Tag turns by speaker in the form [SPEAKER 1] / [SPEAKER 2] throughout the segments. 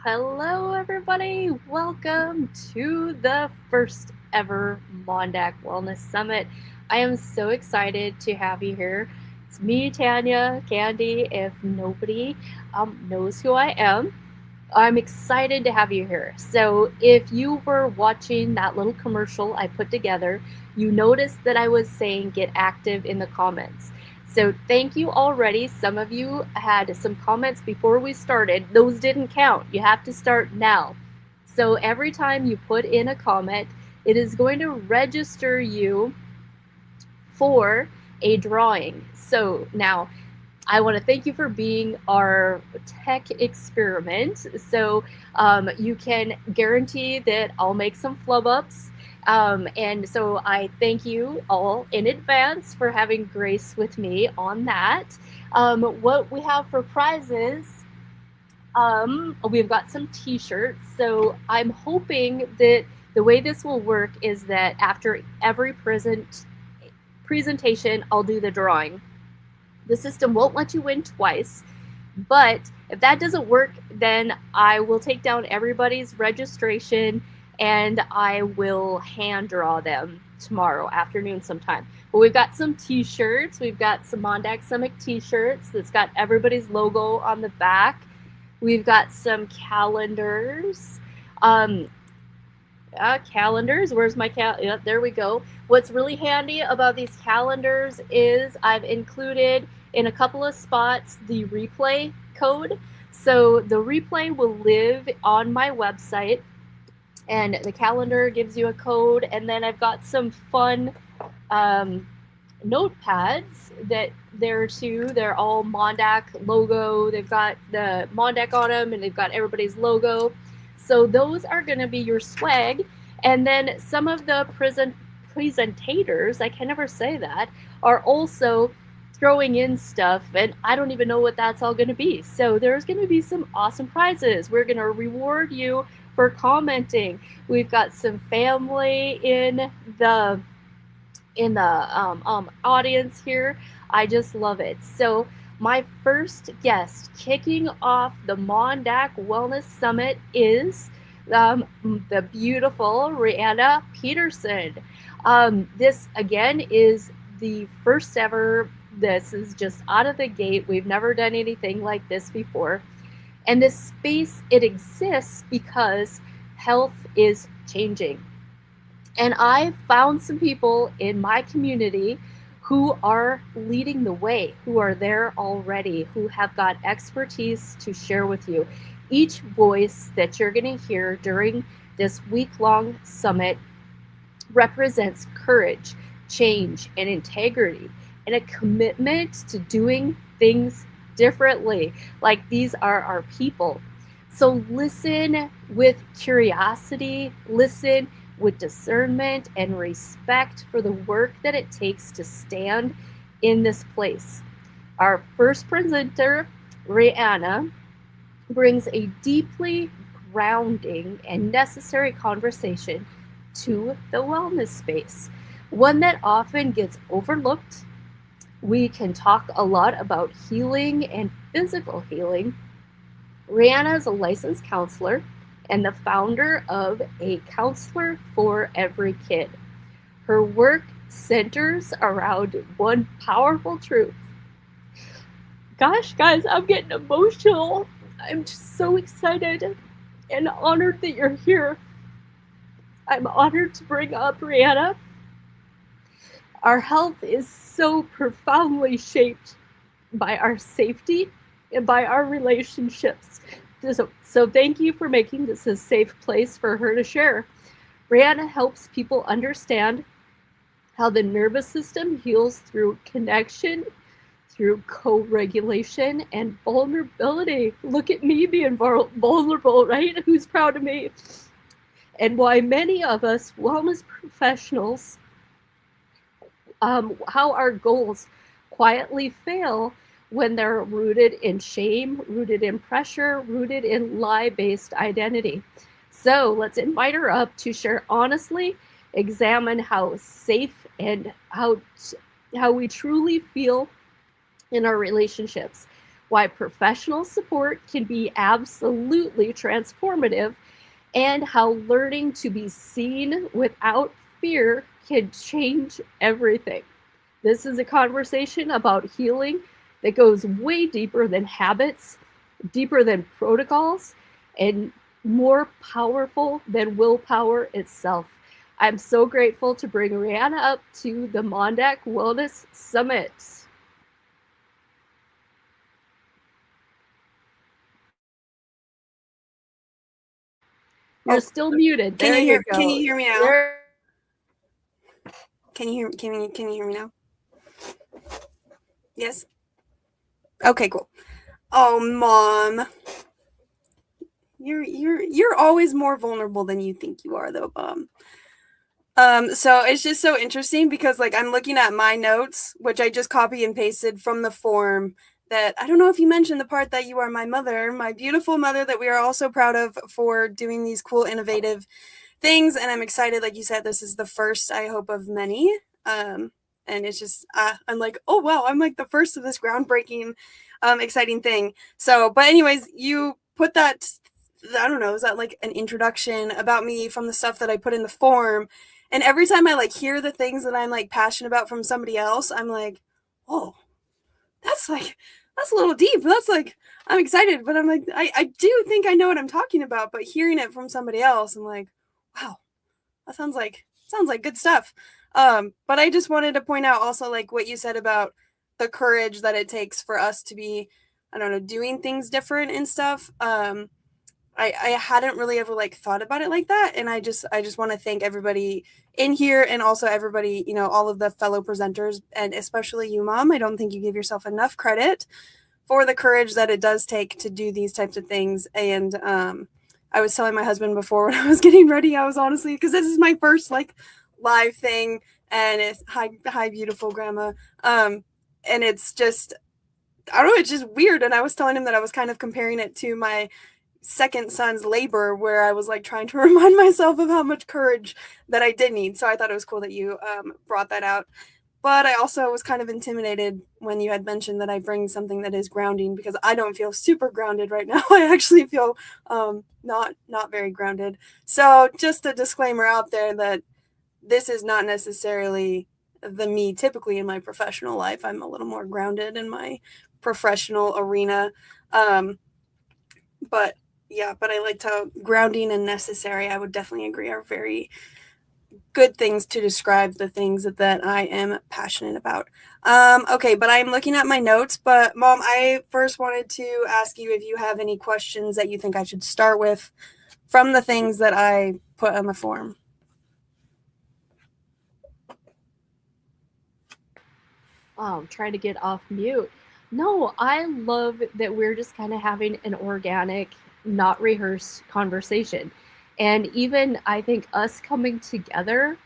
[SPEAKER 1] Hello, everybody. Welcome to the first ever MonDak Wellness Summit. I am so excited to have you here. It's me, Tanya Candee, if nobody knows who I am. I'm excited to have you here. So if you were watching that little commercial I put together, you noticed that I was saying get active in the comments. So thank you already. Some of you had some comments before we started. Those didn't count. You have to start now. So every time you put in a comment, it is going to register you for a drawing. So now I want to thank you for being our tech experiment. So you can guarantee that I'll make some flub ups. And so I thank you all in advance for having grace with me on that. What we have for prizes, we've got some t-shirts. So I'm hoping that the way this will work is that after every presentation, I'll do the drawing. The system won't let you win twice, but if that doesn't work, then I will take down everybody's registration and I will hand draw them tomorrow afternoon sometime. But we've got some t-shirts. We've got some MonDak Summit t-shirts that's got everybody's logo on the back. We've got some calendars. Calendars. Where's my Yeah, there we go. What's really handy about these calendars is I've included in a couple of spots the replay code. So the replay will live on my website, and the calendar gives you a code. And then I've got some fun notepads that there too. They're all MonDak logo. They've got the MonDak on them, and they've got everybody's logo. So those are going to be your swag. And then some of the presentators, I can never say that, are also throwing in stuff, and I don't even know what that's all going to be. So there's going to be some awesome prizes. We're going to reward you for commenting. We've got some family in the audience here. I just love it. So my first guest kicking off the MonDak Wellness Summit is the beautiful Reanna Peterson. This again is the first ever. This is just out of the gate. We've never done anything like this before. And this space, it exists because health is changing. And I found some people in my community who are leading the way, who are there already, who have got expertise to share with you. Each voice that you're going to hear during this week-long summit represents courage, change, and integrity, and a commitment to doing things differently. Like, these are our people. So listen with curiosity, listen with discernment and respect for the work that it takes to stand in this place. Our first presenter, Reanna, brings a deeply grounding and necessary conversation to the wellness space, one that often gets overlooked. We can talk a lot about healing and physical healing. Reanna is a licensed counselor and the founder of A Counselor for Every Kid. Her work centers around one powerful truth. Gosh, guys, I'm getting emotional. I'm just so excited and honored that you're here. I'm honored to bring up Reanna. Our health is so profoundly shaped by our safety and by our relationships. So thank you for making this a safe place for her to share. Reanna helps people understand how the nervous system heals through connection, through co-regulation, and vulnerability. Look at me being vulnerable, right? Who's proud of me? And why many of us wellness professionals, how our goals quietly fail when they're rooted in shame, rooted in pressure, rooted in lie-based identity. So let's invite her up to share honestly, examine how safe and how we truly feel in our relationships, why professional support can be absolutely transformative, and how learning to be seen without fear can change everything. This is a conversation about healing that goes way deeper than habits, deeper than protocols, and more powerful than willpower itself. I'm so grateful to bring Reanna up to the MonDak Wellness Summit. You're still muted. There you go.
[SPEAKER 2] Can you hear me now? Can you hear me now? Yes. Okay, cool. Oh, Mom. You're always more vulnerable than you think you are, though, Mom. So it's just so interesting because, like, I'm looking at my notes, which I just copy and pasted from the form. That I don't know if you mentioned the part that you are my mother, my beautiful mother that we are all so proud of for doing these cool, innovative things. And I'm excited, like you said, this is the first, I hope, of many. And it's just, I'm like, oh, wow, I'm like the first of this groundbreaking, exciting thing. So, but anyways, you put that I don't know, is that like an introduction about me from the stuff that I put in the form? And every time I like hear the things that I'm like passionate about from somebody else, I'm like, oh, that's like, that's a little deep. That's like, I'm excited, but I'm like, I do think I know what I'm talking about, but hearing it from somebody else, I'm like, wow, that sounds like good stuff. But I just wanted to point out also like what you said about the courage that it takes for us to be, I don't know, doing things different and stuff. I hadn't really ever like thought about it like that, and I just want to thank everybody in here, and also everybody, you know, all of the fellow presenters, and especially you, Mom. I don't think you give yourself enough credit for the courage that it does take to do these types of things. And I was telling my husband before when I was getting ready, I was honestly, because this is my first like live thing, and it's hi beautiful grandma, and it's just, I don't know, it's just weird. And I was telling him that I was kind of comparing it to my second son's labor, where I was like trying to remind myself of how much courage that I did need. So I thought it was cool that you brought that out. But I also was kind of intimidated when you had mentioned that I bring something that is grounding, because I don't feel super grounded right now. I actually feel not very grounded. So just a disclaimer out there that this is not necessarily the me typically in my professional life. I'm a little more grounded in my professional arena. But yeah, but I liked how grounding and necessary, I would definitely agree, are very good things to describe the things that I am passionate about. Okay, but I'm looking at my notes. But Mom, I first wanted to ask you if you have any questions that you think I should start with from the things that I put on the form.
[SPEAKER 1] Oh, I'm trying to get off mute. No, I love that we're just kind of having an organic, not rehearsed conversation. And even I think us coming together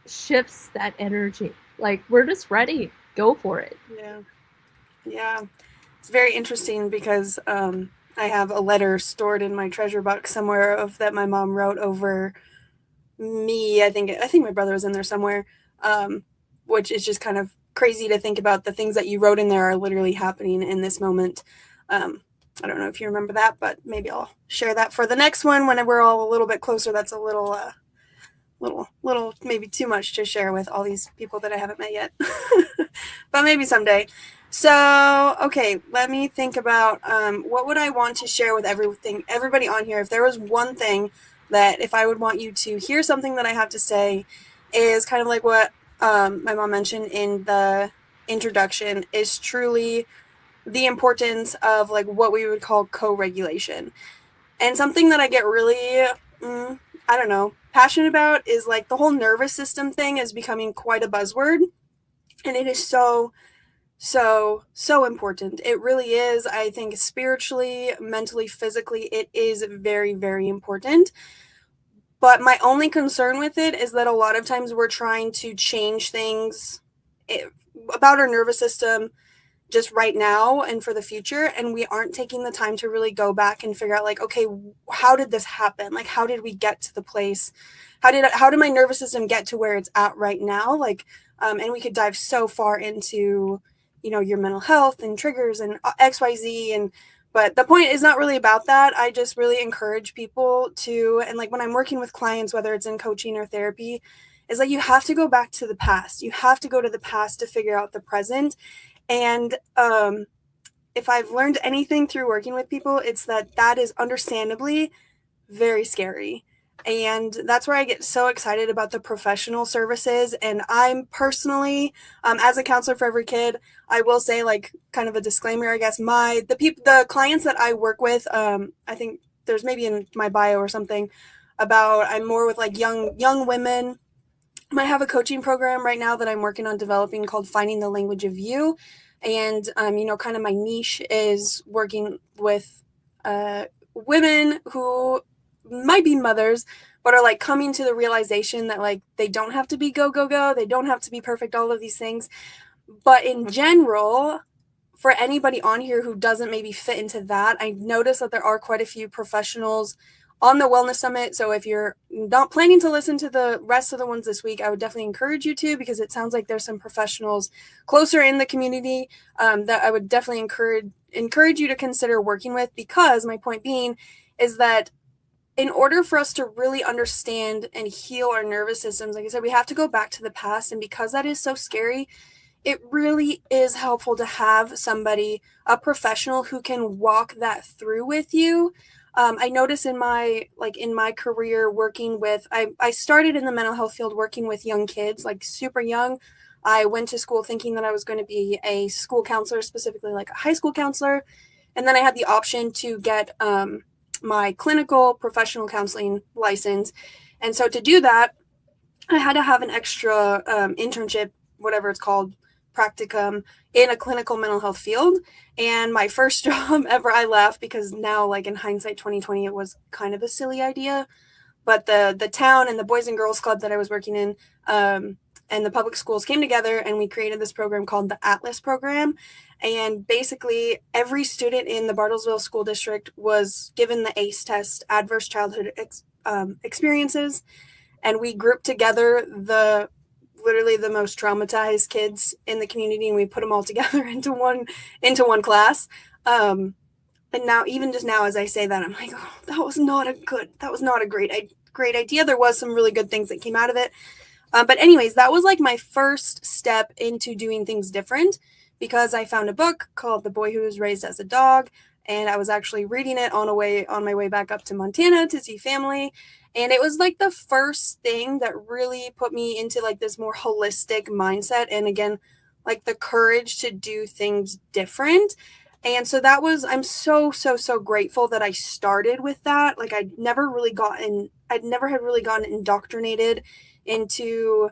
[SPEAKER 1] shifts that energy. Like we're just ready. Go for it.
[SPEAKER 2] Yeah. Yeah. It's very interesting because I have a letter stored in my treasure box somewhere of that my mom wrote over me. I think my brother was in there somewhere, which is just kind of crazy to think about. The things that you wrote in there are literally happening in this moment. I don't know if you remember that, but maybe I'll share that for the next one when we're all a little bit closer. That's a little maybe too much to share with all these people that I haven't met yet, but maybe someday. So, okay, let me think about what would I want to share with everybody on here. If there was one thing that if I would want you to hear something that I have to say, is kind of like what my mom mentioned in the introduction, is truly the importance of like what we would call co-regulation. And something that I get really, I don't know, passionate about is like the whole nervous system thing is becoming quite a buzzword. And it is so important. It really is. I think spiritually, mentally, physically, it is very, very important. But my only concern with it is that a lot of times we're trying to change things about our nervous system just right now and for the future, and we aren't taking the time to really go back and figure out like, okay, how did this happen? Like, how did we get to the place? How did my nervous system get to where it's at right now? Like, and we could dive so far into, you know, your mental health and triggers and XYZ. And but the point is not really about that. I just really encourage people to, and like when I'm working with clients, whether it's in coaching or therapy, is like you have to go back to the past. You have to go to the past to figure out the present. And if I've learned anything through working with people, it's that is understandably very scary. And that's where I get so excited about the professional services. And I'm personally, as a counselor for every kid, I will say, like, kind of a disclaimer, I guess, the clients that I work with, I think there's maybe in my bio or something about I'm more with like young women. I have a coaching program right now that I'm working on developing called Finding the Language of You. And, you know, kind of my niche is working with women who might be mothers, but are like coming to the realization that like they don't have to be go, go, go. They don't have to be perfect, all of these things. But in general, for anybody on here who doesn't maybe fit into that, I noticed that there are quite a few professionals on the Wellness Summit. So if you're not planning to listen to the rest of the ones this week, I would definitely encourage you to, because it sounds like there's some professionals closer in the community that I would definitely encourage you to consider working with. Because my point being is that in order for us to really understand and heal our nervous systems, like I said, we have to go back to the past. And because that is so scary, it really is helpful to have somebody, a professional, who can walk that through with you. I notice in my career working with, I started in the mental health field working with young kids, like super young. I went to school thinking that I was going to be a school counselor, specifically like a high school counselor. And then I had the option to get my clinical professional counseling license. And so to do that, I had to have an extra internship, whatever it's called, practicum in a clinical mental health field. And my first job ever, I left because now, like in hindsight 2020, it was kind of a silly idea. But the town and the Boys and Girls Club that I was working in and the public schools came together, and we created this program called the Atlas program. And basically, every student in the Bartlesville School District was given the ACE test, Adverse Childhood Experiences, and we grouped together literally the most traumatized kids in the community, and we put them all together into one class. And now, even just now, as I say that, I'm like, oh, that was not a great idea. There was some really good things that came out of it. But anyways, that was like my first step into doing things different, because I found a book called The Boy Who Was Raised as a Dog, and I was actually reading it on my way back up to Montana to see family. And it was like the first thing that really put me into like this more holistic mindset. And again, like the courage to do things different. And so I'm so grateful that I started with that. Like I'd never had really gotten indoctrinated into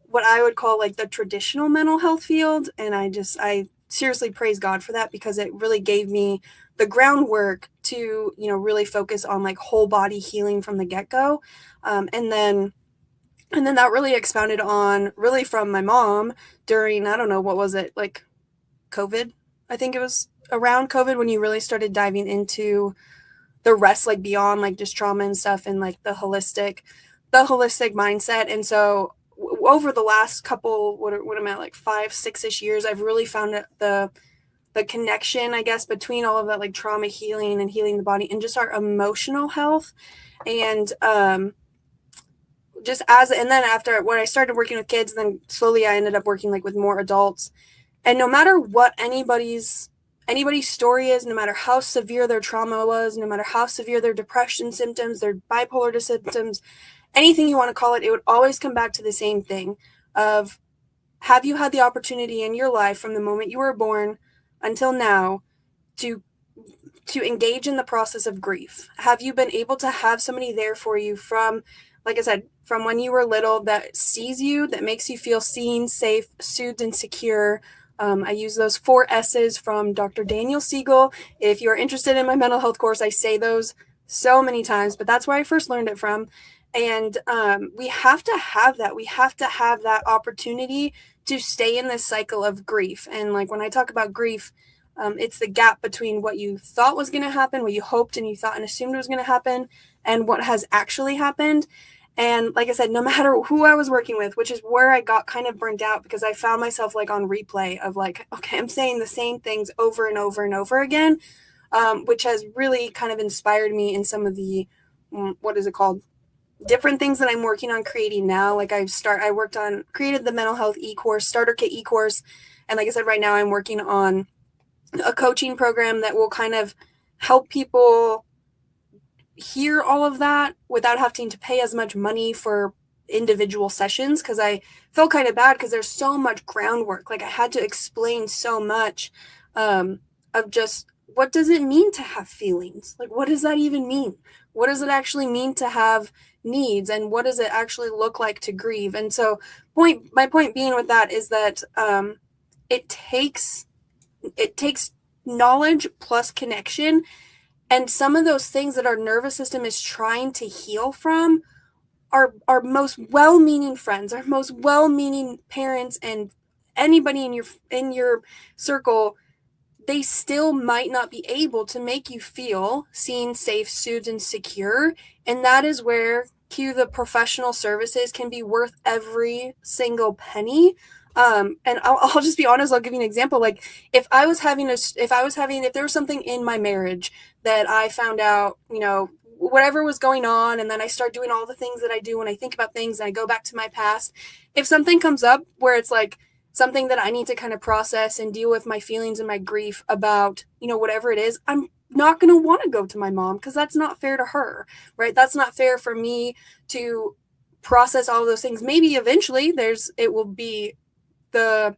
[SPEAKER 2] what I would call like the traditional mental health field. And I seriously praise God for that, because it really gave me the groundwork to, really focus on like whole body healing from the get-go. And then that really expounded on really from my mom during, I don't know, what was it, like COVID? I think it was around COVID when you really started diving into the rest, like beyond like just trauma and stuff, and like the holistic mindset. And so over the last couple, what am I, like 5-6ish years, I've really found the connection, I guess, between all of that, like trauma healing and healing the body and just our emotional health. And and then after when I started working with kids, then slowly I ended up working like with more adults. And no matter what anybody's story is, no matter how severe their trauma was, no matter how severe their depression symptoms, their bipolar symptoms, anything you want to call it, it would always come back to the same thing of, have you had the opportunity in your life from the moment you were born until now to engage in the process of grief? Have you been able to have somebody there for you from, like I said, from when you were little, that sees you, that makes you feel seen, safe, soothed, and secure? I use those 4 S's from Dr. Daniel Siegel. If you're interested in my mental health course, I say those so many times, but that's where I first learned it from. And we have to have that. We have to have that opportunity to stay in this cycle of grief. And like when I talk about grief, it's the gap between what you thought was going to happen, what you hoped and you thought and assumed was going to happen, and what has actually happened. And like I said, no matter who I was working with, which is where I got kind of burnt out, because I found myself like on replay of like, okay, I'm saying the same things over and over and over again, which has really kind of inspired me in some of the, what is it called? Different things that I'm working on creating now. Like created the mental health e-course, starter kit e-course. And like I said, right now I'm working on a coaching program that will kind of help people hear all of that without having to pay as much money for individual sessions, because I felt kind of bad because there's so much groundwork. Like I had to explain so much of just, what does it mean to have feelings? Like, what does that even mean? What does it actually mean to have needs? And what does it actually look like to grieve? And so my point being with that is that it takes knowledge plus connection. And some of those things that our nervous system is trying to heal from, our most well-meaning friends, our most well-meaning parents, and anybody in your circle, they still might not be able to make you feel seen, safe, soothed, and secure. And that is where the professional services can be worth every single penny. And I'll just be honest. I'll give you an example. Like if there was something in my marriage that I found out, whatever was going on, and then I start doing all the things that I do when I think about things, and I go back to my past. If something comes up where it's like something that I need to kind of process and deal with my feelings and my grief about, whatever it is, I'm not going to want to go to my mom because that's not fair to her, right? That's not fair for me to process all of those things. Maybe eventually it will be the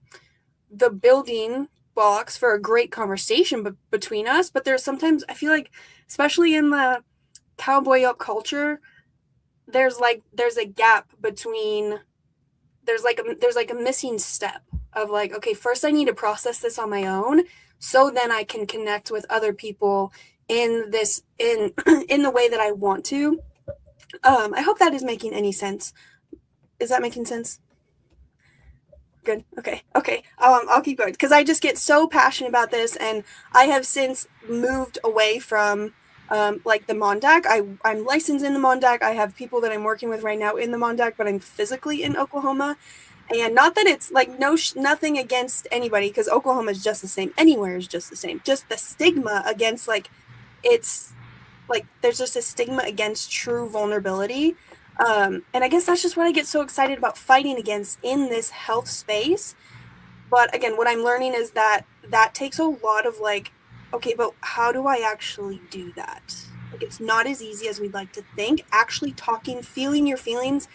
[SPEAKER 2] building blocks for a great conversation between us, but there's sometimes I feel like, especially in the cowboy up culture, there's a gap between there's like a missing step of like, okay, first I need to process this on my own so then I can connect with other people in in the way that I want to. I hope that is making any sense. Is that making sense? Good. Okay. I'll keep going because I just get so passionate about this, and I have since moved away from like the MonDak. I'm licensed in the MonDak. I have people that I'm working with right now in the MonDak, but I'm physically in Oklahoma. And not that it's like nothing against anybody, because Oklahoma is just the same. Anywhere is just the same. Just the stigma against it's like there's just a stigma against true vulnerability. And I guess that's just what I get so excited about fighting against in this health space. But again, what I'm learning is that takes a lot of like, okay, but how do I actually do that? Like, it's not as easy as we'd like to think. Actually talking, feeling your feelings,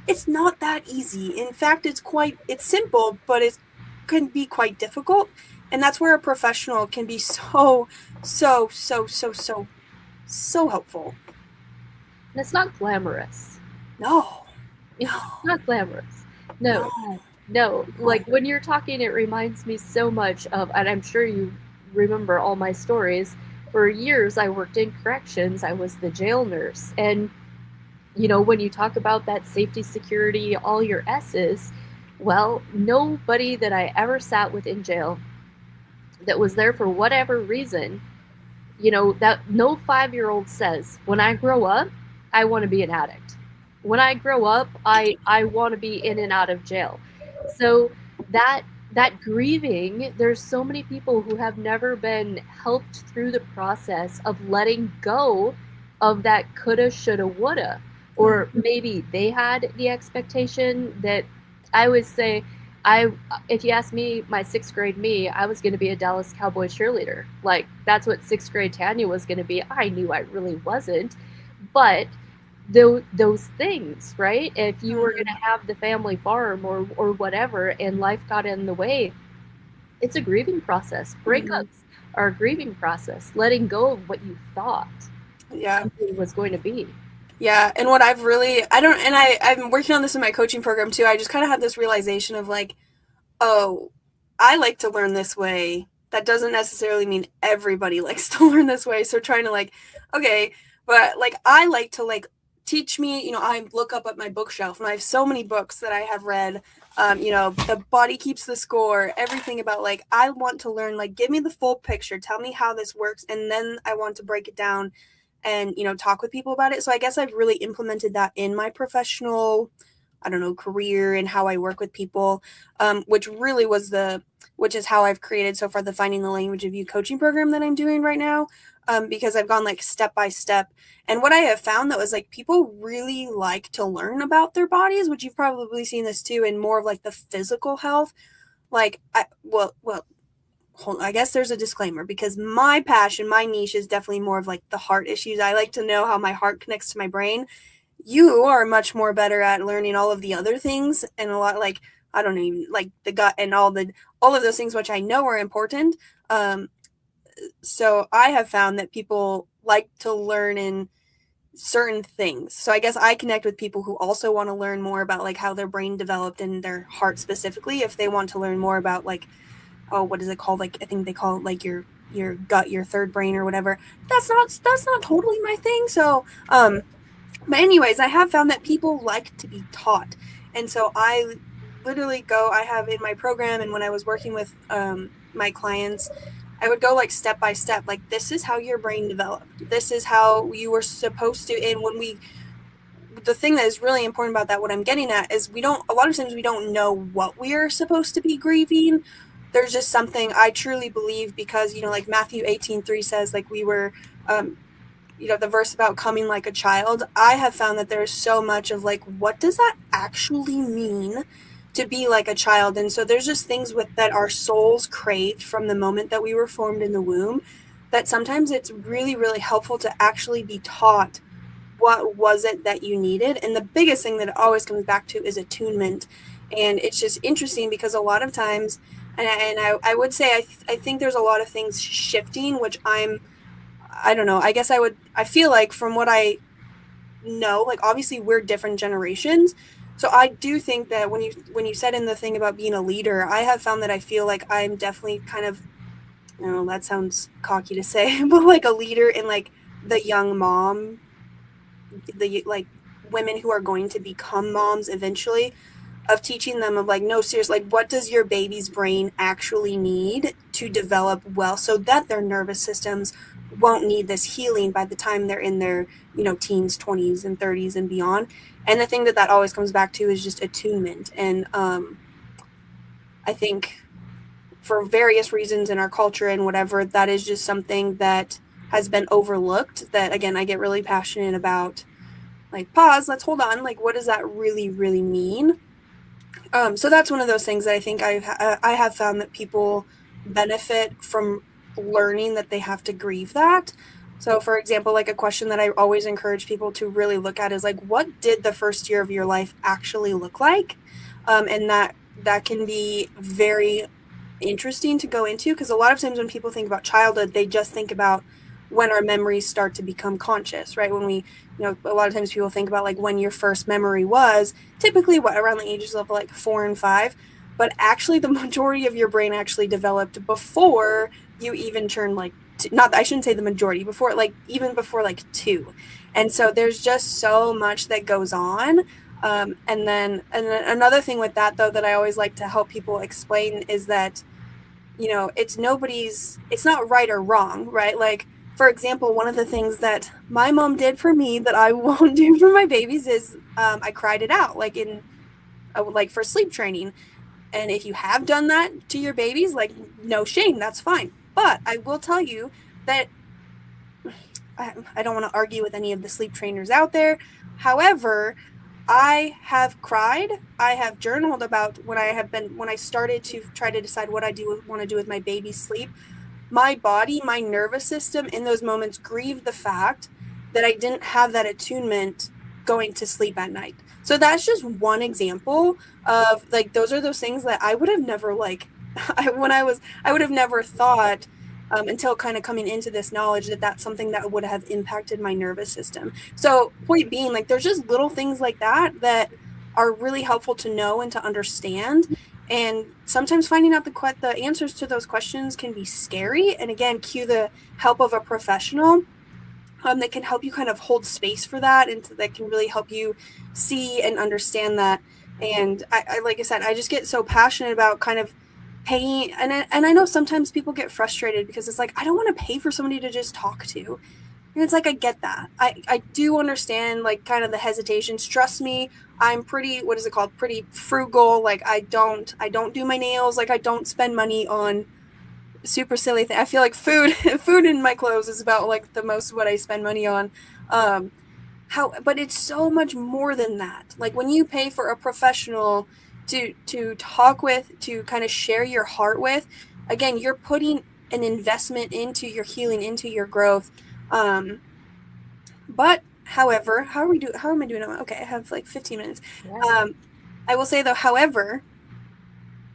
[SPEAKER 2] it's not that easy. In fact, it's simple, but it can be quite difficult. And that's where a professional can be so helpful.
[SPEAKER 1] And it's not glamorous.
[SPEAKER 2] No.
[SPEAKER 1] It's not glamorous.
[SPEAKER 2] No.
[SPEAKER 1] No. Like when you're talking, it reminds me so much of, and I'm sure you remember all my stories. For years, I worked in corrections. I was the jail nurse. And, when you talk about that safety, security, all your S's, well, nobody that I ever sat with in jail that was there for whatever reason, that no 5-year-old says, when I grow up, I want to be an addict. When I grow up, I want to be in and out of jail. So that grieving, there's so many people who have never been helped through the process of letting go of that coulda, shoulda, woulda. Or maybe they had the expectation that, I would say, if you ask me, my 6th grade me, I was going to be a Dallas Cowboy cheerleader. Like, that's what 6th grade Tanya was going to be. I knew I really wasn't. But those things, right? If you were going to have the family farm or whatever, and life got in the way, it's a grieving process. Breakups are a grieving process. Letting go of what you thought something was going to be.
[SPEAKER 2] Yeah, and what I've really, I'm working on this in my coaching program too. I just kind of had this realization of like, oh, I like to learn this way. That doesn't necessarily mean everybody likes to learn this way. So trying to like, okay, but like I like to like teach me, I look up at my bookshelf and I have so many books that I have read. The Body Keeps the Score, everything about like, I want to learn, like, give me the full picture, tell me how this works, and then I want to break it down and, talk with people about it. So I guess I've really implemented that in my professional, career and how I work with people, which is how I've created so far the Finding the Language of You coaching program that I'm doing right now, because I've gone like step by step. And what I have found that was like people really like to learn about their bodies, which you've probably seen this too, in more of like the physical health. Like, I guess there's a disclaimer because my passion, my niche is definitely more of like the heart issues. I like to know how my heart connects to my brain. You are much more better at learning all of the other things, and a lot like, I don't even like the gut and all of those things, which I know are important. So I have found that people like to learn in certain things. So I guess I connect with people who also want to learn more about like how their brain developed and their heart specifically, if they want to learn more about like, oh, what is it called? Like, I think they call it like your gut, your third brain or whatever. That's not totally my thing. So, but anyways, I have found that people like to be taught. And so I literally I have in my program, and when I was working with my clients, I would go like step by step, like, this is how your brain developed. This is how you were supposed to. And when we the thing that is really important about that, what I'm getting at, is a lot of times we don't know what we are supposed to be grieving. There's just something I truly believe, because, like Matthew 18:3 says, like we were, the verse about coming like a child. I have found that there's so much of like, what does that actually mean to be like a child? And so there's just things that our souls craved from the moment that we were formed in the womb, that sometimes it's really, really helpful to actually be taught what was it that you needed. And the biggest thing that it always comes back to is attunement. And it's just interesting because a lot of times, and I would say I think there's a lot of things shifting, which I don't know, I guess I feel like, from what I know, like obviously we're different generations. So I do think that when you said in the thing about being a leader, I have found that I feel like I'm definitely kind of, I don't know, that sounds cocky to say, but like a leader in like the young mom, the like women who are going to become moms eventually, of teaching them of like, no, seriously, like what does your baby's brain actually need to develop well, so that their nervous systems won't need this healing by the time they're in their, teens, 20s and 30s and beyond. And the thing that always comes back to is just attunement. And I think for various reasons in our culture and whatever, that is just something that has been overlooked, that again I get really passionate about. Like, pause, let's hold on, like what does that really, really mean? So that's one of those things that I think I have found that people benefit from learning, that they have to grieve that. So for example, like a question that I always encourage people to really look at is like, what did the first year of your life actually look like? And that can be very interesting to go into, because a lot of times when people think about childhood, they just think about when our memories start to become conscious, right? When we, a lot of times people think about like when your first memory was, typically around the ages of like 4 and 5, but actually the majority of your brain actually developed before you even turned like not, I shouldn't say the majority, before like even before like 2. And so there's just so much that goes on. And then another thing with that, though, that I always like to help people explain is that, it's not right or wrong, right? Like, for example, one of the things that my mom did for me that I won't do for my babies is I cried it out, like like for sleep training. And if you have done that to your babies, like, no shame, that's fine. But I will tell you that I don't want to argue with any of the sleep trainers out there. However, I have cried. I have journaled about when I started to try to decide what I want to do with my baby's sleep. My body, my nervous system in those moments grieved the fact that I didn't have that attunement going to sleep at night. So that's just one example of like, those are those things that I would have never I would have never thought until kind of coming into this knowledge that that's something that would have impacted my nervous system. So point being, like, there's just little things like that are really helpful to know and to understand. And sometimes finding out the answers to those questions can be scary. And again, cue the help of a professional that can help you kind of hold space for that, and that can really help you see and understand that. And I like I said, I just get so passionate about kind of paying, and I know sometimes people get frustrated because it's like, I don't want to pay for somebody to just talk to. And it's like, I get that. I do understand like kind of the hesitations. Trust me, I'm pretty, what is it called? Pretty frugal. Like I don't do my nails. Like I don't spend money on super silly thing. I feel like food and my clothes is about like the most of what I spend money on. But it's so much more than that. Like when you pay for a professional to talk with, to kind of share your heart with, again, you're putting an investment into your healing, into your growth. But however, how am I doing? Okay, I have like 15 minutes.
[SPEAKER 1] Yeah.
[SPEAKER 2] I will say though, however,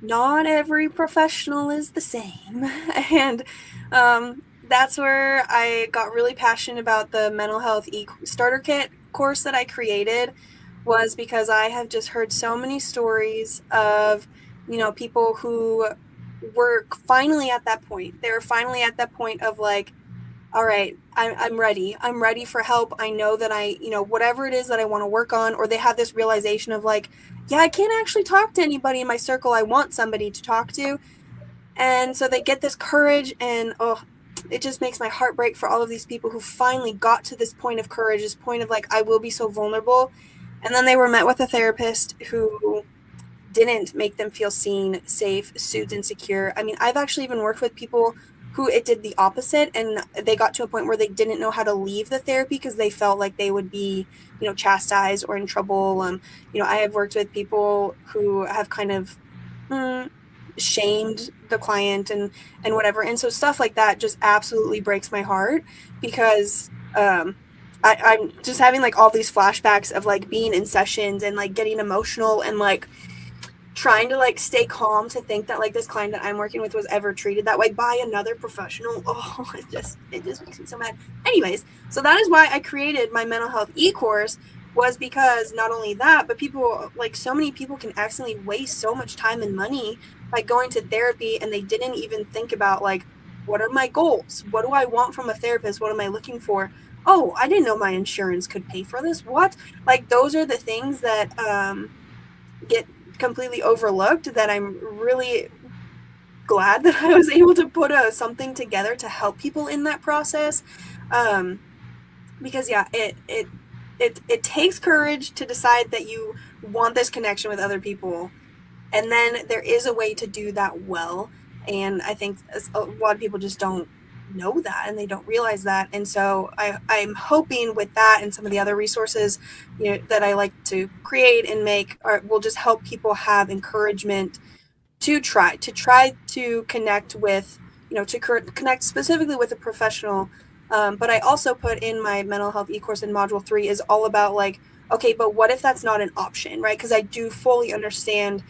[SPEAKER 2] not every professional is the same. And that's where I got really passionate about the mental health starter kit course that I created, was because I have just heard so many stories of, people who were finally at that point. They were finally at that point of like, all right, I'm ready. I'm ready for help. I know that whatever it is that I want to work on, or they have this realization of like, yeah, I can't actually talk to anybody in my circle I want somebody to talk to. And so they get this courage, and it just makes my heart break for all of these people who finally got to this point of courage, this point of like, I will be so vulnerable. And then they were met with a therapist who didn't make them feel seen, safe, soothed, and secure. I mean, I've actually even worked with people who it did the opposite, and they got to a point where they didn't know how to leave the therapy because they felt like they would be, chastised or in trouble. I have worked with people who have kind of shamed the client and whatever, and so stuff like that just absolutely breaks my heart because I'm just having like all these flashbacks of like being in sessions and like getting emotional and like trying to like stay calm to think that like this client that I'm working with was ever treated that way by another professional. Oh, it just makes me so mad. Anyways, so that is why I created my mental health e-course, was because not only that, but people, like so many people can accidentally waste so much time and money by going to therapy, and they didn't even think about like, what are my goals? What do I want from a therapist? What am I looking for? Oh, I didn't know my insurance could pay for this. What? Like those are the things that get completely overlooked, that I'm really glad that I was able to put something together to help people in that process. Because yeah, it takes courage to decide that you want this connection with other people, and then there is a way to do that well. And I think a lot of people just don't know that, and they don't realize that. And so I'm hoping with that and some of the other resources that I like to create and make will just help people have encouragement to try to connect with, to connect specifically with a professional. But I also put in my mental health e-course in module 3 is all about like, okay, but what if that's not an option, right? Because I do fully understand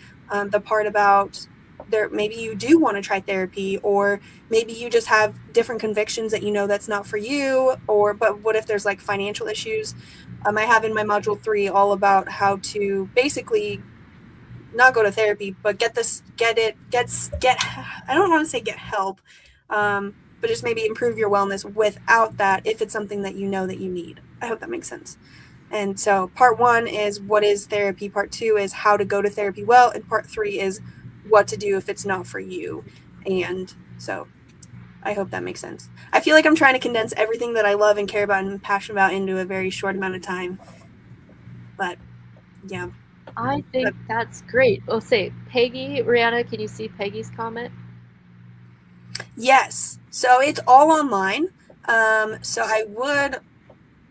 [SPEAKER 2] the part about there, maybe you do want to try therapy, or maybe you just have different convictions that that's not for you, but what if there's like financial issues? I have in my module 3 all about how to basically not go to therapy, but get I don't want to say get help, but just maybe improve your wellness without that, if it's something that that you need. I hope that makes sense. And so part 1 is what is therapy, part 2 is how to go to therapy well, and part 3 is what to do if it's not for you. And so I hope that makes sense. I feel like I'm trying to condense everything that I love and care about and am passionate about into a very short amount of time. But yeah.
[SPEAKER 1] I think that's great. Oh, say, Peggy, Reanna, can you see Peggy's comment?
[SPEAKER 2] Yes. So it's all online. So I would,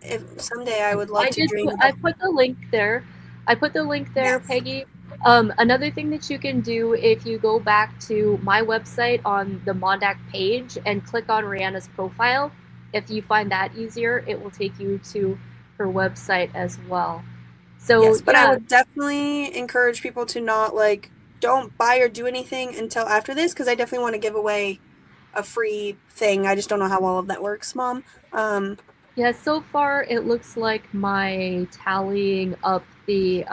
[SPEAKER 2] if someday I would love to dream.
[SPEAKER 1] I put the link there.
[SPEAKER 2] Yes.
[SPEAKER 1] Peggy. Another thing that you can do, if you go back to my website on the MonDak page and click on Reanna's profile, if you find that easier, it will take you to her website as well. So
[SPEAKER 2] yes, but
[SPEAKER 1] yeah.
[SPEAKER 2] I would definitely encourage people to not don't buy or do anything until after this, because I definitely want to give away a free thing. I just don't know how all of that works, Mom.
[SPEAKER 1] Yeah, so far it looks like my tallying up the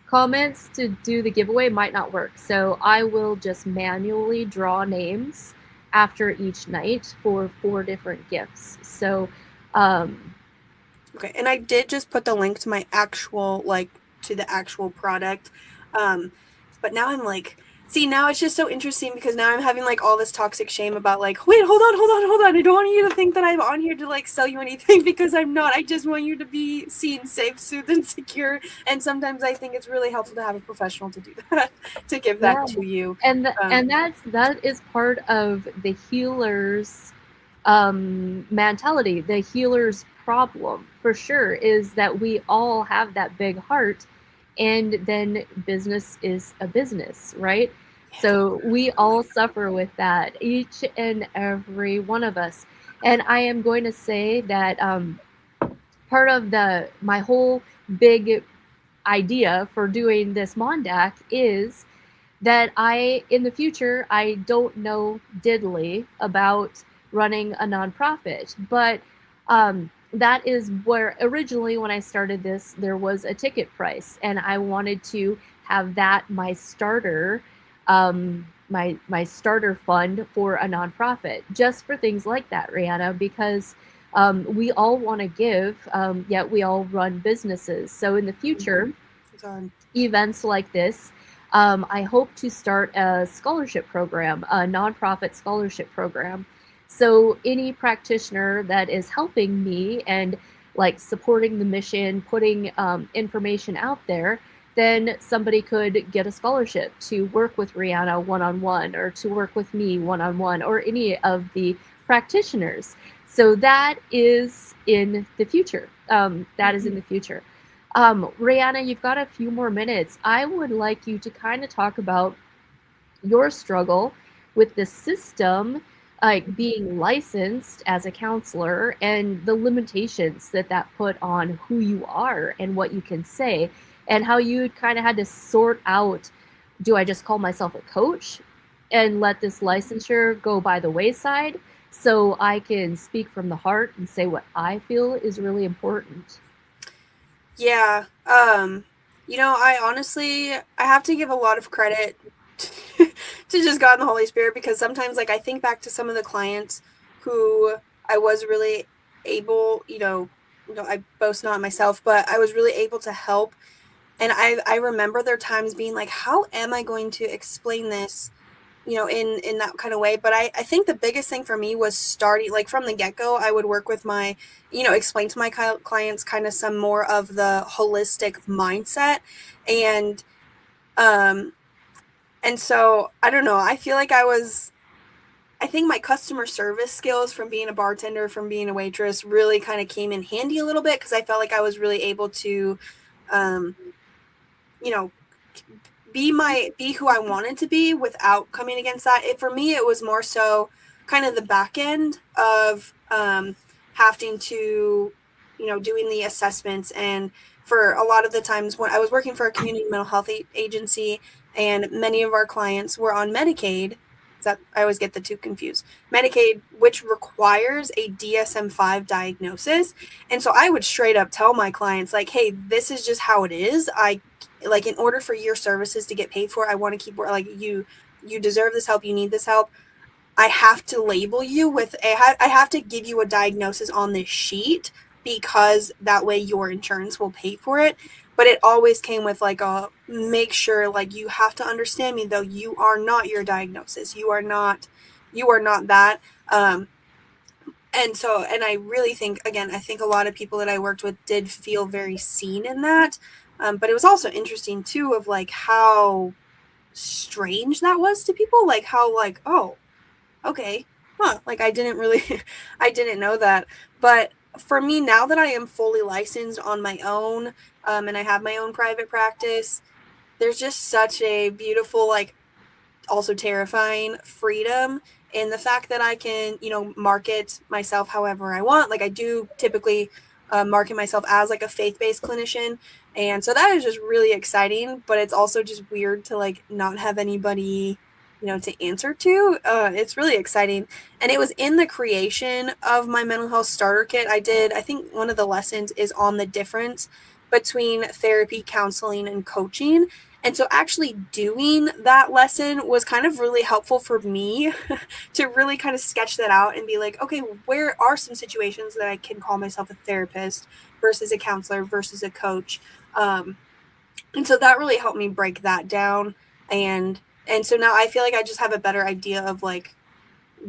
[SPEAKER 1] comments to do the giveaway might not work. So I will just manually draw names after each night for 4 different gifts. So
[SPEAKER 2] okay, and I did just put the link to my actual to the actual product. But now I'm like, see, now it's just so interesting because now I'm having all this toxic shame about wait, hold on. I don't want you to think that I'm on here to sell you anything, because I'm not. I just want you to be seen, safe, soothed, and secure. And sometimes I think it's really helpful to have a professional to do that, to give that to you.
[SPEAKER 1] And that is part of the healer's mentality. The healer's problem, for sure, is that we all have that big heart, and then business is a business, right? So we all suffer with that, each and every one of us. And I am going to say that part of my whole big idea for doing this MonDak is that in the future, I don't know diddly about running a nonprofit, but that is where originally when I started this, there was a ticket price, and I wanted to have that my starter, my starter fund for a nonprofit, just for things like that, Reanna, because we all want to give, yet we all run businesses. So in the future, events like this, I hope to start a scholarship program, a nonprofit scholarship program, So any practitioner that is helping me and like supporting the mission, putting information out there, then somebody could get a scholarship to work with Reanna one-on-one, or to work with me one-on-one, or any of the practitioners. So that is in the future. That is in the future. Reanna, you've got a few more minutes. I would like you to kind of talk about your struggle with the system, like being licensed as a counselor, and the limitations that that put on who you are and what you can say, and how you kind of had to sort out, do I just call myself a coach and let this licensure go by the wayside so I can speak from the heart and say what I feel is really important?
[SPEAKER 2] Yeah. I honestly, I have to give a lot of credit to just God and the Holy Spirit, because sometimes like I think back to some of the clients who I was really able, I boast not myself, but I was really able to help. And I remember there times being like, how am I going to explain this, in that kind of way? But I think the biggest thing for me was starting, like from the get-go, I would work with explain to my clients kind of some more of the holistic mindset. And, um, and so I don't know, I feel like I think my customer service skills from being a bartender, from being a waitress, really kind of came in handy a little bit, because I felt like I was really able to, um, you know, be who I wanted to be without coming against that. For me, it was more so kind of the back end of having to, doing the assessments. And for a lot of the times when I was working for a community mental health agency, and many of our clients were on Medicaid, that I always get the two confused. Medicaid, which requires a DSM-5 diagnosis. And so I would straight up tell my clients, like, hey, this is just how it is. In order for your services to get paid for, I want to keep, like, you deserve this help, you need this help. I have to label you with I have to give you a diagnosis on this sheet, because that way your insurance will pay for it. But it always came with like a make sure, like, you have to understand me though, you are not your diagnosis, you are not that. And I really think, again, I think a lot of people that I worked with did feel very seen in that. But it was also interesting too, of like how strange that was to people, like how, like, oh, okay, huh, like I didn't really I didn't know that. But for me, now that I am fully licensed on my own, and I have my own private practice, there's just such a beautiful, like, also terrifying freedom in the fact that I can, market myself however I want. Like, I do typically market myself as like a faith-based clinician. And so that is just really exciting, but it's also just weird to like not have anybody, to answer to. It's really exciting. And it was in the creation of my mental health starter kit. I think one of the lessons is on the difference between therapy, counseling, and coaching. And so actually doing that lesson was kind of really helpful for me to really kind of sketch that out and be like, okay, where are some situations that I can call myself a therapist versus a counselor versus a coach? And so that really helped me break that down. And so now I feel like I just have a better idea of like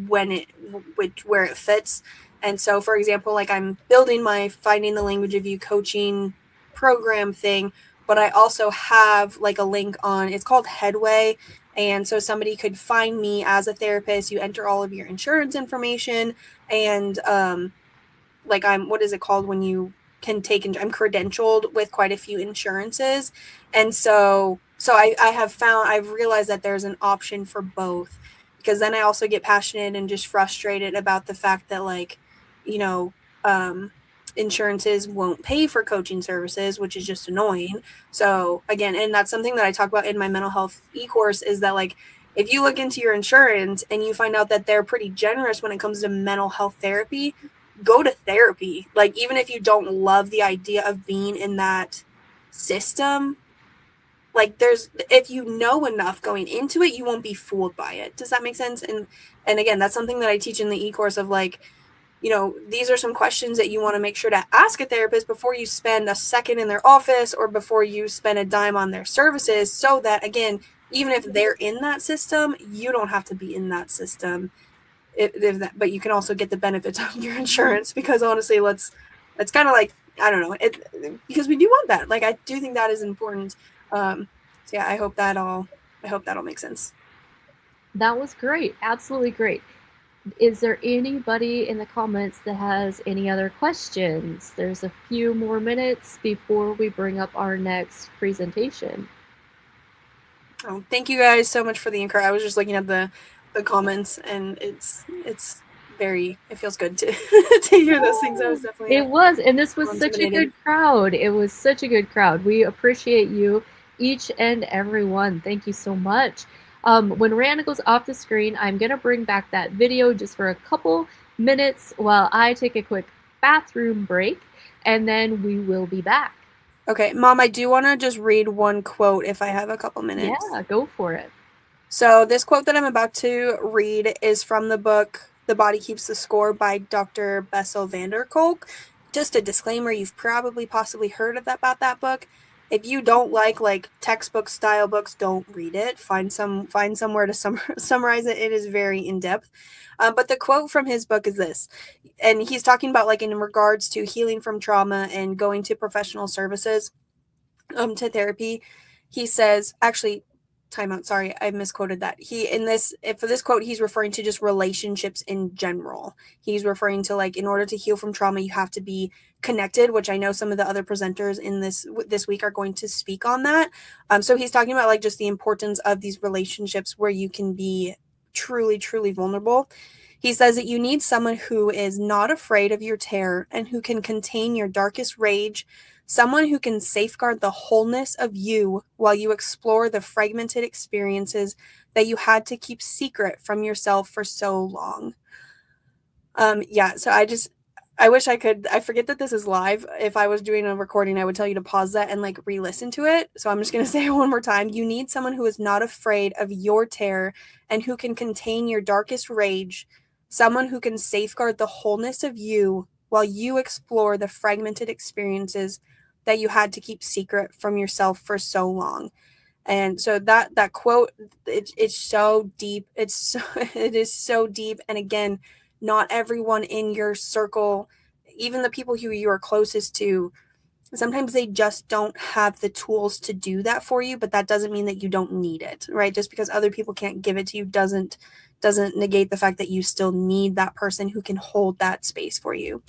[SPEAKER 2] where it fits. And so, for example, like I'm building my Finding the Language of You coaching program thing, but I also have like a link on, it's called Headway. And so somebody could find me as a therapist. You enter all of your insurance information, and like what is it called when you can take, I'm credentialed with quite a few insurances. And so I've realized that there's an option for both, because then I also get passionate and just frustrated about the fact that, like, you know, insurances won't pay for coaching services, which is just annoying. So again, and that's something that I talk about in my mental health e-course, is that, like, if you look into your insurance and you find out that they're pretty generous when it comes to mental health therapy, go to therapy. Like, even if you don't love the idea of being in that system, like, if you know enough going into it, you won't be fooled by it. Does that make sense? And again, that's something that I teach in the e-course of, like, these are some questions that you want to make sure to ask a therapist before you spend a second in their office or before you spend a dime on their services, so that, again, even if they're in that system, you don't have to be in that system. but you can also get the benefits of your insurance, because honestly, it's kind of like, I don't know, because we do want that. Like, I do think that is important. So yeah, I hope that all makes sense.
[SPEAKER 1] That was great. Absolutely great. Is there anybody in the comments that has any other questions? There's a few more minutes before we bring up our next presentation.
[SPEAKER 2] Oh, thank you guys so much for the encouragement. I was just looking at the comments, and it's very, it feels good to to hear those things. I was definitely
[SPEAKER 1] It was, and this was such a
[SPEAKER 2] intimidated.
[SPEAKER 1] good crowd. It was such a good crowd. We appreciate you, each and every one. Thank you so much. When Reanna goes off the screen, I'm gonna bring back that video just for a couple minutes while I take a quick bathroom break, and then we will be back.
[SPEAKER 2] Okay, Mom, I do want to just read one quote if I have a couple minutes.
[SPEAKER 1] Yeah, go for it.
[SPEAKER 2] So this quote that I'm about to read is from the book The Body Keeps the Score by Dr. Bessel van der Kolk. Just a disclaimer, you've probably possibly heard about that book. If you don't like textbook style books, don't read it. Find somewhere to summarize it. It is very in depth. But the quote from his book is this, and he's talking about like in regards to healing from trauma and going to professional services, to therapy. He says, actually, time out. Sorry, I misquoted that. For this quote, he's referring to just relationships in general. He's referring to like, in order to heal from trauma, you have to be connected, which I know some of the other presenters in this week are going to speak on that. So he's talking about like just the importance of these relationships where you can be truly, truly vulnerable. He says that you need someone who is not afraid of your terror and who can contain your darkest rage, someone who can safeguard the wholeness of you while you explore the fragmented experiences that you had to keep secret from yourself for so long. Yeah, so I wish I forget that this is live. If I was doing a recording, I would tell you to pause that and like re-listen to it. So I'm just going to say it one more time. You need someone who is not afraid of your terror and who can contain your darkest rage, someone who can safeguard the wholeness of you while you explore the fragmented experiences that you had to keep secret from yourself for so long. And so that quote, it's so deep. It is so deep. And again, not everyone in your circle, even the people who you are closest to, sometimes they just don't have the tools to do that for you, but that doesn't mean that you don't need it, right? Just because other people can't give it to you doesn't negate the fact that you still need that person who can hold that space for you.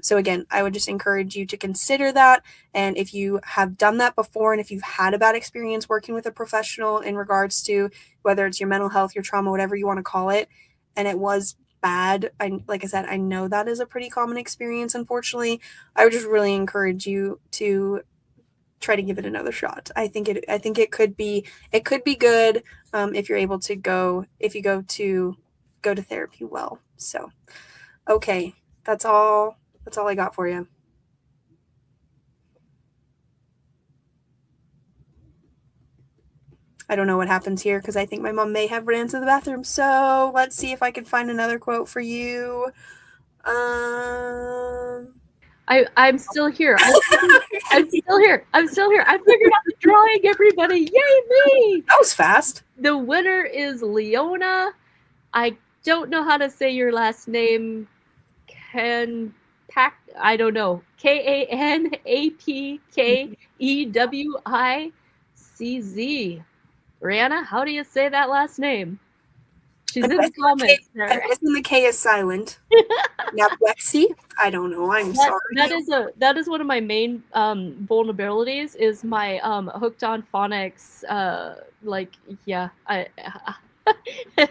[SPEAKER 2] So again, I would just encourage you to consider that. And if you have done that before, and if you've had a bad experience working with a professional in regards to whether it's your mental health, your trauma, whatever you want to call it, and it was bad, like I said, I know that is a pretty common experience, unfortunately. I would just really encourage you to try to give it another shot. I think it could be good, if you're able to go to therapy well. So, okay, that's all I got for you. I don't know what happens here because I think my mom may have ran to the bathroom. So let's see if I can find another quote for you.
[SPEAKER 1] I'm still here. I'm still here. I figured out the drawing, everybody. Yay me!
[SPEAKER 2] That was fast.
[SPEAKER 1] The winner is Leona. I don't know how to say your last name. I don't know. Kanapkewiczz. Reanna, how do you say that last name? She's in the comments there.
[SPEAKER 2] I'm guessing the K is silent. Now, Lexi, I don't know. I'm sorry.
[SPEAKER 1] That is one of my main vulnerabilities. Is my hooked on phonics.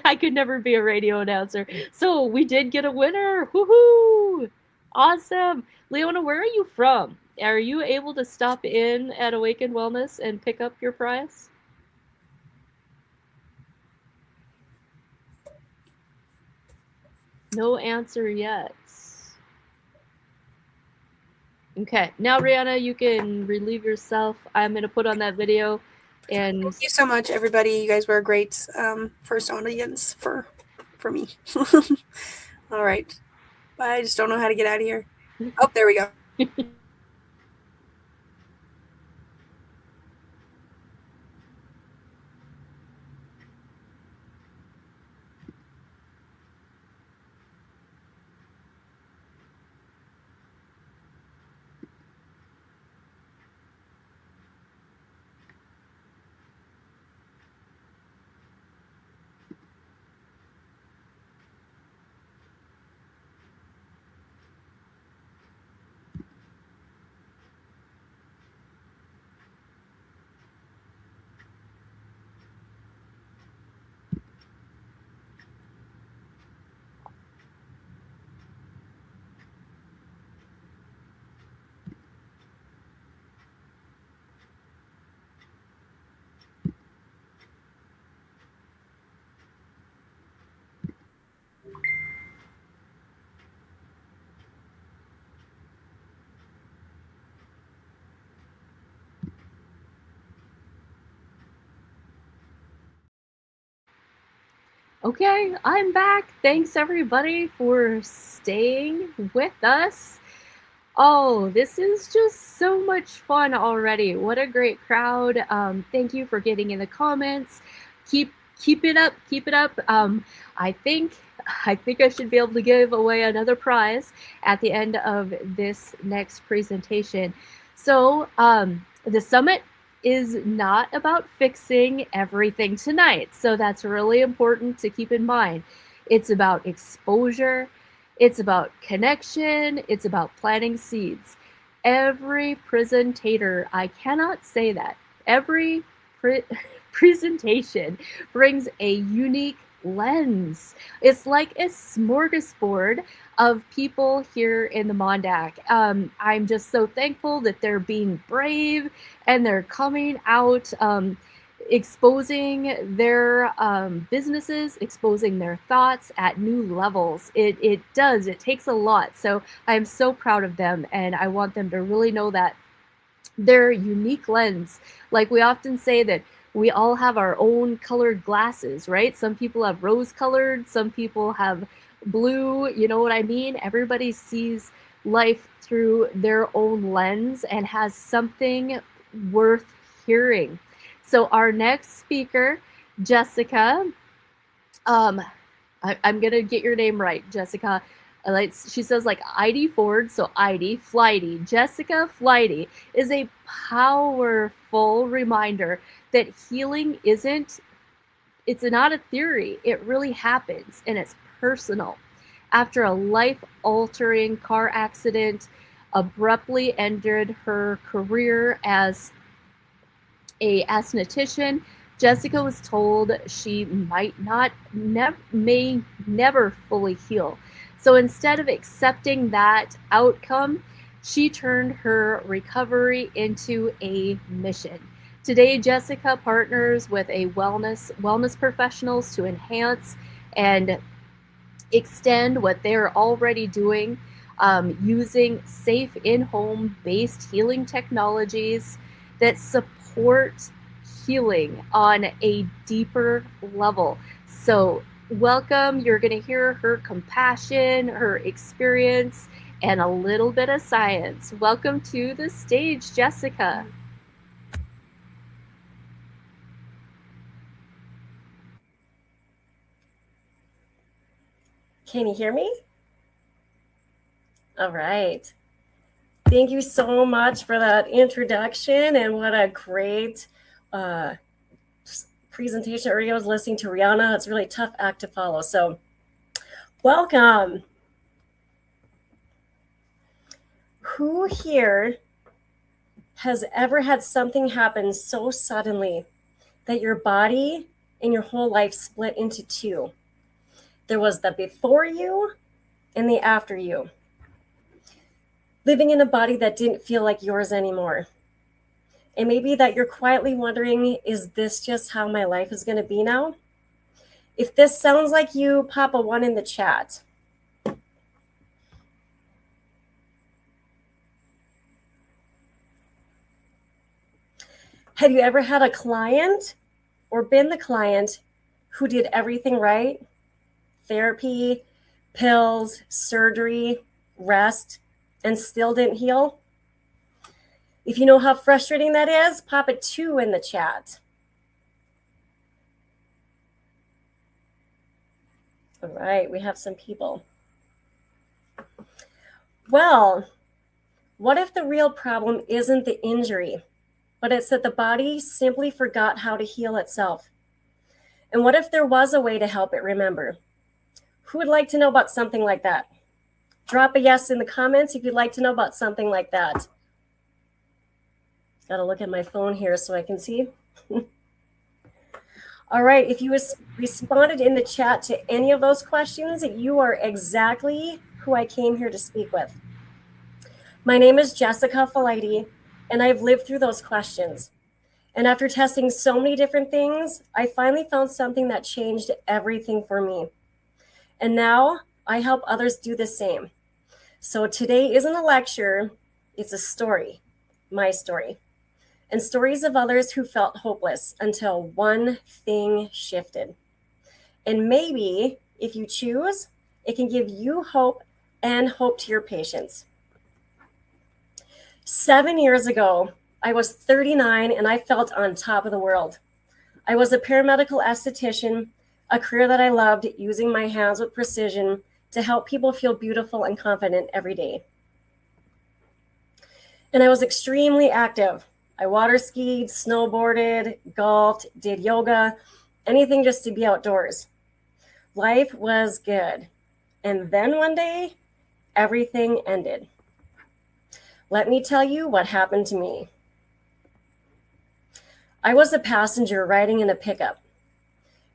[SPEAKER 1] I could never be a radio announcer. So we did get a winner. Woohoo! Awesome, Leona. Where are you from? Are you able to stop in at Awaken Wellness and pick up your prize? No answer yet. Okay, now Reanna, you can relieve yourself. I'm gonna put on that video. And
[SPEAKER 2] thank you so much, everybody. You guys were a great first audience for me. All right, I just don't know how to get out of here. Oh, there we go.
[SPEAKER 1] Okay, I'm back. Thanks everybody for staying with us. Oh, this is just so much fun already. What a great crowd. Thank you for getting in the comments. Keep it up, keep it up. I think I think I should be able to give away another prize at the end of this next presentation. So, the summit is not about fixing everything tonight. So that's really important to keep in mind. It's about exposure, it's about connection, it's about planting seeds. Every presentator, I cannot say that, every presentation brings a unique lens. It's like a smorgasbord of people here in the MonDak. I'm just so thankful that they're being brave and they're coming out, exposing their businesses, exposing their thoughts at new levels. It takes a lot. So I'm so proud of them, and I want them to really know that their unique lens, like we often say that we all have our own colored glasses, right? Some people have rose colored, some people have blue, you know what I mean? Everybody sees life through their own lens and has something worth hearing. So our next speaker, Jessica, I'm gonna get your name right, Jessica. She says like ID Ford, so ID Flighty. Jessica Flighty is a powerful reminder that healing it's not a theory. It really happens and it's personal. After a life-altering car accident abruptly ended her career as a esthetician, Jessica was told she may never fully heal. So instead of accepting that outcome, she turned her recovery into a mission. Today, Jessica partners with a wellness professionals to enhance and extend what they're already doing, using safe in-home based healing technologies that support healing on a deeper level. So welcome. You're going to hear her compassion, her experience, and a little bit of science. Welcome to the stage, Jessica.
[SPEAKER 3] Can you hear me? All right. Thank you so much for that introduction, and what a great presentation. Earlier I was listening to Reanna. It's a really tough act to follow. So welcome. Who here has ever had something happen so suddenly that your body and your whole life split into two? There was the before you and the after you. Living in a body that didn't feel like yours anymore. And maybe that you're quietly wondering, is this just how my life is going to be now? If this sounds like you, pop a 1 in the chat. Have you ever had a client or been the client who did everything right? Therapy, pills, surgery, rest, and still didn't heal? If you know how frustrating that is, pop a 2 in the chat. All right, we have some people. Well, what if the real problem isn't the injury, but it's that the body simply forgot how to heal itself? And what if there was a way to help it remember? Who would like to know about something like that? Drop a yes in the comments if you'd like to know about something like that. Got to look at my phone here so I can see. All right, if you responded in the chat to any of those questions, you are exactly who I came here to speak with. My name is Jessica Faleide, and I've lived through those questions. And after testing so many different things, I finally found something that changed everything for me. And now I help others do the same. So today isn't a lecture, it's a story, my story, and stories of others who felt hopeless until one thing shifted. And maybe if you choose, it can give you hope and hope to your patients. 7 years ago, I was 39 and I felt on top of the world. I was a paramedical esthetician, a career that I loved, using my hands with precision to help people feel beautiful and confident every day. And I was extremely active. I water skied, snowboarded, golfed, did yoga, anything just to be outdoors. Life was good. And then one day, everything ended. Let me tell you what happened to me. I was a passenger riding in a pickup.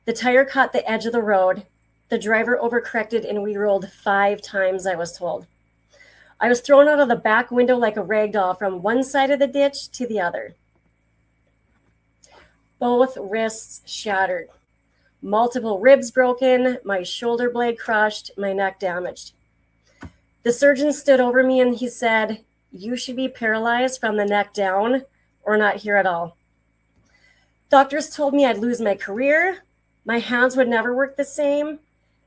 [SPEAKER 3] The tire caught the edge of the road. The driver overcorrected and we rolled 5 times, I was told. I was thrown out of the back window like a rag doll from one side of the ditch to the other. Both wrists shattered. Multiple ribs broken, my shoulder blade crushed, my neck damaged. The surgeon stood over me and he said, "You should be paralyzed from the neck down or not here at all." Doctors told me I'd lose my career, my hands would never work the same,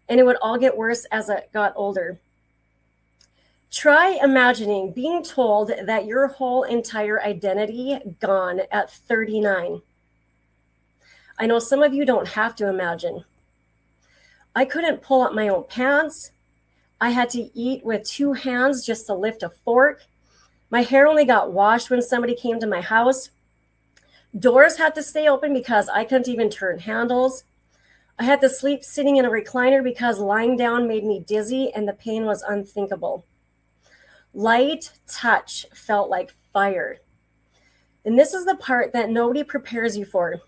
[SPEAKER 3] and it would all get worse as I got older. Try imagining being told that your whole entire identity gone at 39. I know some of you don't have to imagine. I couldn't pull up my own pants. I had to eat with 2 hands just to lift a fork. My hair only got washed when somebody came to my house. Doors had to stay open because I couldn't even turn handles. I had to sleep sitting in a recliner because lying down made me dizzy and the pain was unthinkable. Light touch felt like fire. And this is the part that nobody prepares you for.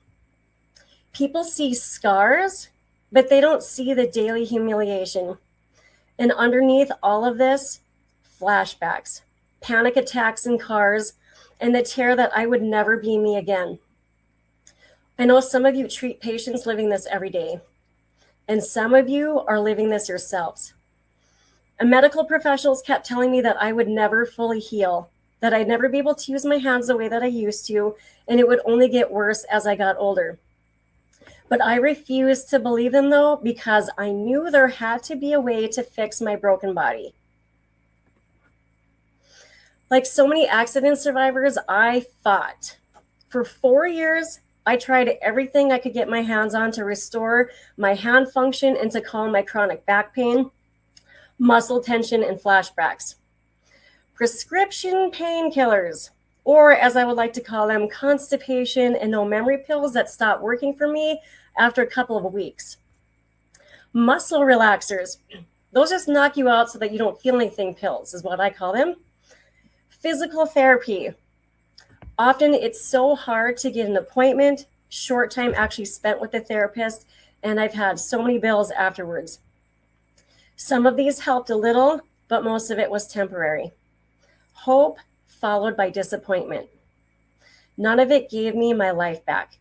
[SPEAKER 3] People see scars, but they don't see the daily humiliation. And underneath all of this, flashbacks, panic attacks in cars, and the terror that I would never be me again. I know some of you treat patients living this every day, and some of you are living this yourselves. And medical professionals kept telling me that I would never fully heal, that I'd never be able to use my hands the way that I used to, and it would only get worse as I got older. But I refused to believe them, though, because I knew there had to be a way to fix my broken body. Like so many accident survivors, I fought. For 4 years, I tried everything I could get my hands on to restore my hand function and to calm my chronic back pain, muscle tension, and flashbacks. Prescription painkillers, or as I would like to call them, constipation and no memory pills that stopped working for me after a couple of weeks. Muscle relaxers, those just knock you out so that you don't feel anything pills, is what I call them. Physical therapy. Often it's so hard to get an appointment, short time actually spent with the therapist, and I've had so many bills afterwards. Some of these helped a little, but most of it was temporary. Hope followed by disappointment. None of it gave me my life back.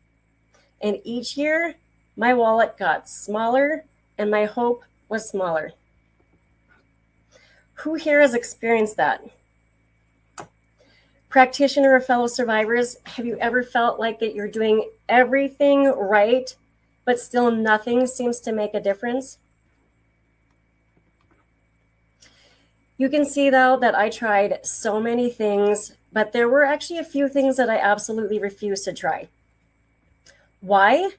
[SPEAKER 3] And each year, my wallet got smaller and my hope was smaller. Who here has experienced that? Practitioner or fellow survivors, have you ever felt like that you're doing everything right, but still nothing seems to make a difference? You can see, though, that I tried so many things, but there were actually a few things that I absolutely refused to try. Why?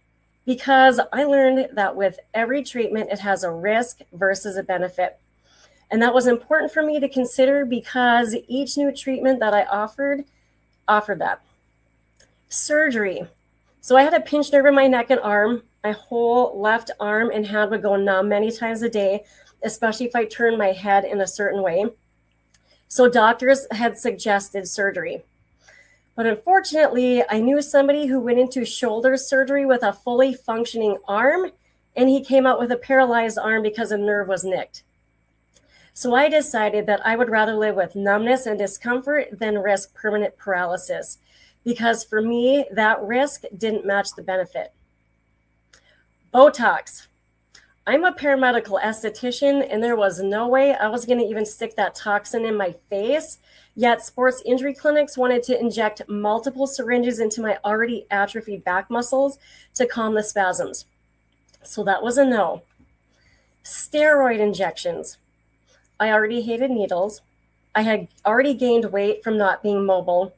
[SPEAKER 3] Because I learned that with every treatment, it has a risk versus a benefit. And that was important for me to consider because each new treatment that I offered that. Surgery. So I had a pinched nerve in my neck and arm. My whole left arm and hand would go numb many times a day, especially if I turned my head in a certain way. So doctors had suggested surgery. But unfortunately, I knew somebody who went into shoulder surgery with a fully functioning arm, and he came out with a paralyzed arm because a nerve was nicked. So I decided that I would rather live with numbness and discomfort than risk permanent paralysis, because for me, that risk didn't match the benefit. Botox. I'm a paramedical esthetician, and there was no way I was going to even stick that toxin in my face, yet sports injury clinics wanted to inject multiple syringes into my already atrophied back muscles to calm the spasms. So that was a no. Steroid injections. I already hated needles. I had already gained weight from not being mobile,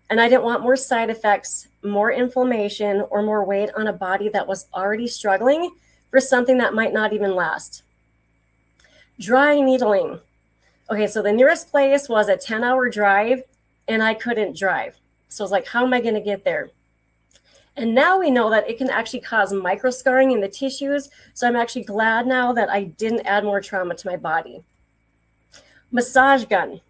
[SPEAKER 3] and I didn't want more side effects, more inflammation, or more weight on a body that was already struggling for something that might not even last. Dry needling. Okay, so the nearest place was a 10-hour drive, and I couldn't drive. So I was like, how am I going to get there? And now we know that it can actually cause microscarring in the tissues. So I'm actually glad now that I didn't add more trauma to my body. Massage gun.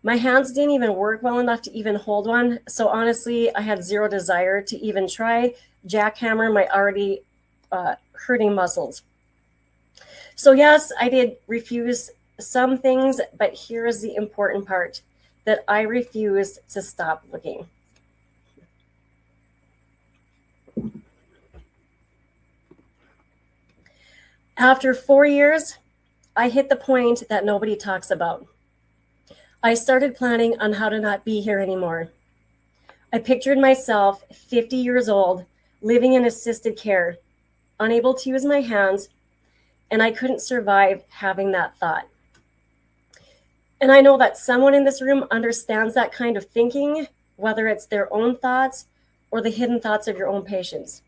[SPEAKER 3] My hands didn't even work well enough to even hold one. So honestly, I had zero desire to even try jackhammer my already hurting muscles. So yes, I did refuse some things, but here is the important part, that I refused to stop looking. After 4 years, I hit the point that nobody talks about. I started planning on how to not be here anymore. I pictured myself 50 years old, living in assisted care, unable to use my hands, and I couldn't survive having that thought. And I know that someone in this room understands that kind of thinking, whether it's their own thoughts or the hidden thoughts of your own patients.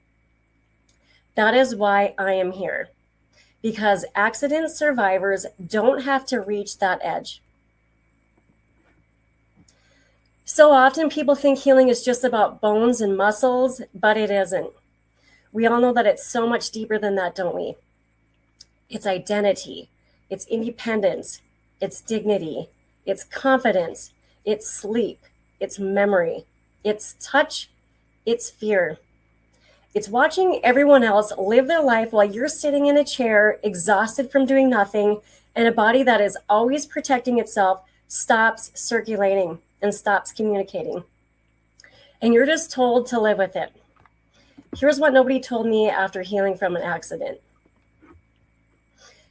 [SPEAKER 3] That is why I am here, because accident survivors don't have to reach that edge. So often people think healing is just about bones and muscles, but it isn't. We all know that it's so much deeper than that, don't we? It's identity, it's independence, it's dignity, it's confidence, it's sleep, it's memory, it's touch, it's fear. It's watching everyone else live their life while you're sitting in a chair, exhausted from doing nothing, and a body that is always protecting itself stops circulating and stops communicating. And you're just told to live with it. Here's what nobody told me after healing from an accident.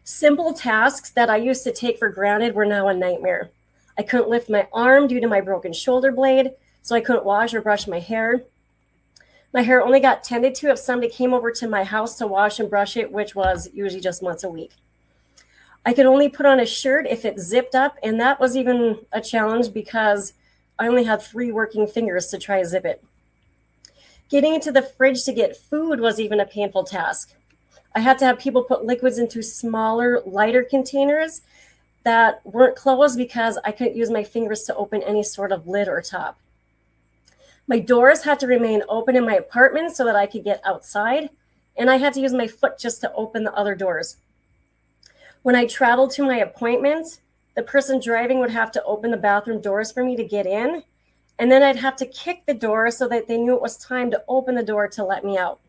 [SPEAKER 3] Simple tasks that I used to take for granted were now a nightmare. I couldn't lift my arm due to my broken shoulder blade, so I couldn't wash or brush my hair. My hair only got tended to if somebody came over to my house to wash and brush it, which was usually just once a week. I could only put on a shirt if it zipped up, and that was even a challenge because I only had 3 working fingers to try to zip it. Getting into the fridge to get food was even a painful task. I had to have people put liquids into smaller, lighter containers that weren't closed because I couldn't use my fingers to open any sort of lid or top. My doors had to remain open in my apartment so that I could get outside, and I had to use my foot just to open the other doors. When I traveled to my appointments, the person driving would have to open the bathroom doors for me to get in, and then I'd have to kick the door so that they knew it was time to open the door to let me out.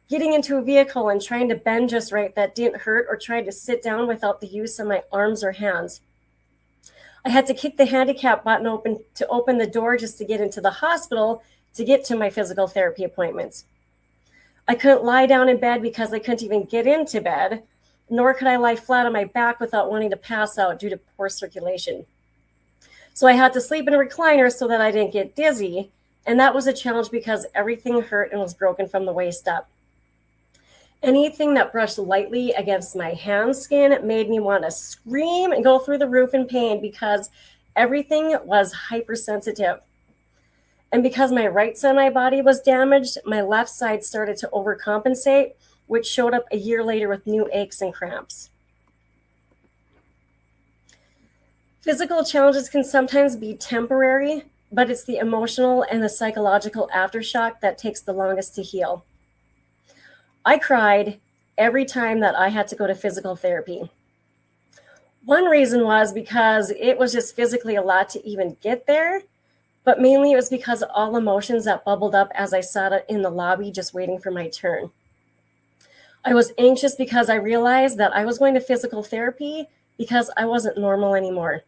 [SPEAKER 3] Getting into a vehicle and trying to bend just right that didn't hurt, or trying to sit down without the use of my arms or hands. I had to kick the handicap button open to open the door just to get into the hospital to get to my physical therapy appointments. I couldn't lie down in bed because I couldn't even get into bed, nor could I lie flat on my back without wanting to pass out due to poor circulation. So I had to sleep in a recliner so that I didn't get dizzy, and that was a challenge because everything hurt and was broken from the waist up. Anything that brushed lightly against my hand skin made me want to scream and go through the roof in pain because everything was hypersensitive. And because my right side of my body was damaged, my left side started to overcompensate, which showed up a year later with new aches and cramps. Physical challenges can sometimes be temporary, but it's the emotional and the psychological aftershock that takes the longest to heal. I cried every time that I had to go to physical therapy. One reason was because it was just physically a lot to even get there, but mainly it was because of all emotions that bubbled up as I sat in the lobby just waiting for my turn. I was anxious because I realized that I was going to physical therapy because I wasn't normal anymore.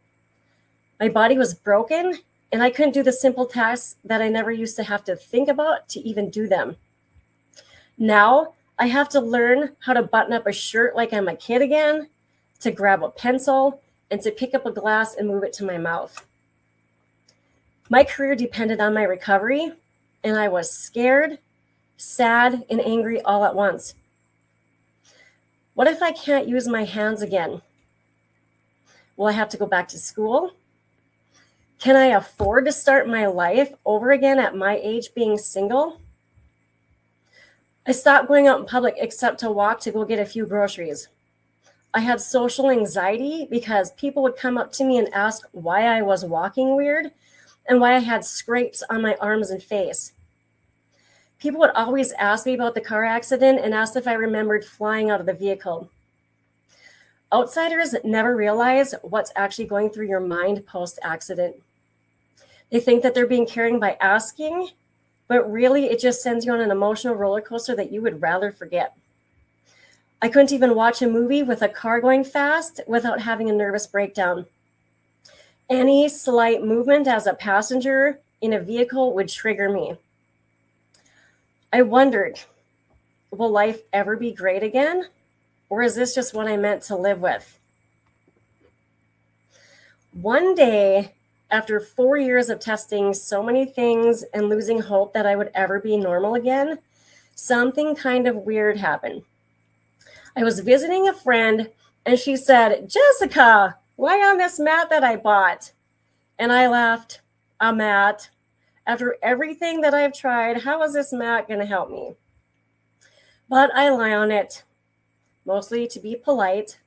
[SPEAKER 3] My body was broken, and I couldn't do the simple tasks that I never used to have to think about to even do them. Now, I have to learn how to button up a shirt like I'm a kid again, to grab a pencil, and to pick up a glass and move it to my mouth. My career depended on my recovery, and I was scared, sad, and angry all at once. What if I can't use my hands again? Will I have to go back to school? Can I afford to start my life over again at my age being single? I stopped going out in public except to walk to go get a few groceries. I had social anxiety because people would come up to me and ask why I was walking weird and why I had scrapes on my arms and face. People would always ask me about the car accident and ask if I remembered flying out of the vehicle. Outsiders never realize what's actually going through your mind post-accident. They think that they're being caring by asking, but really it just sends you on an emotional roller coaster that you would rather forget. I couldn't even watch a movie with a car going fast without having a nervous breakdown. Any slight movement as a passenger in a vehicle would trigger me. I wondered, will life ever be great again? Or is this just what I meant to live with? One day, after 4 years of testing so many things and losing hope that I would ever be normal again, something kind of weird happened. I was visiting a friend and she said, "Jessica, lie on this mat that I bought." And I laughed. A mat? After everything that I've tried, how is this mat going to help me? But I lie on it, mostly to be polite,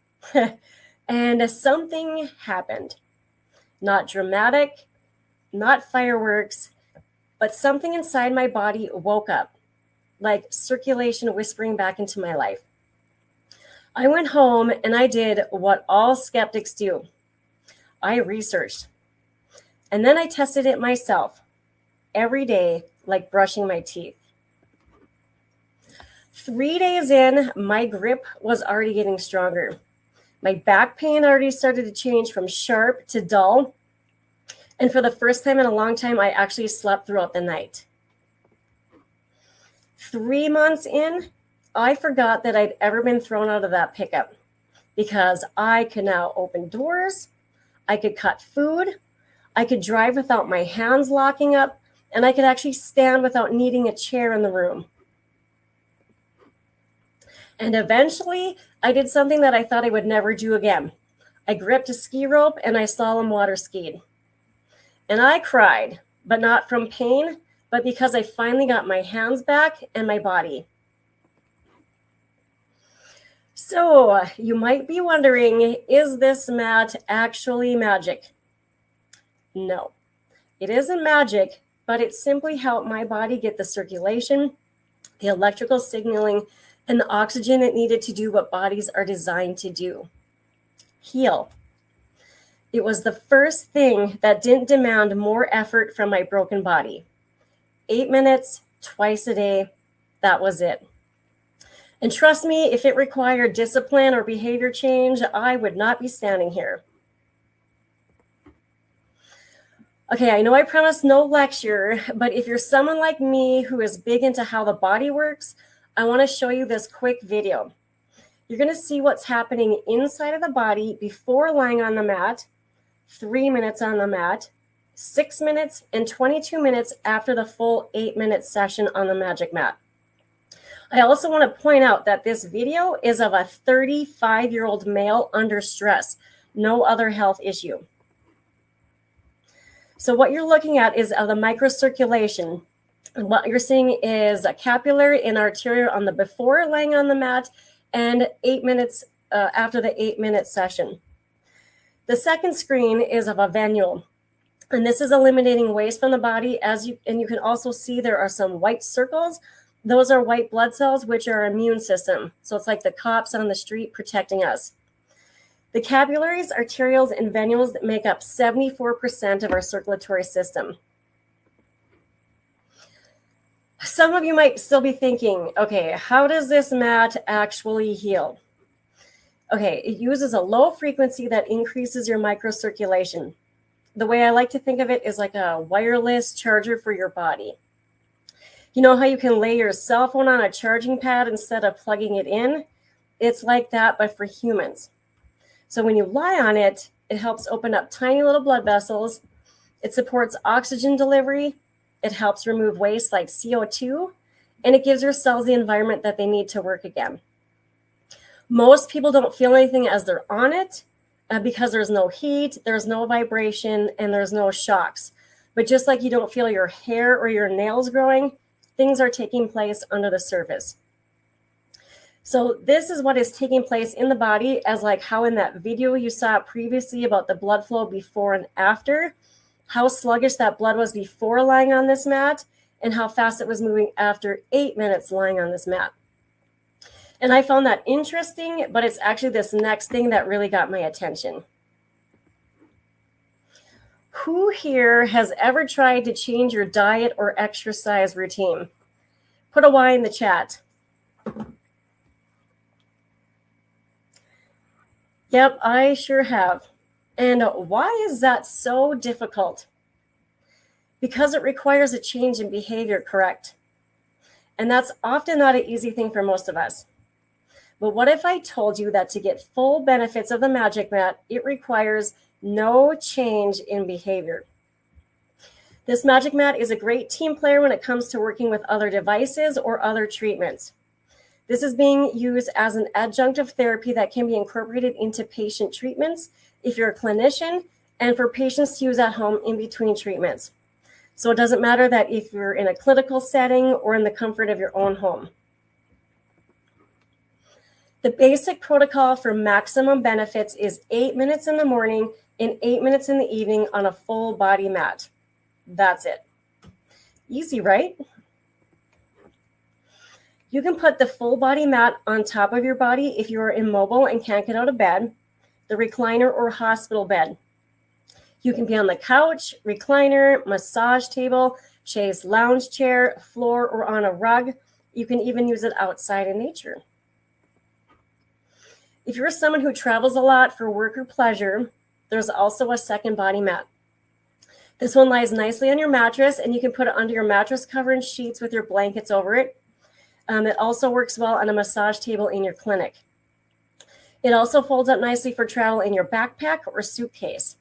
[SPEAKER 3] and something happened. Not dramatic, not fireworks, but something inside my body woke up, like circulation whispering back into my life. I went home and I did what all skeptics do. I researched, and then I tested it myself every day, like brushing my teeth. 3 days in, my grip was already getting stronger. My back pain already started to change from sharp to dull. And for the first time in a long time, I actually slept throughout the night. 3 months in, I forgot that I'd ever been thrown out of that pickup because I could now open doors, I could cut food, I could drive without my hands locking up, and I could actually stand without needing a chair in the room. And eventually, I did something that I thought I would never do again. I gripped a ski rope and I slalom water skied. And I cried, but not from pain, but because I finally got my hands back and my body. So you might be wondering, is this mat actually magic? No, it isn't magic, but it simply helped my body get the circulation, the electrical signaling, and the oxygen it needed to do what bodies are designed to do: heal. It was the first thing that didn't demand more effort from my broken body. 8 minutes, twice a day, that was it. And trust me, if it required discipline or behavior change, I would not be standing here. Okay, I know I promised no lecture, but if you're someone like me who is big into how the body works, I want to show you this quick video. You're going to see what's happening inside of the body before lying on the mat, 3 minutes on the mat, 6 minutes, and 22 minutes after the full 8-minute session on the magic mat. I also want to point out that this video is of a 35-year-old male under stress, no other health issue. So what you're looking at is of the microcirculation. And what you're seeing is a capillary and arterial on the before laying on the mat and 8 minutes after the 8-minute session. The second screen is of a venule. And this is eliminating waste from the body. And you can also see there are some white circles. Those are white blood cells, which are our immune system. So it's like the cops on the street protecting us. The capillaries, arterioles, and venules make up 74% of our circulatory system. Some of you might still be thinking, okay, how does this mat actually heal? Okay, it uses a low frequency that increases your microcirculation. The way I like to think of it is like a wireless charger for your body. You know how you can lay your cell phone on a charging pad instead of plugging it in? It's like that, but for humans. So when you lie on it, it helps open up tiny little blood vessels. It supports oxygen delivery. It helps remove waste like CO2, and it gives your cells the environment that they need to work again. Most people don't feel anything as they're on it because there's no heat, there's no vibration, and there's no shocks. But just like you don't feel your hair or your nails growing, things are taking place under the surface. So this is what is taking place in the body, as like how in that video you saw previously about the blood flow before and after, how sluggish that blood was before lying on this mat, and how fast it was moving after 8 minutes lying on this mat. And I found that interesting, but it's actually this next thing that really got my attention. Who here has ever tried to change your diet or exercise routine? Put a Y in the chat. Yep, I sure have. And why is that so difficult? Because it requires a change in behavior, correct? And that's often not an easy thing for most of us. But what if I told you that to get full benefits of the Magic Mat, it requires no change in behavior? This Magic Mat is a great team player when it comes to working with other devices or other treatments. This is being used as an adjunctive therapy that can be incorporated into patient treatments if you're a clinician, and for patients to use at home in between treatments. So it doesn't matter that if you're in a clinical setting or in the comfort of your own home. The basic protocol for maximum benefits is 8 minutes in the morning and 8 minutes in the evening on a full body mat. That's it. Easy, right? You can put the full body mat on top of your body if you are immobile and can't get out of bed, the recliner or hospital bed. You can be on the couch, recliner, massage table, chaise lounge chair, floor, or on a rug. You can even use it outside in nature. If you're someone who travels a lot for work or pleasure, there's also a second body mat. This one lies nicely on your mattress, and you can put it under your mattress cover and sheets with your blankets over it. It also works well on a massage table in your clinic. It also folds up nicely for travel in your backpack or suitcase.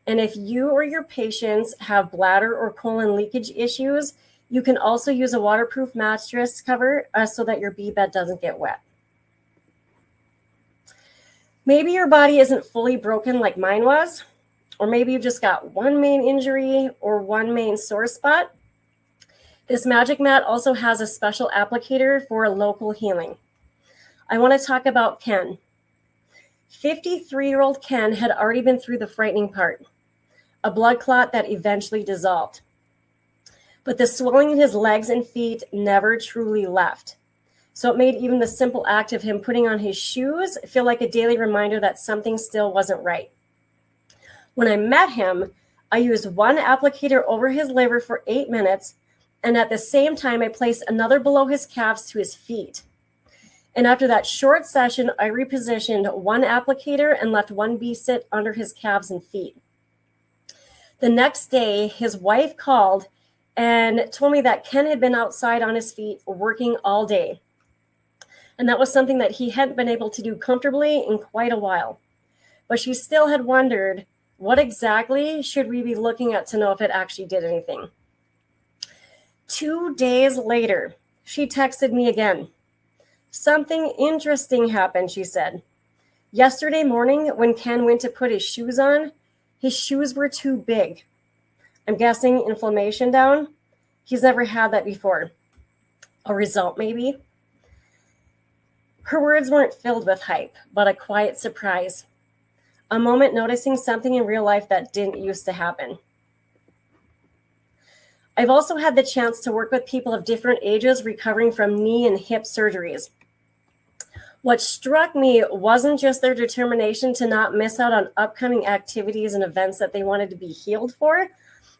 [SPEAKER 3] And if you or your patients have bladder or colon leakage issues, you can also use a waterproof mattress cover so that your bed doesn't get wet. Maybe your body isn't fully broken like mine was, or maybe you've just got one main injury or one main sore spot. This Magic Mat also has a special applicator for local healing. I want to talk about Ken. 53-year-old Ken had already been through the frightening part, a blood clot that eventually dissolved. But the swelling in his legs and feet never truly left. So it made even the simple act of him putting on his shoes feel like a daily reminder that something still wasn't right. When I met him, I used one applicator over his liver for 8 minutes, and at the same time, I placed another below his calves to his feet. And after that short session, I repositioned one applicator and left one bee sit under his calves and feet. The next day, his wife called and told me that Ken had been outside on his feet working all day. And that was something that he hadn't been able to do comfortably in quite a while. But she still had wondered, what exactly should we be looking at to know if it actually did anything? 2 days later, she texted me again. Something interesting happened, she said. Yesterday morning, when Ken went to put his shoes on, his shoes were too big. I'm guessing inflammation down. He's never had that before. A result, maybe? Her words weren't filled with hype, but a quiet surprise. A moment noticing something in real life that didn't used to happen. I've also had the chance to work with people of different ages recovering from knee and hip surgeries. What struck me wasn't just their determination to not miss out on upcoming activities and events that they wanted to be healed for,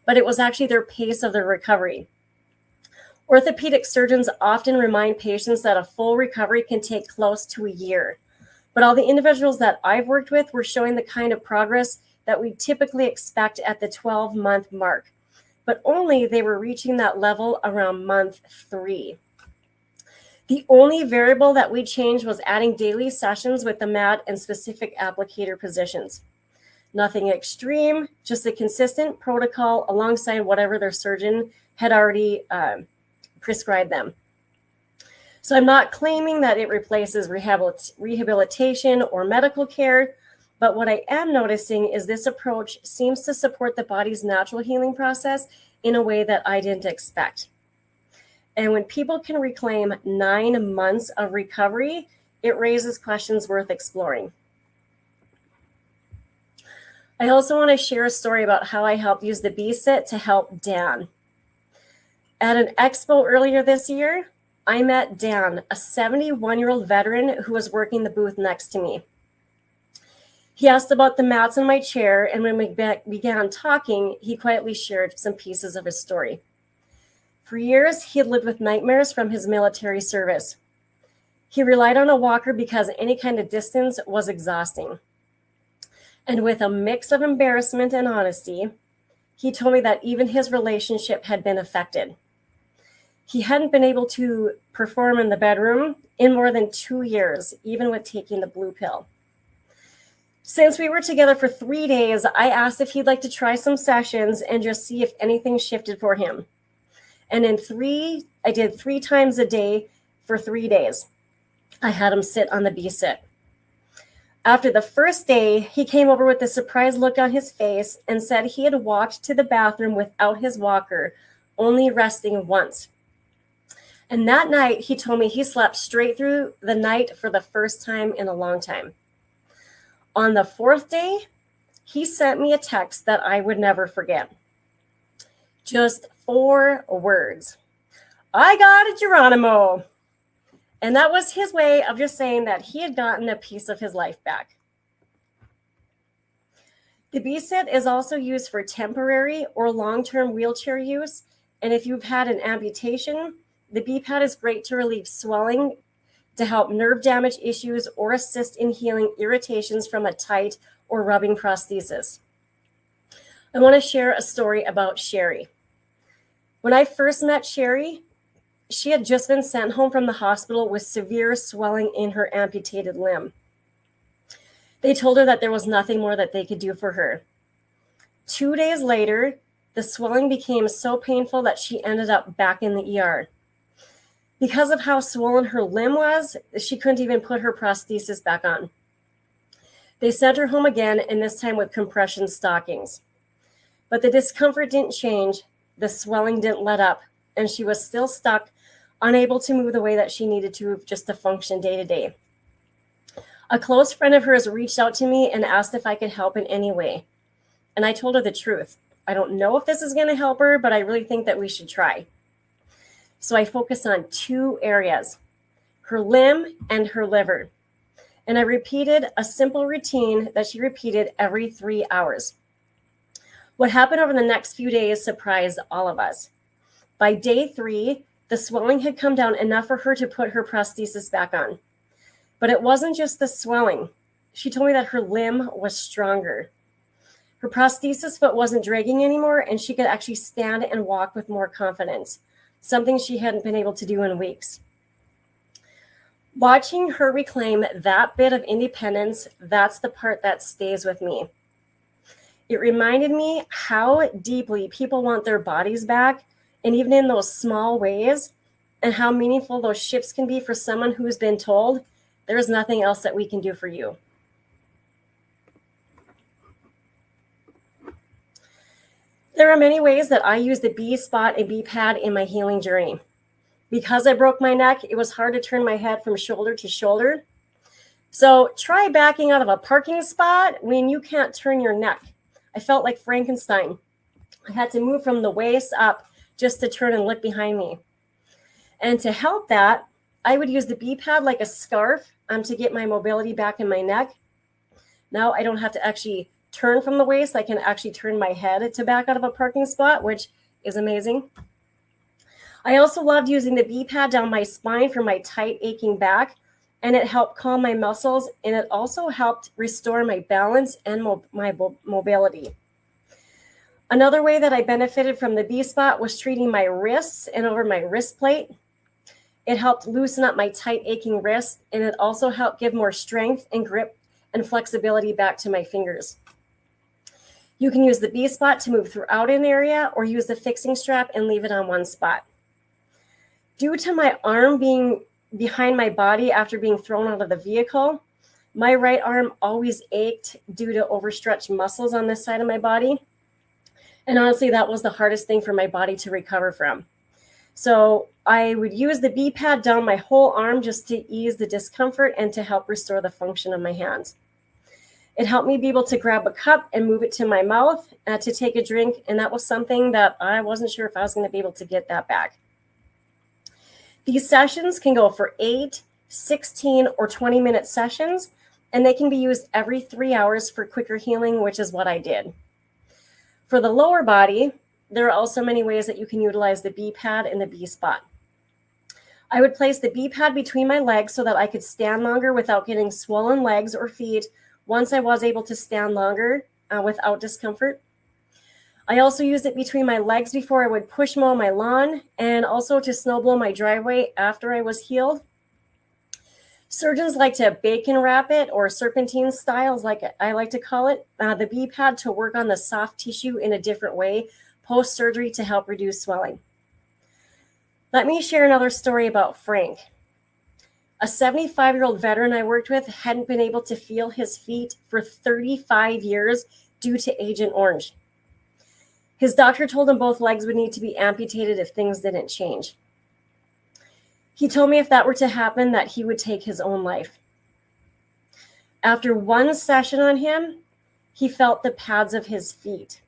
[SPEAKER 3] but it was actually their pace of their recovery. Orthopedic surgeons often remind patients that a full recovery can take close to a year. But all the individuals that I've worked with were showing the kind of progress that we typically expect at the 12-month mark. But only they were reaching that level around month 3. The only variable that we changed was adding daily sessions with the mat and specific applicator positions. Nothing extreme, just a consistent protocol alongside whatever their surgeon had already prescribed them. So I'm not claiming that it replaces rehabilitation or medical care, but what I am noticing is this approach seems to support the body's natural healing process in a way that I didn't expect. And when people can reclaim 9 months of recovery, it raises questions worth exploring. I also want to share a story about how I helped use the B-Sit to help Dan. At an expo earlier this year, I met Dan, a 71-year-old veteran who was working the booth next to me. He asked about the mats in my chair, and when we began talking, he quietly shared some pieces of his story. For years, he had lived with nightmares from his military service. He relied on a walker because any kind of distance was exhausting. And with a mix of embarrassment and honesty, he told me that even his relationship had been affected. He hadn't been able to perform in the bedroom in more than 2 years, even with taking the blue pill. Since we were together for 3 days, I asked if he'd like to try some sessions and just see if anything shifted for him. And I did 3 times a day for 3 days. I had him sit on the B-Sit. After the first day, he came over with a surprised look on his face and said he had walked to the bathroom without his walker, only resting once. And that night, he told me he slept straight through the night for the first time in a long time. On the 4th day, he sent me a text that I would never forget. Just 4 words. I got it, Geronimo. And that was his way of just saying that he had gotten a piece of his life back. The B-Sit is also used for temporary or long-term wheelchair use. And if you've had an amputation, the B-Pad is great to relieve swelling, to help nerve damage issues, or assist in healing irritations from a tight or rubbing prosthesis. I want to share a story about Sherry. When I first met Sherry, she had just been sent home from the hospital with severe swelling in her amputated limb. They told her that there was nothing more that they could do for her. 2 days later, the swelling became so painful that she ended up back in the ER. Because of how swollen her limb was, she couldn't even put her prosthesis back on. They sent her home again, and this time with compression stockings. But the discomfort didn't change, the swelling didn't let up, and she was still stuck, unable to move the way that she needed to just to function day to day. A close friend of hers reached out to me and asked if I could help in any way. And I told her the truth. I don't know if this is going to help her, but I really think that we should try. So I focused on 2 areas, her limb and her liver. And I repeated a simple routine that she repeated every 3 hours. What happened over the next few days surprised all of us. By day 3, the swelling had come down enough for her to put her prosthesis back on. But it wasn't just the swelling. She told me that her limb was stronger. Her prosthesis foot wasn't dragging anymore, and she could actually stand and walk with more confidence, something she hadn't been able to do in weeks. Watching her reclaim that bit of independence, that's the part that stays with me. It reminded me how deeply people want their bodies back, and even in those small ways, and how meaningful those shifts can be for someone who's been told, there is nothing else that we can do for you. There are many ways that I use the B-Spot and B-Pad in my healing journey. Because I broke my neck, it was hard to turn my head from shoulder to shoulder. So try backing out of a parking spot when you can't turn your neck. I felt like Frankenstein. I had to move from the waist up just to turn and look behind me. And to help that, I would use the B-Pad like a scarf to get my mobility back in my neck. Now I don't have to actually turn from the waist. I can actually turn my head to back out of a parking spot, which is amazing. I also loved using the B-Pad down my spine for my tight, aching back, and it helped calm my muscles, and it also helped restore my balance and my mobility. Another way that I benefited from the B-Spot was treating my wrists and over my wrist plate. It helped loosen up my tight, aching wrists, and it also helped give more strength and grip and flexibility back to my fingers. You can use the B-Spot to move throughout an area, or use the fixing strap and leave it on one spot. Due to my arm being behind my body after being thrown out of the vehicle. My right arm always ached due to overstretched muscles on this side of my body. And honestly, that was the hardest thing for my body to recover from. So I would use the B pad down my whole arm just to ease the discomfort and to help restore the function of my hands. It helped me be able to grab a cup and move it to my mouth to take a drink. And that was something that I wasn't sure if I was going to be able to get that back. These sessions can go for 8, 16, or 20-minute sessions, and they can be used every 3 hours for quicker healing, which is what I did. For the lower body, there are also many ways that you can utilize the B pad and the B spot. I would place the B pad between my legs so that I could stand longer without getting swollen legs or feet once I was able to stand longer without discomfort. I also used it between my legs before I would push mow my lawn and also to snow blow my driveway after I was healed. Surgeons like to bacon wrap it, or serpentine styles, like I like to call it, the B pad to work on the soft tissue in a different way post-surgery to help reduce swelling. Let me share another story about Frank. A 75-year-old veteran I worked with hadn't been able to feel his feet for 35 years due to Agent Orange. His doctor told him both legs would need to be amputated if things didn't change. He told me if that were to happen, that he would take his own life. After one session on him, he felt the pads of his feet.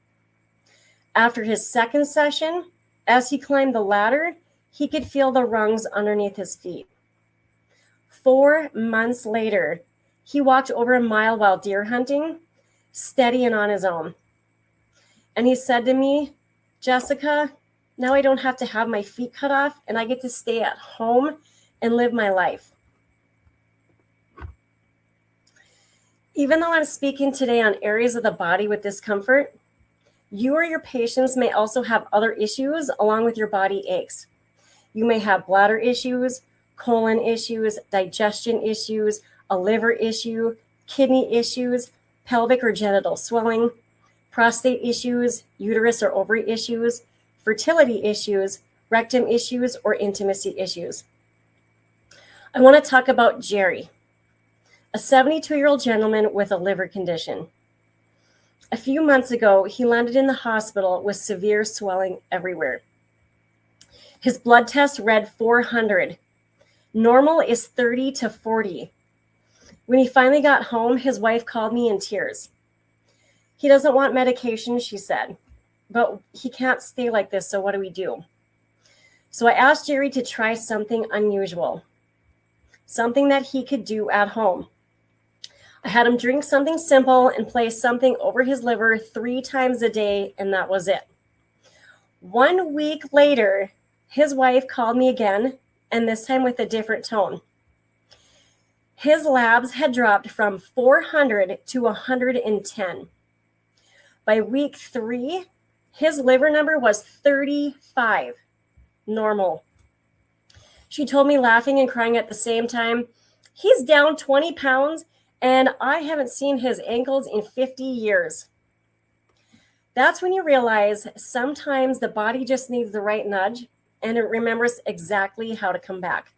[SPEAKER 3] After his second session, as he climbed the ladder, he could feel the rungs underneath his feet. 4 months later, he walked over a mile while deer hunting, steady and on his own. And he said to me, "Jessica, now I don't have to have my feet cut off and I get to stay at home and live my life." Even though I'm speaking today on areas of the body with discomfort, you or your patients may also have other issues along with your body aches. You may have bladder issues, colon issues, digestion issues, a liver issue, kidney issues, pelvic or genital swelling, prostate issues, uterus or ovary issues, fertility issues, rectum issues, or intimacy issues. I want to talk about Jerry, a 72-year-old gentleman with a liver condition. A few months ago, he landed in the hospital with severe swelling everywhere. His blood test read 400. Normal is 30 to 40. When he finally got home, his wife called me in tears. He doesn't want medication, she said, but he can't stay like this, so what do we do? So I asked Jerry to try something unusual, something that he could do at home. I had him drink something simple and place something over his liver 3 times a day, and that was it. 1 week later, his wife called me again, and this time with a different tone. His labs had dropped from 400 to 110. By week 3, his liver number was 35, normal. She told me, laughing and crying at the same time, "He's down 20 pounds, and I haven't seen his ankles in 50 years. That's when you realize sometimes the body just needs the right nudge, and it remembers exactly how to come back.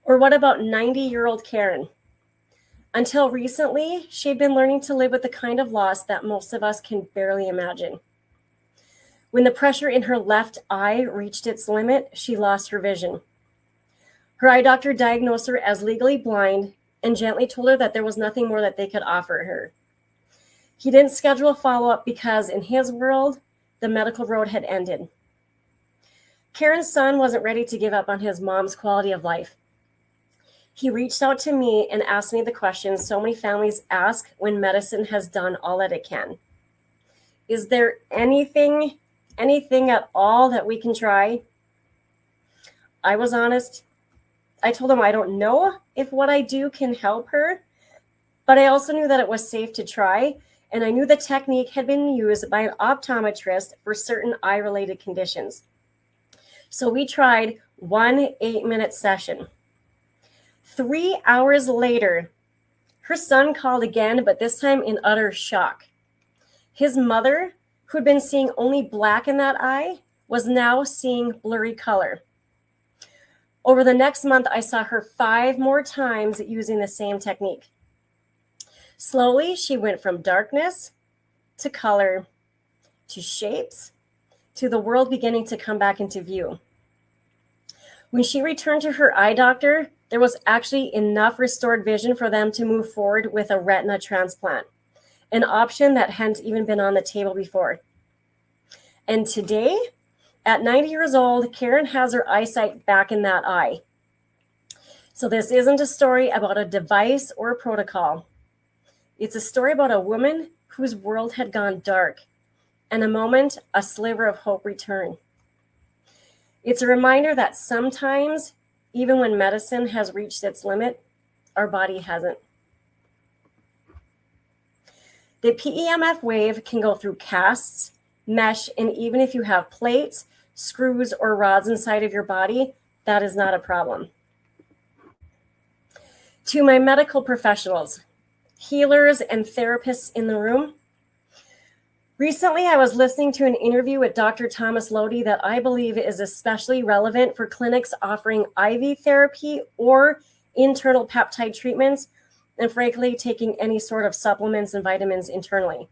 [SPEAKER 3] Or what about 90-year-old Karen? Until recently, she'd been learning to live with the kind of loss that most of us can barely imagine. When the pressure in her left eye reached its limit, she lost her vision. Her eye doctor diagnosed her as legally blind and gently told her that there was nothing more that they could offer her. He didn't schedule a follow-up because in his world, the medical road had ended. Karen's son wasn't ready to give up on his mom's quality of life. He reached out to me and asked me the question so many families ask when medicine has done all that it can. Is there anything at all that we can try? I was honest. I told him I don't know if what I do can help her, but I also knew that it was safe to try, and I knew the technique had been used by an optometrist for certain eye-related conditions. So we tried 1 8-minute session. 3 hours later, her son called again, but this time in utter shock. His mother, who'd been seeing only black in that eye, was now seeing blurry color. Over the next month, I saw her 5 more times using the same technique. Slowly, she went from darkness to color to shapes to the world beginning to come back into view. When she returned to her eye doctor, there was actually enough restored vision for them to move forward with a retina transplant, an option that hadn't even been on the table before. And today, at 90 years old, Karen has her eyesight back in that eye. So this isn't a story about a device or a protocol. It's a story about a woman whose world had gone dark, and a moment, a sliver of hope returned. It's a reminder that sometimes, even when medicine has reached its limit, our body hasn't. The PEMF wave can go through casts, mesh, and even if you have plates, screws, or rods inside of your body, that is not a problem. To my medical professionals, healers, and therapists in the room, recently I was listening to an interview with Dr. Thomas Lodi that I believe is especially relevant for clinics offering IV therapy or internal peptide treatments, and frankly, taking any sort of supplements and vitamins internally.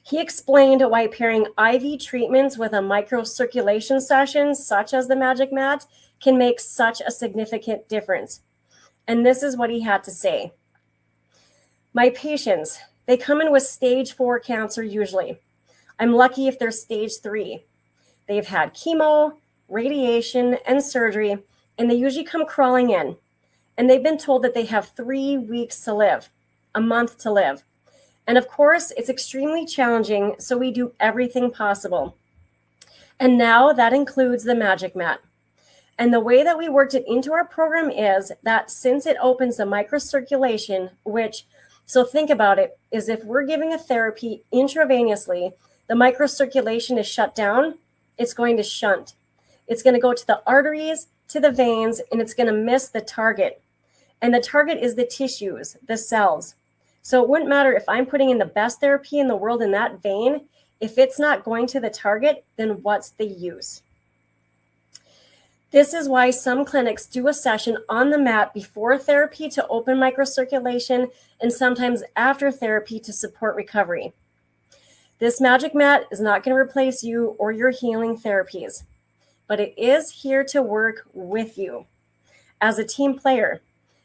[SPEAKER 3] He explained why pairing IV treatments with a microcirculation session, such as the Magic Mat, can make such a significant difference. And this is what he had to say. My patients, they come in with stage 4 cancer usually. I'm lucky if they're stage 3. They've had chemo, radiation, and surgery, and they usually come crawling in. And they've been told that they have 3 weeks to live, a month to live. And of course, it's extremely challenging, so we do everything possible. And now that includes the Magic Mat. And the way that we worked it into our program is that since it opens the microcirculation, which, so think about it, is if we're giving a therapy intravenously, the microcirculation is shut down, it's going to shunt. It's going to go to the arteries, to the veins, and it's going to miss the target. And the target is the tissues, the cells. So it wouldn't matter if I'm putting in the best therapy in the world in that vein. If it's not going to the target, then what's the use? This is why some clinics do a session on the mat before therapy to open microcirculation and sometimes after therapy to support recovery. This Magic Mat is not going to replace you or your healing therapies, but it is here to work with you as a team player,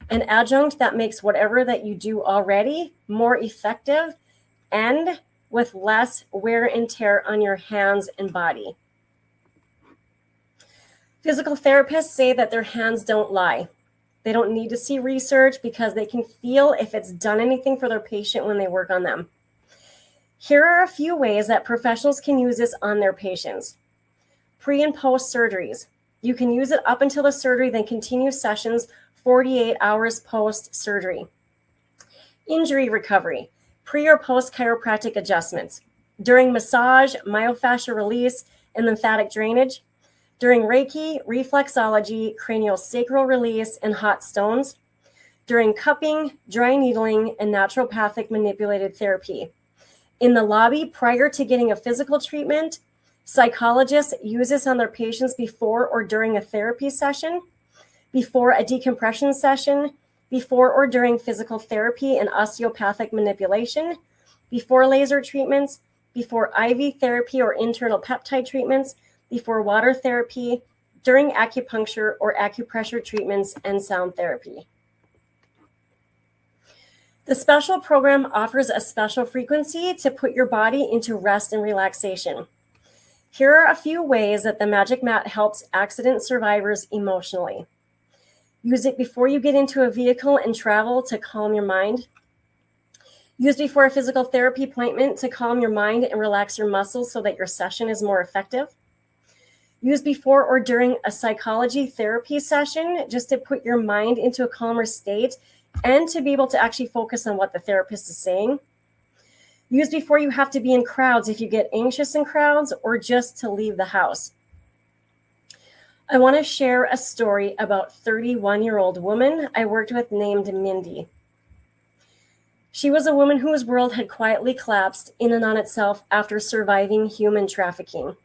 [SPEAKER 3] an adjunct that makes whatever that you do already more effective and with less wear and tear on your hands and body. Physical therapists say that their hands don't lie. They don't need to see research because they can feel if it's done anything for their patient when they work on them. Here are a few ways that professionals can use this on their patients. Pre and post surgeries. You can use it up until the surgery, then continue sessions 48 hours post-surgery. Injury recovery. Pre or post chiropractic adjustments. During massage, myofascial release, and lymphatic drainage. During Reiki, reflexology, craniosacral release, and hot stones. During cupping, dry needling, and naturopathic manipulated therapy. In the lobby, prior to getting a physical treatment, psychologists use this on their patients before or during a therapy session, before a decompression session, before or during physical therapy and osteopathic manipulation, before laser treatments, before IV therapy or internal peptide treatments, before water therapy, during acupuncture or acupressure treatments, and sound therapy. The special program offers a special frequency to put your body into rest and relaxation. Here are a few ways that the Magic Mat helps accident survivors emotionally. Use it before you get into a vehicle and travel to calm your mind. Use before a physical therapy appointment to calm your mind and relax your muscles so that your session is more effective. Use before or during a psychology therapy session just to put your mind into a calmer state and to be able to actually focus on what the therapist is saying. Use before you have to be in crowds if you get anxious in crowds or just to leave the house. I want to share a story about a 31-year-old woman I worked with named Mindy. She was a woman whose world had quietly collapsed in and on itself after surviving human trafficking.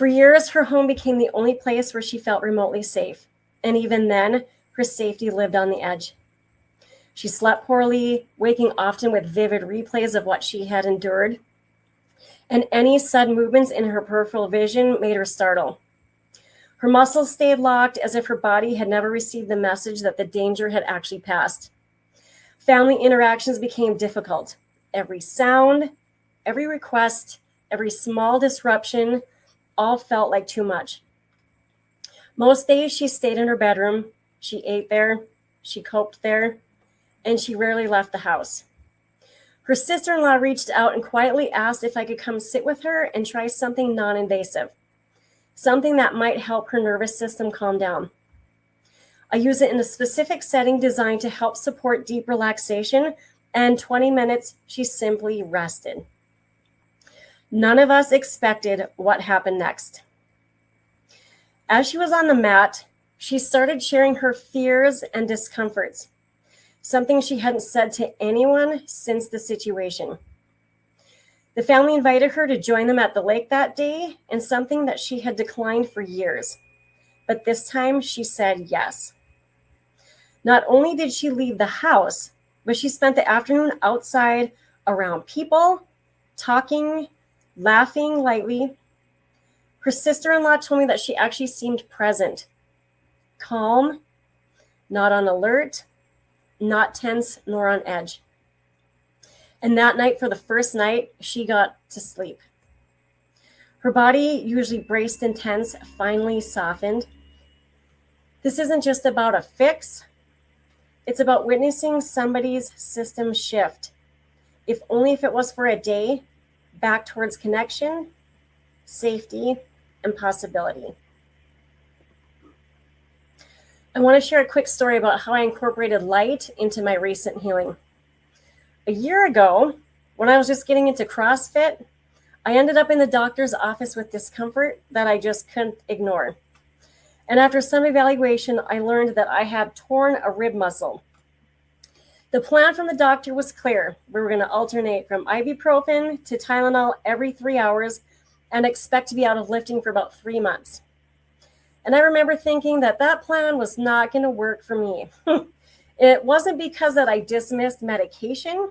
[SPEAKER 3] For years, her home became the only place where she felt remotely safe. And even then, her safety lived on the edge. She slept poorly, waking often with vivid replays of what she had endured. And any sudden movements in her peripheral vision made her startle. Her muscles stayed locked as if her body had never received the message that the danger had actually passed. Family interactions became difficult. Every sound, every request, every small disruption all felt like too much. Most days she stayed in her bedroom, she ate there, she coped there, and she rarely left the house. Her sister-in-law reached out and quietly asked if I could come sit with her and try something non-invasive, something that might help her nervous system calm down. I use it in a specific setting designed to help support deep relaxation, and 20 minutes, she simply rested. None of us expected what happened next. As she was on the mat, she started sharing her fears and discomforts, something she hadn't said to anyone since the situation. The family invited her to join them at the lake that day, and something that she had declined for years. But this time she said yes. Not only did she leave the house, but she spent the afternoon outside around people, talking, laughing lightly. Her sister-in-law told me that she actually seemed present, calm, not on alert, not tense nor on edge. And that night, for the first night, she got to sleep. Her body, usually braced and tense, finally softened. This isn't just about a fix. It's about witnessing somebody's system shift, if only if it was for a day, back towards connection, safety, and possibility. I want to share a quick story about how I incorporated light into my recent healing. A year ago, when I was just getting into CrossFit, I ended up in the doctor's office with discomfort that I just couldn't ignore. And after some evaluation, I learned that I had torn a rib muscle. The plan from the doctor was clear. We were going to alternate from ibuprofen to Tylenol every 3 hours and expect to be out of lifting for about 3 months. And I remember thinking that that plan was not going to work for me. It wasn't because that I dismissed medication,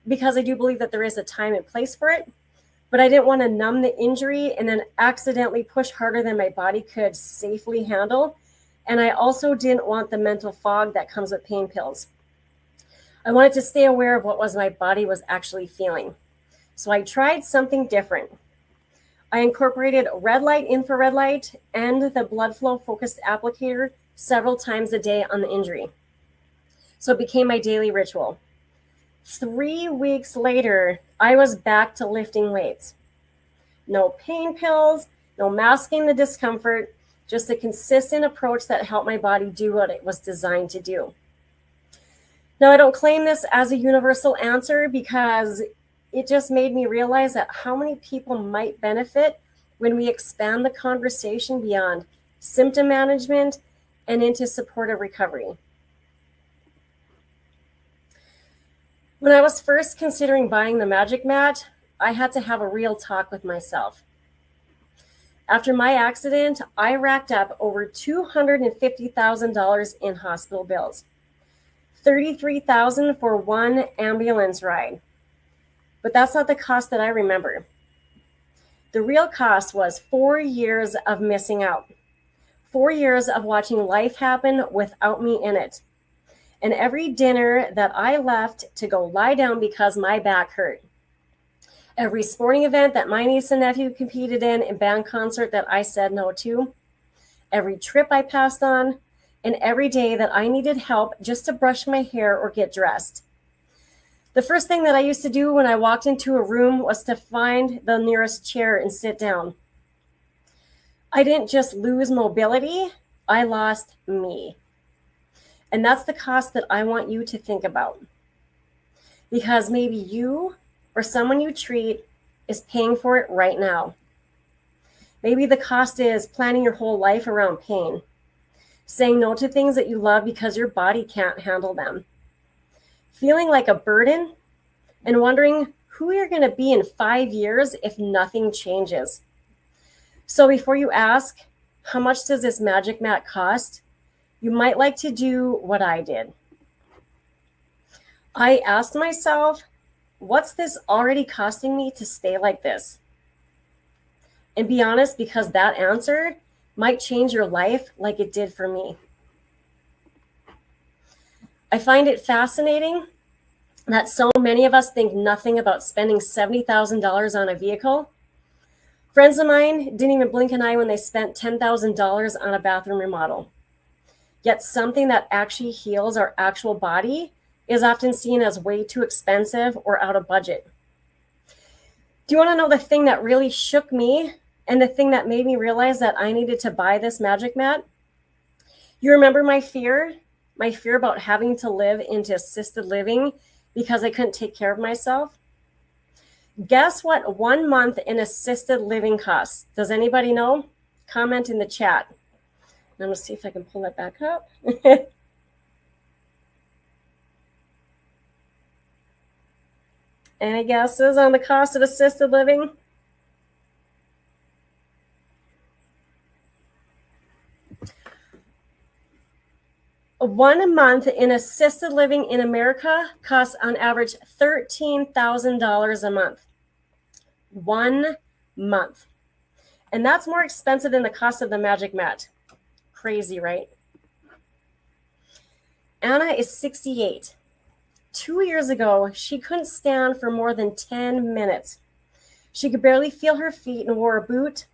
[SPEAKER 3] because I do believe that there is a time and place for it, but I didn't want to numb the injury and then accidentally push harder than my body could safely handle. And I also didn't want the mental fog that comes with pain pills. I wanted to stay aware of what my body was actually feeling. So I tried something different. I incorporated red light, infrared light, and the blood flow focused applicator several times a day on the injury. So it became my daily ritual. 3 weeks later, I was back to lifting weights. No pain pills, no masking the discomfort, just a consistent approach that helped my body do what it was designed to do. Now, I don't claim this as a universal answer because it just made me realize that how many people might benefit when we expand the conversation beyond symptom management and into supportive recovery. When I was first considering buying the Magic Mat, I had to have a real talk with myself. After my accident, I racked up over $250,000 in hospital bills, $33,000 for one ambulance ride. But that's not the cost that I remember. The real cost was 4 years of missing out, 4 years of watching life happen without me in it. And every dinner that I left to go lie down because my back hurt. Every sporting event that my niece and nephew competed in and band concert that I said no to. Every trip I passed on, and every day that I needed help just to brush my hair or get dressed. The first thing that I used to do when I walked into a room was to find the nearest chair and sit down. I didn't just lose mobility, I lost me. And that's the cost that I want you to think about. Because maybe you or someone you treat is paying for it right now. Maybe the cost is planning your whole life around pain, saying no to things that you love because your body can't handle them, feeling like a burden, and wondering who you're going to be in 5 years if nothing changes. So before you ask, how much does this magic mat cost? You might like to do what I did. I asked myself, what's this already costing me to stay like this? And be honest, because that answer might change your life like it did for me. I find it fascinating that so many of us think nothing about spending $70,000 on a vehicle. Friends of mine didn't even blink an eye when they spent $10,000 on a bathroom remodel. Yet something that actually heals our actual body is often seen as way too expensive or out of budget. Do you want to know the thing that really shook me and the thing that made me realize that I needed to buy this magic mat? You remember my fear? My fear about having to live into assisted living because I couldn't take care of myself? Guess what 1 month in assisted living costs? Does anybody know? Comment in the chat. I'm going to see if I can pull it back up. Any guesses on the cost of assisted living? One month in assisted living in America costs on average $13,000 a month. 1 month. And that's more expensive than the cost of the magic mat. Crazy, right? Anna is 68. 2 years ago, she couldn't stand for more than 10 minutes. She could barely feel her feet and wore a boot,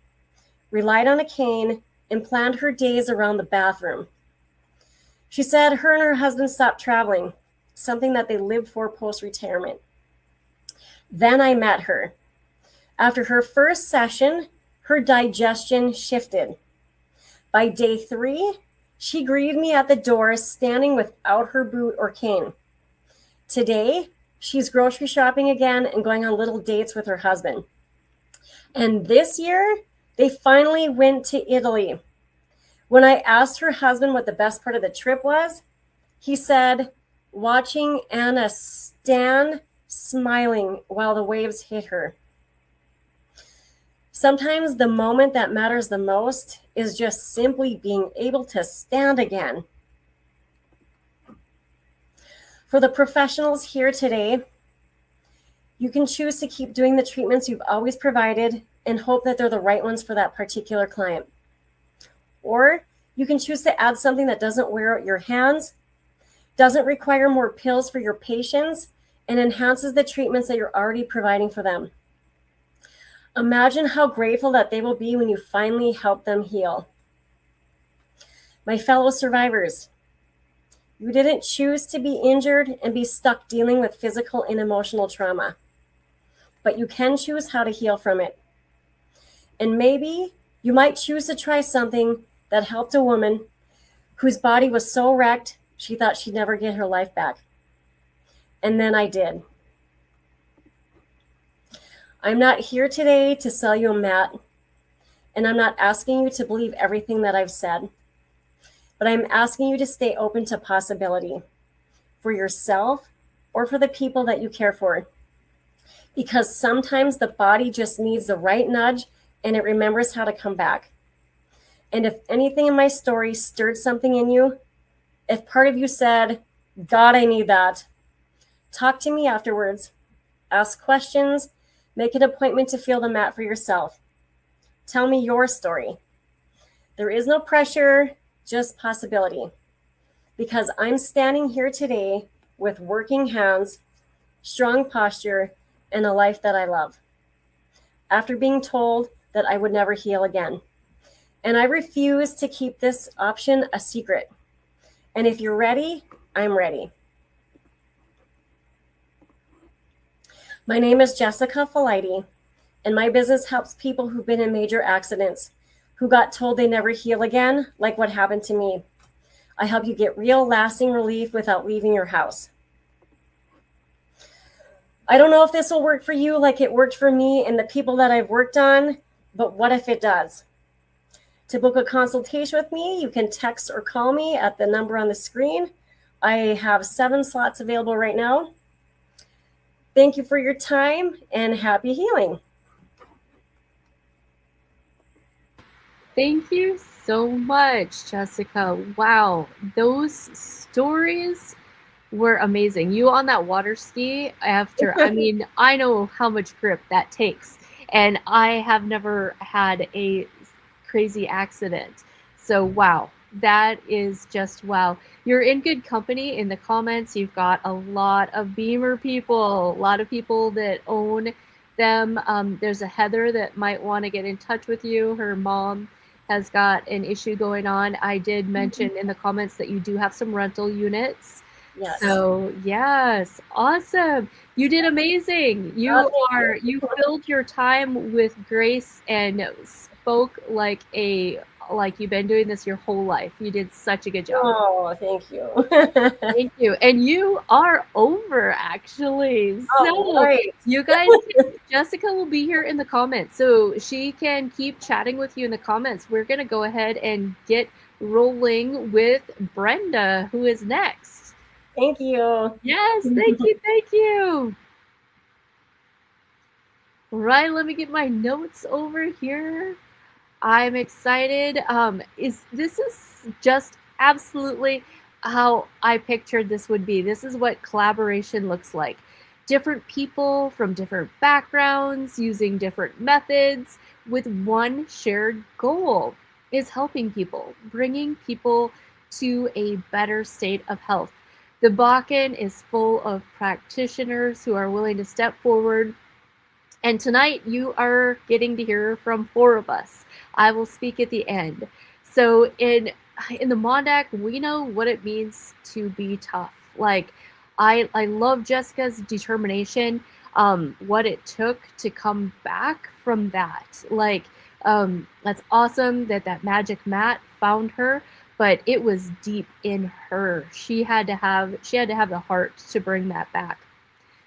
[SPEAKER 3] relied on a cane, and planned her days around the bathroom. She said her and her husband stopped traveling, something that they lived for post-retirement. Then I met her. After her first session, her digestion shifted. By day 3, she greeted me at the door standing without her boot or cane. Today, she's grocery shopping again and going on little dates with her husband. And this year, they finally went to Italy. When I asked her husband what the best part of the trip was, he said, watching Anna stand smiling while the waves hit her. Sometimes the moment that matters the most is just simply being able to stand again. For the professionals here today, you can choose to keep doing the treatments you've always provided and hope that they're the right ones for that particular client. Or you can choose to add something that doesn't wear out your hands, doesn't require more pills for your patients, and enhances the treatments that you're already providing for them. Imagine how grateful that they will be when you finally help them heal. My fellow survivors, you didn't choose to be injured and be stuck dealing with physical and emotional trauma, but you can choose how to heal from it. And maybe you might choose to try something that helped a woman whose body was so wrecked she thought she'd never get her life back. And then I did. I'm not here today to sell you a mat, and I'm not asking you to believe everything that I've said, but I'm asking you to stay open to possibility for yourself or for the people that you care for. Because sometimes the body just needs the right nudge and it remembers how to come back. And if anything in my story stirred something in you, if part of you said, God, I need that, talk to me afterwards, ask questions, make an appointment to feel the mat for yourself. Tell me your story. There is no pressure, just possibility. Because I'm standing here today with working hands, strong posture, and a life that I love. After being told that I would never heal again. And I refuse to keep this option a secret. And if you're ready, I'm ready. My name is Jessica Faleide, and my business helps people who've been in major accidents, who got told they never heal again, like what happened to me. I help you get real, lasting relief without leaving your house. I don't know if this will work for you like it worked for me and the people that I've worked on, but what if it does? To book a consultation with me, you can text or call me at the number on the screen. I have 7 slots available right now. Thank you for your time and happy healing.
[SPEAKER 1] Thank you so much, Jessica. Wow, those stories were amazing. You on that water ski after, I mean, I know how much grip that takes, and I have never had a crazy accident. So, wow, that is just wow. You're in good company in the comments. You've got a lot of Beamer people, a lot of people that own them. There's a Heather that might want to get in touch with you. Her mom has got an issue going on. I did mention in the comments that you do have some rental units.
[SPEAKER 3] Yes.
[SPEAKER 1] So, yes, awesome. You did amazing. You filled your time with grace and spoke like you've been doing this your whole life. You did such a good job.
[SPEAKER 3] Oh, thank you.
[SPEAKER 1] Thank you. And you are over actually. So
[SPEAKER 3] great.
[SPEAKER 1] you guys, Jessica will be here in the comments. So she can keep chatting with you in the comments. We're going to go ahead and get rolling with Brenda, who is next.
[SPEAKER 3] Thank you.
[SPEAKER 1] Yes, thank you, thank you. Right, let me get my notes over here. I'm excited. This is just absolutely how I pictured this would be. This is what collaboration looks like. Different people from different backgrounds using different methods with one shared goal is helping people, bringing people to a better state of health. The Bakken is full of practitioners who are willing to step forward. And tonight you are getting to hear from 4 of us. I will speak at the end. So in the MonDak, we know what it means to be tough. Like I love Jessica's determination, what it took to come back from that. Like that's awesome that magic mat found her, but it was deep in her. She had to have the heart to bring that back.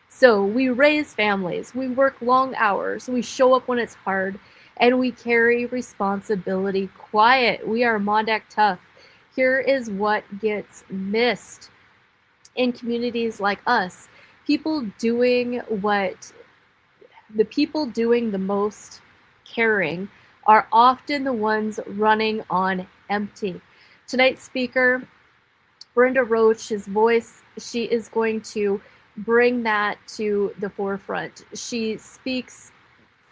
[SPEAKER 1] So we raise families, we work long hours, we show up when it's hard, and we carry responsibility quiet. We are MonDak tough. Here is what gets missed in communities like us. The people doing the most caring are often the ones running on empty. Tonight's speaker, Brenda Roche's voice, she is going to bring that to the forefront. She speaks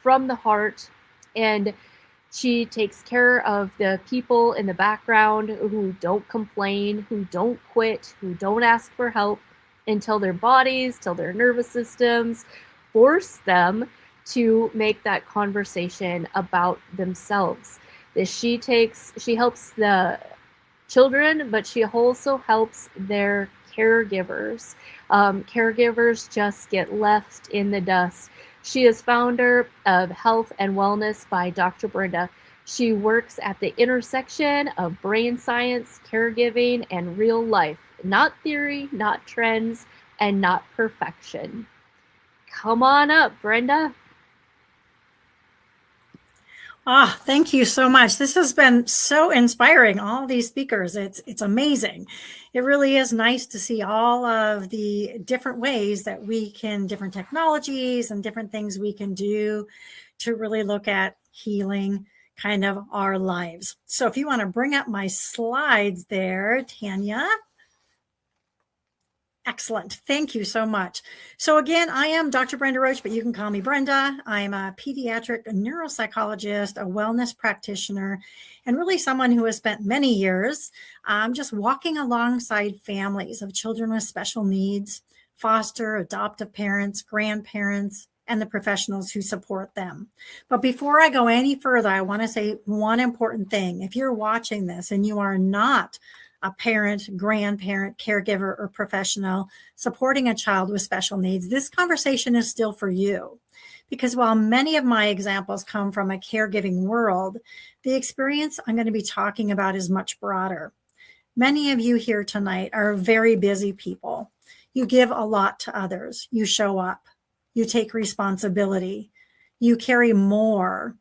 [SPEAKER 1] from the heart, and she takes care of the people in the background who don't complain, who don't quit, who don't ask for help until their bodies, till their nervous systems force them to make that conversation about themselves. She helps the children, but she also helps their caregivers. Caregivers just get left in the dust. She is founder of Health and Wellness by Dr. Brenda. She works at the intersection of brain science, caregiving, and real life. Not theory, not trends, and not perfection. Come on up, Brenda.
[SPEAKER 4] Thank you so much. This has been so inspiring, all these speakers. It's amazing. It really is nice to see all of the different ways that different technologies and different things we can do to really look at healing kind of our lives. So if you want to bring up my slides there, Tanya. Excellent. Thank you so much. So again, I am Dr. Brenda Roche, but you can call me Brenda. I'm a pediatric neuropsychologist, a wellness practitioner, and really someone who has spent many years just walking alongside families of children with special needs, foster, adoptive parents, grandparents, and the professionals who support them. But before I go any further, I want to say one important thing. If you're watching this and you are not a parent, grandparent, caregiver, or professional supporting a child with special needs, this conversation is still for you. Because while many of my examples come from a caregiving world, the experience I'm going to be talking about is much broader. Many of you here tonight are very busy people. You give a lot to others. You show up. You take responsibility. You carry more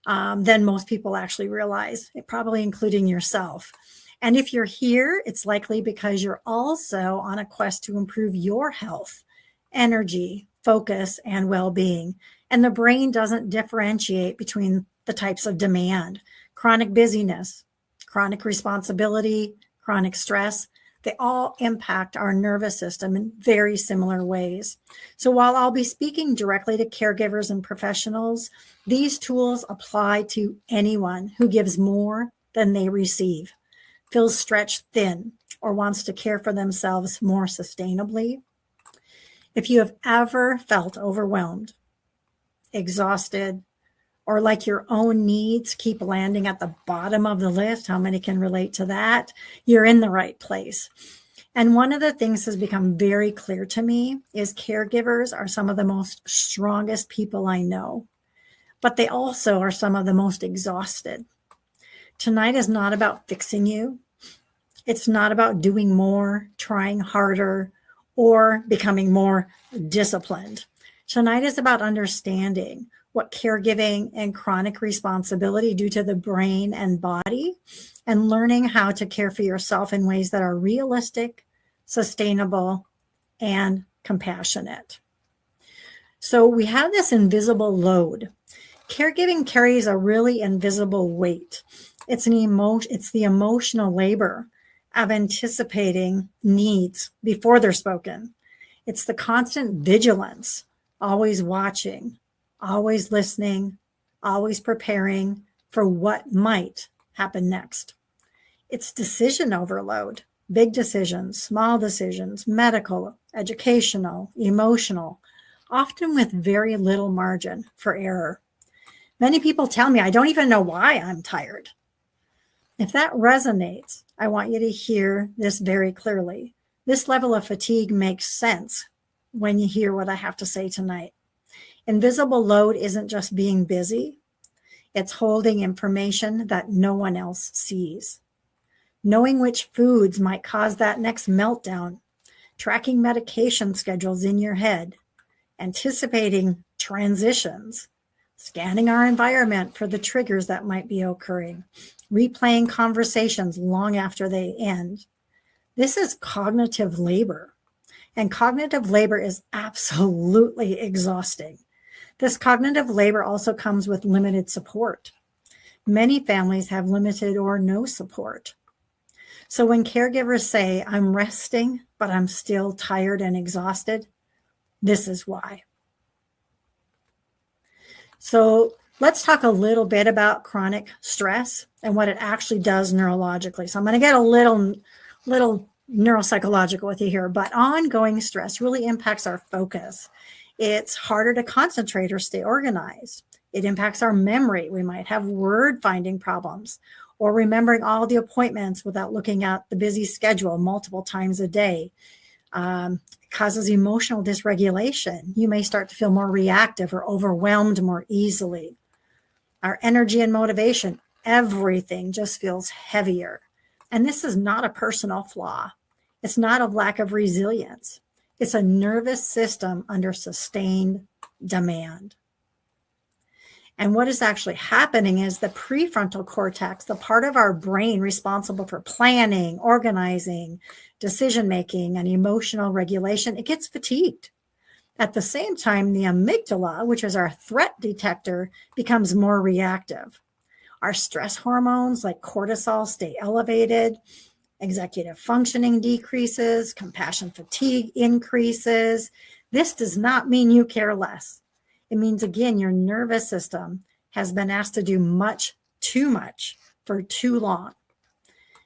[SPEAKER 4] than most people actually realize, probably including yourself. And if you're here, it's likely because you're also on a quest to improve your health, energy, focus, and well-being. And the brain doesn't differentiate between the types of demand. chronic busyness, chronic responsibility, chronic stress, they all impact our nervous system in very similar ways. So while I'll be speaking directly to caregivers and professionals, these tools apply to anyone who gives more than they receive, feels stretched thin, or wants to care for themselves more sustainably. If you have ever felt overwhelmed, exhausted, or like your own needs keep landing at the bottom of the list, how many can relate to that? You're in the right place. And one of the things has become very clear to me is caregivers are some of the most strongest people I know, but they also are some of the most exhausted. Tonight is not about fixing you. It's not about doing more, trying harder, or becoming more disciplined. Tonight is about understanding what caregiving and chronic responsibility do to the brain and body, and learning how to care for yourself in ways that are realistic, sustainable, and compassionate. So we have this invisible load. Caregiving carries a really invisible weight. It's the emotional labor of anticipating needs before they're spoken. It's the constant vigilance, always watching, always listening, always preparing for what might happen next. It's decision overload, big decisions, small decisions, medical, educational, emotional, often with very little margin for error. Many people tell me, I don't even know why I'm tired. If that resonates, I want you to hear this very clearly. This level of fatigue makes sense when you hear what I have to say tonight. Invisible load isn't just being busy. It's holding information that no one else sees. Knowing which foods might cause that next meltdown, tracking medication schedules in your head, anticipating transitions, scanning our environment for the triggers that might be occurring, replaying conversations long after they end. This is cognitive labor, and cognitive labor is absolutely exhausting. This cognitive labor also comes with limited support. Many families have limited or no support. So when caregivers say, I'm resting, but I'm still tired and exhausted, this is why. So let's talk a little bit about chronic stress and what it actually does neurologically. So I'm going to get a little neuropsychological with you here, but ongoing stress really impacts our focus. It's harder to concentrate or stay organized. It impacts our memory. We might have word finding problems or remembering all the appointments without looking at the busy schedule multiple times a day. It causes emotional dysregulation. You may start to feel more reactive or overwhelmed more easily. Our energy and motivation, everything just feels heavier. And this is not a personal flaw. It's not a lack of resilience. It's a nervous system under sustained demand. And what is actually happening is the prefrontal cortex, the part of our brain responsible for planning, organizing, decision-making, and emotional regulation, it gets fatigued. At the same time, the amygdala, which is our threat detector, becomes more reactive. Our stress hormones like cortisol stay elevated, executive functioning decreases, compassion fatigue increases. This does not mean you care less. It means, again, your nervous system has been asked to do too much for too long.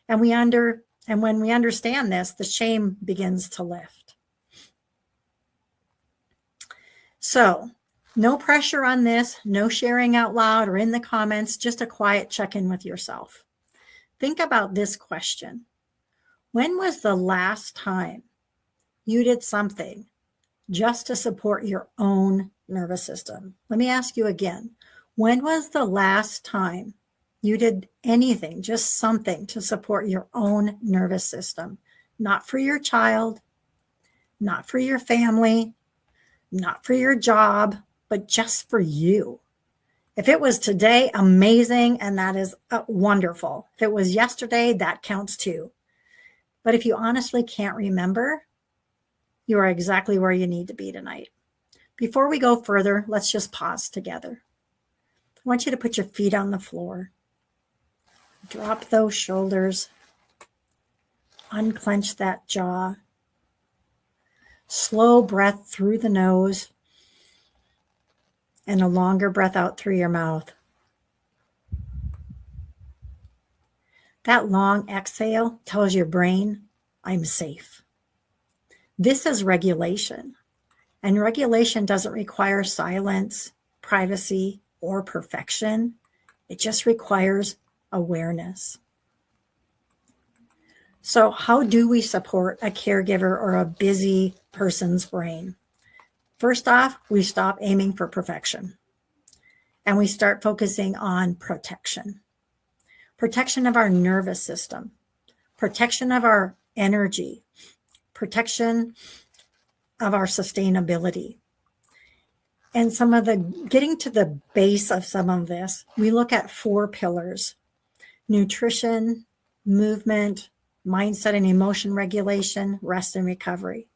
[SPEAKER 4] And when we understand this, the shame begins to lift. So, no pressure on this, no sharing out loud or in the comments, just a quiet check-in with yourself. Think about this question. When was the last time you did something just to support your own nervous system? Let me ask you again. When was the last time you did anything, just something to support your own nervous system? Not for your child, not for your family, not for your job, but just for you. If it was today, amazing, and that is wonderful. If it was yesterday, that counts too. But if you honestly can't remember, you are exactly where you need to be tonight. Before we go further, let's just pause together. I want you to put your feet on the floor. Drop those shoulders. Unclench that jaw. Slow breath through the nose and a longer breath out through your mouth. That long exhale tells your brain, I'm safe. This is regulation. And regulation doesn't require silence, privacy, or perfection. It just requires awareness. So how do we support a caregiver or a busy person's brain? First off, we stop aiming for perfection and we start focusing on protection. Protection of our nervous system, protection of our energy, protection of our sustainability. And getting to the base of some of this, we look at 4 pillars: nutrition, movement, mindset and emotion regulation, rest and recovery.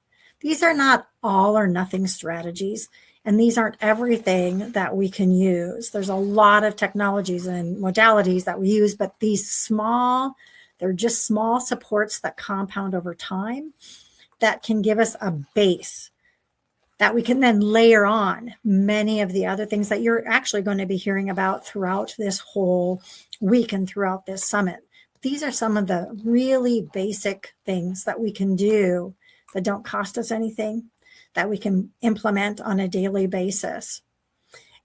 [SPEAKER 4] These are not all or nothing strategies, and these aren't everything that we can use. There's a lot of technologies and modalities that we use, but they're just small supports that compound over time that can give us a base that we can then layer on many of the other things that you're actually going to be hearing about throughout this whole week and throughout this summit. These are some of the really basic things that we can do that don't cost us anything, that we can implement on a daily basis.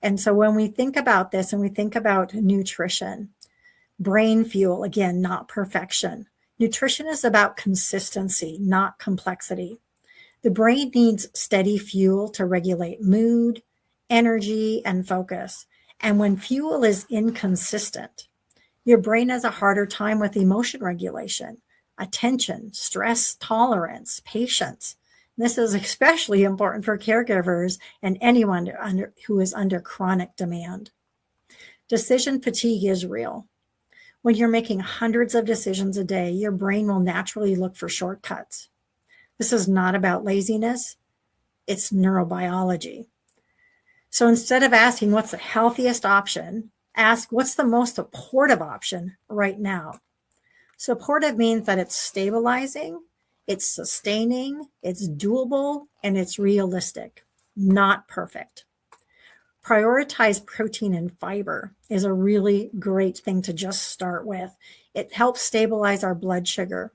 [SPEAKER 4] And so when we think about this and we think about nutrition, brain fuel, again, not perfection. Nutrition is about consistency, not complexity. The brain needs steady fuel to regulate mood, energy, and focus. And when fuel is inconsistent, your brain has a harder time with emotion regulation, attention, stress tolerance, patience. This is especially important for caregivers and anyone who is under chronic demand. Decision fatigue is real. When you're making hundreds of decisions a day, your brain will naturally look for shortcuts. This is not about laziness, it's neurobiology. So instead of asking what's the healthiest option, ask what's the most supportive option right now. Supportive means that it's stabilizing, it's sustaining, it's doable, and it's realistic, not perfect. Prioritize protein and fiber is a really great thing to just start with. It helps stabilize our blood sugar.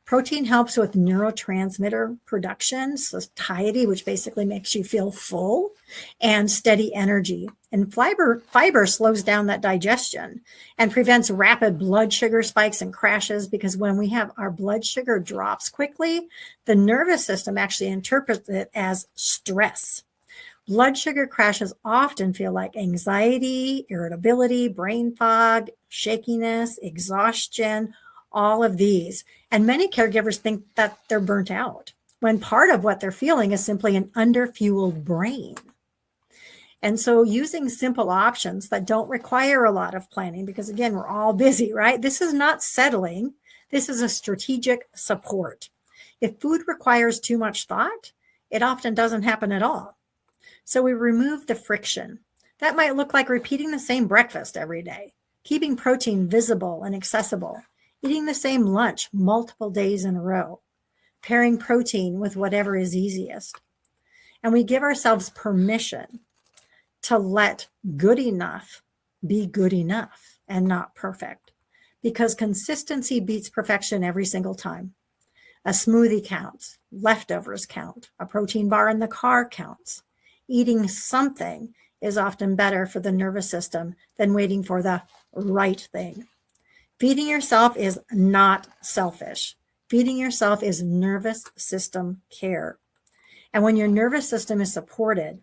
[SPEAKER 4] Protein helps with neurotransmitter production, satiety, which basically makes you feel full, and steady energy. And fiber slows down that digestion and prevents rapid blood sugar spikes and crashes, because when we have our blood sugar drops quickly, the nervous system actually interprets it as stress. Blood sugar crashes often feel like anxiety, irritability, brain fog, shakiness, exhaustion, all of these. And many caregivers think that they're burnt out, when part of what they're feeling is simply an underfueled brain. And so using simple options that don't require a lot of planning, because again, we're all busy, right? This is not settling. This is a strategic support. If food requires too much thought, it often doesn't happen at all. So we remove the friction. That might look like repeating the same breakfast every day, keeping protein visible and accessible, eating the same lunch multiple days in a row, pairing protein with whatever is easiest. And we give ourselves permission to let good enough be good enough and not perfect, because consistency beats perfection every single time. A smoothie counts, leftovers count, a protein bar in the car counts. Eating something is often better for the nervous system than waiting for the right thing. Feeding yourself is not selfish. Feeding yourself is nervous system care. And when your nervous system is supported,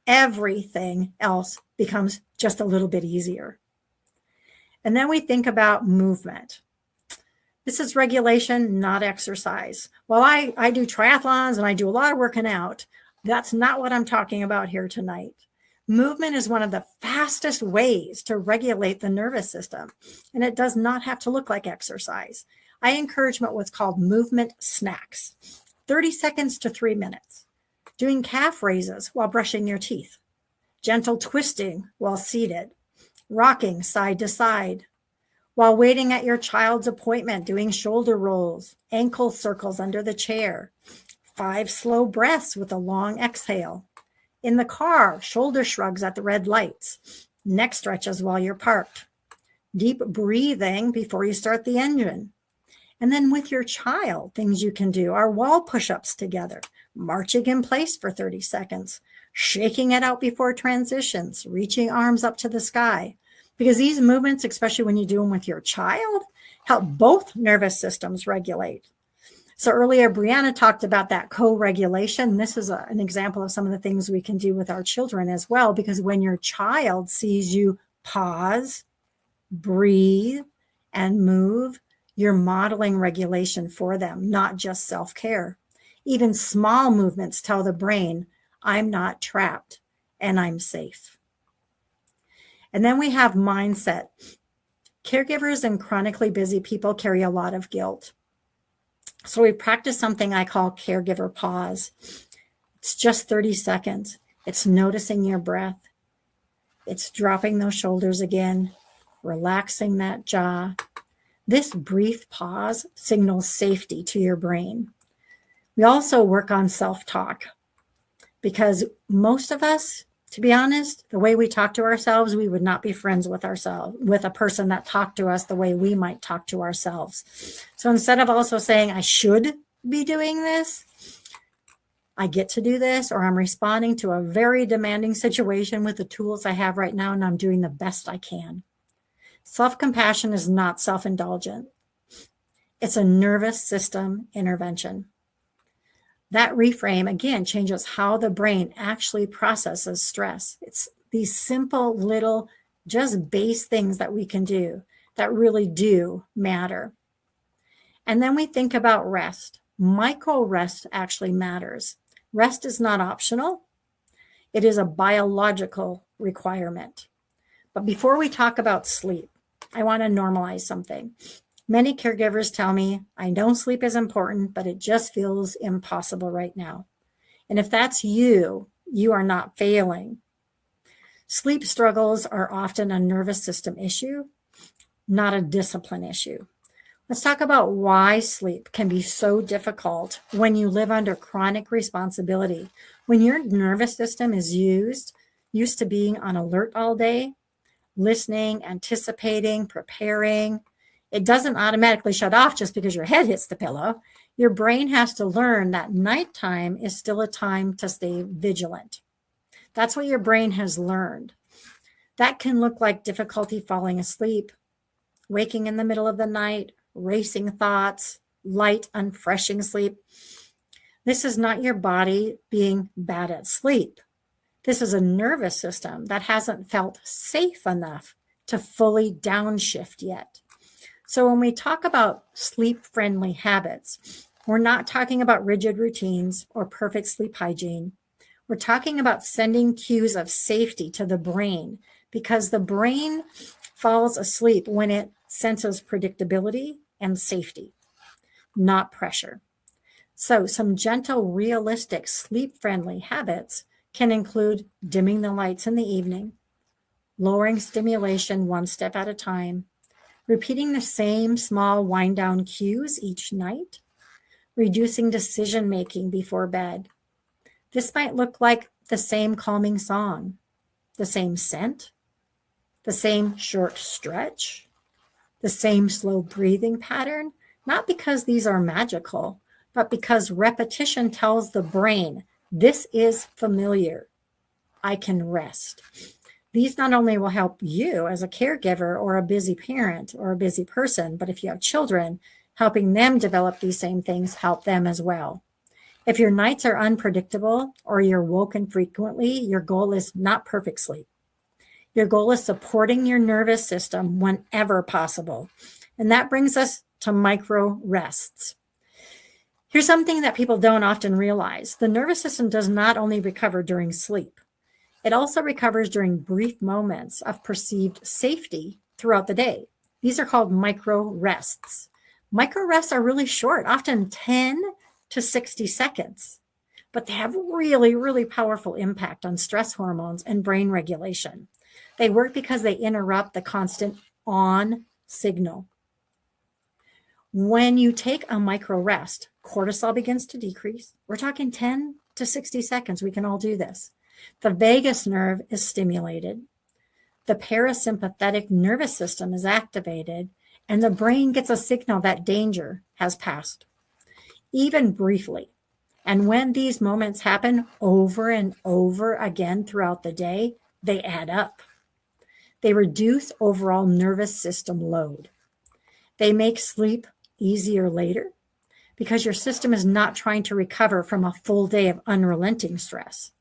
[SPEAKER 4] everything else becomes just a little bit easier. And then we think about movement. This is regulation, not exercise. While I do triathlons and I do a lot of working out, that's not what I'm talking about here tonight. Movement is one of the fastest ways to regulate the nervous system, and it does not have to look like exercise. I encourage what's called movement snacks, 30 seconds to 3 minutes, doing calf raises while brushing your teeth, gentle twisting while seated, rocking side to side, while waiting at your child's appointment, doing shoulder rolls, ankle circles under the chair, 5 slow breaths with a long exhale. In the car, shoulder shrugs at the red lights, neck stretches while you're parked, deep breathing before you start the engine. And then with your child, things you can do are wall push-ups together, marching in place for 30 seconds, shaking it out before transitions, reaching arms up to the sky. Because these movements, especially when you do them with your child, help both nervous systems regulate. So earlier, Reanna talked about that co-regulation. This is an example of some of the things we can do with our children as well, because when your child sees you pause, breathe, and move, you're modeling regulation for them, not just self-care. Even small movements tell the brain, I'm not trapped and I'm safe. And then we have mindset. Caregivers and chronically busy people carry a lot of guilt. So we practice something I call caregiver pause. It's just 30 seconds. It's noticing your breath. It's dropping those shoulders again, relaxing that jaw. This brief pause signals safety to your brain. We also work on self-talk because most of us, to be honest, the way we talk to ourselves, we would not be friends with ourselves, with a person that talked to us the way we might talk to ourselves. So instead of also saying, I should be doing this, I get to do this, or I'm responding to a very demanding situation with the tools I have right now, and I'm doing the best I can. Self-compassion is not self-indulgent. It's a nervous system intervention. That reframe, again, changes how the brain actually processes stress. It's these simple little, just base things that we can do that really do matter. And then we think about rest. Micro rest actually matters. Rest is not optional. It is a biological requirement. But before we talk about sleep, I want to normalize something. Many caregivers tell me, I know sleep is important, but it just feels impossible right now. And if that's you, you are not failing. Sleep struggles are often a nervous system issue, not a discipline issue. Let's talk about why sleep can be so difficult when you live under chronic responsibility. When your nervous system is used to being on alert all day, listening, anticipating, preparing, it doesn't automatically shut off just because your head hits the pillow. Your brain has to learn that nighttime is still a time to stay vigilant. That's what your brain has learned. That can look like difficulty falling asleep, waking in the middle of the night, racing thoughts, light, unfreshing sleep. This is not your body being bad at sleep. This is a nervous system that hasn't felt safe enough to fully downshift yet. So when we talk about sleep-friendly habits, we're not talking about rigid routines or perfect sleep hygiene. We're talking about sending cues of safety to the brain, because the brain falls asleep when it senses predictability and safety, not pressure. So some gentle, realistic, sleep-friendly habits can include dimming the lights in the evening, lowering stimulation one step at a time, repeating the same small wind-down cues each night, reducing decision-making before bed. This might look like the same calming song, the same scent, the same short stretch, the same slow breathing pattern, not because these are magical, but because repetition tells the brain, this is familiar. I can rest. These not only will help you as a caregiver or a busy parent or a busy person, but if you have children, helping them develop these same things help them as well. If your nights are unpredictable or you're woken frequently, your goal is not perfect sleep. Your goal is supporting your nervous system whenever possible. And that brings us to micro rests. Here's something that people don't often realize. The nervous system does not only recover during sleep. It also recovers during brief moments of perceived safety throughout the day. These are called micro rests. Micro rests are really short, often 10 to 60 seconds, but they have really, really powerful impact on stress hormones and brain regulation. They work because they interrupt the constant on signal. When you take a micro rest, cortisol begins to decrease. We're talking 10 to 60 seconds. We can all do this. The vagus nerve is stimulated. The parasympathetic nervous system is activated, and the brain gets a signal that danger has passed, even briefly. And when these moments happen over and over again throughout the day, they add up. They reduce overall nervous system load. They make sleep easier later because your system is not trying to recover from a full day of unrelenting stress.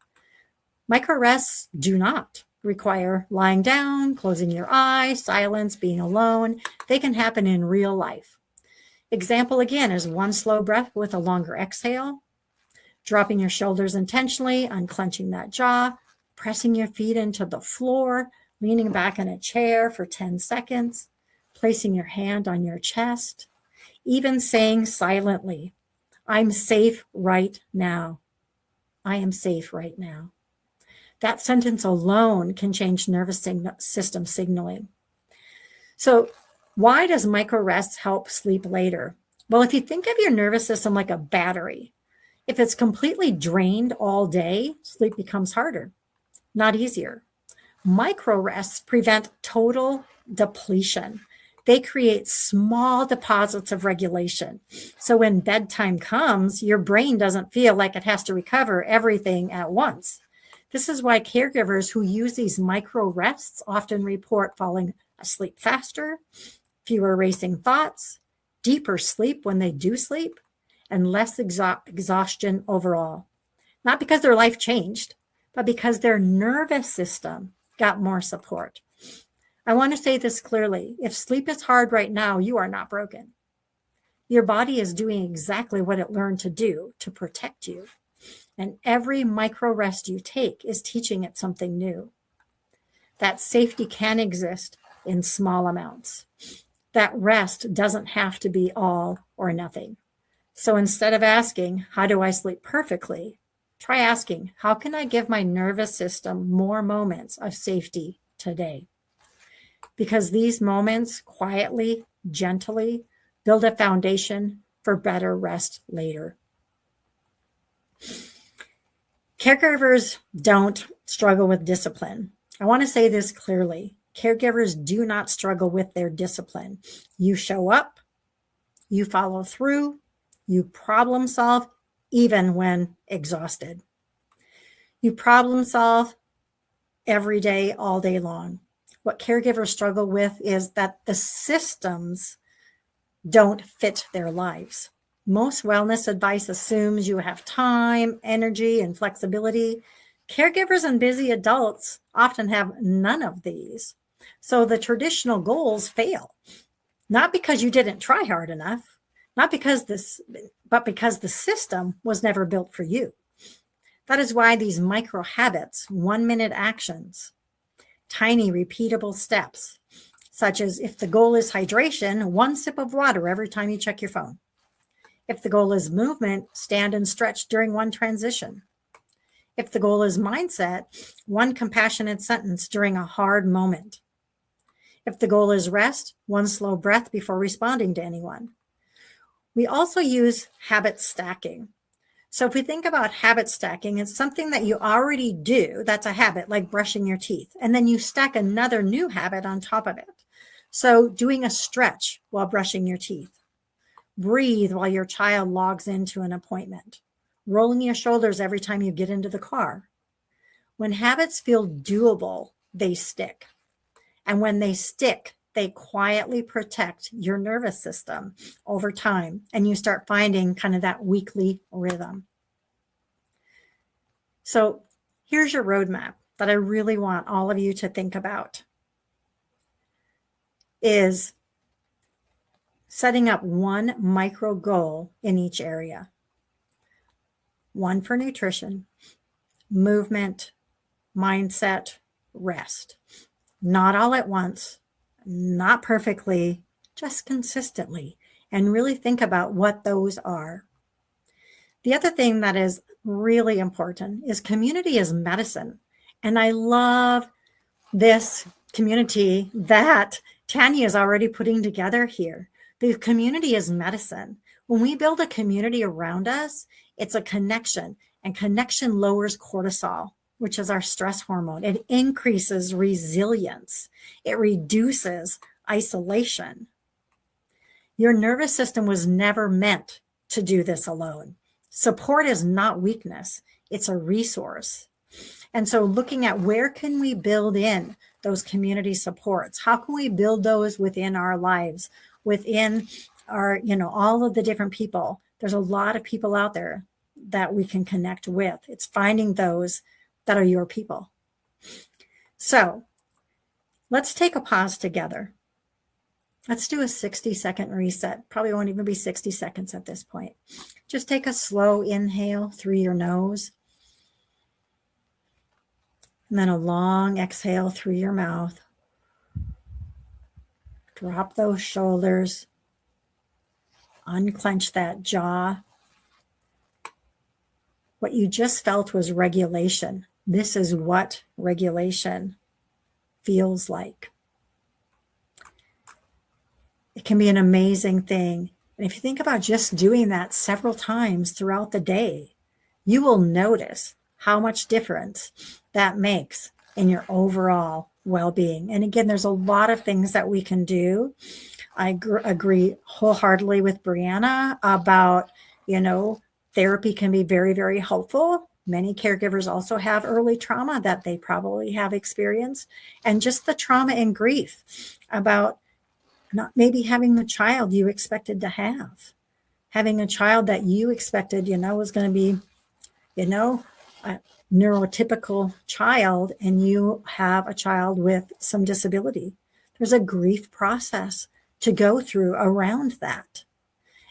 [SPEAKER 4] Micro rests do not require lying down, closing your eyes, silence, being alone. They can happen in real life. Example again is one slow breath with a longer exhale, dropping your shoulders intentionally, unclenching that jaw, pressing your feet into the floor, leaning back in a chair for 10 seconds, placing your hand on your chest, even saying silently, "I'm safe right now. I am safe right now." That sentence alone can change nervous system signaling. So why does micro rests help sleep later? Well, if you think of your nervous system like a battery, if it's completely drained all day, sleep becomes harder, not easier. Micro rests prevent total depletion. They create small deposits of regulation. So when bedtime comes, your brain doesn't feel like it has to recover everything at once. This is why caregivers who use these micro rests often report falling asleep faster, fewer racing thoughts, deeper sleep when they do sleep, and less exhaustion overall. Not because their life changed, but because their nervous system got more support. I want to say this clearly. If sleep is hard right now, you are not broken. Your body is doing exactly what it learned to do to protect you. And every micro rest you take is teaching it something new. That safety can exist in small amounts. That rest doesn't have to be all or nothing. So instead of asking, how do I sleep perfectly? Try asking, how can I give my nervous system more moments of safety today? Because these moments quietly, gently build a foundation for better rest later. Caregivers don't struggle with discipline. I want to say this clearly. Caregivers do not struggle with their discipline. You show up, you follow through, you problem solve, even when exhausted. You problem solve every day, all day long. What caregivers struggle with is that the systems don't fit their lives. Most wellness advice assumes you have time, energy, and flexibility. Caregivers and busy adults often have none of these. So the traditional goals fail, not because you didn't try hard enough, but because the system was never built for you. That is why these micro habits, 1-minute actions, tiny repeatable steps, such as if the goal is hydration, 1 sip of water every time you check your phone. If the goal is movement, stand and stretch during one transition. If the goal is mindset, 1 compassionate sentence during a hard moment. If the goal is rest, 1 slow breath before responding to anyone. We also use habit stacking. So if we think about habit stacking, it's something that you already do. That's a habit, like brushing your teeth. And then you stack another new habit on top of it. So doing a stretch while brushing your teeth. Breathe while your child logs into an appointment. Rolling your shoulders every time you get into the car. When habits feel doable, they stick. And when they stick, they quietly protect your nervous system over time. And you start finding kind of that weekly rhythm. So here's your roadmap that I really want all of you to think about. Is setting up 1 micro goal in each area. 1 for nutrition, movement, mindset, rest. Not all at once, not perfectly, just consistently, and really think about what those are. The other thing that is really important is community is medicine. And I love this community that Tanya is already putting together here. The community is medicine. When we build a community around us, it's a connection, and connection lowers cortisol, which is our stress hormone. It increases resilience. It reduces isolation. Your nervous system was never meant to do this alone. Support is not weakness. It's a resource. And so looking at where can we build in those community supports? How can we build those within our lives, within our, all of the different people? There's a lot of people out there that we can connect with. It's finding those that are your people. So let's take a pause together. Let's do a 60-second reset. Probably won't even be 60 seconds at this point. Just take a slow inhale through your nose. And then a long exhale through your mouth. Drop those shoulders. Unclench that jaw. What you just felt was regulation. This is what regulation feels like. It can be an amazing thing. And if you think about just doing that several times throughout the day, you will notice how much difference that makes in your overall well-being. And again, there's a lot of things that we can do. I agree wholeheartedly with Reanna about, therapy can be very, very helpful. Many caregivers also have early trauma that they probably have experienced. And just the trauma and grief about not maybe having the child you expected to have, having a child that you expected, was going to be, a neurotypical child, and you have a child with some disability. There's a grief process to go through around that.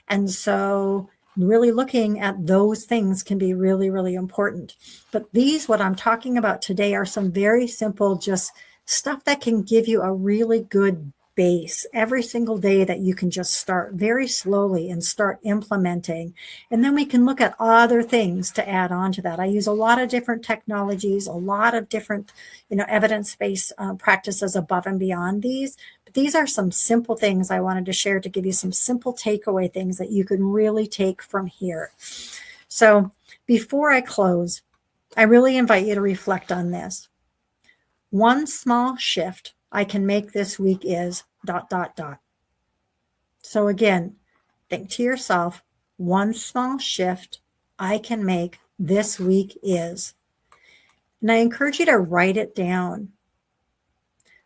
[SPEAKER 4] And so really looking at those things can be really, really important. But what I'm talking about today are some very simple, just stuff that can give you a really good base every single day that you can just start very slowly and start implementing. And then we can look at other things to add on to that. I use a lot of different technologies, a lot of different, evidence-based practices above and beyond these. But these are some simple things I wanted to share to give you some simple takeaway things that you can really take from here. So before I close, I really invite you to reflect on this. One small shift I can make this week is ... So again, think to yourself, one small shift I can make this week is. And I encourage you to write it down.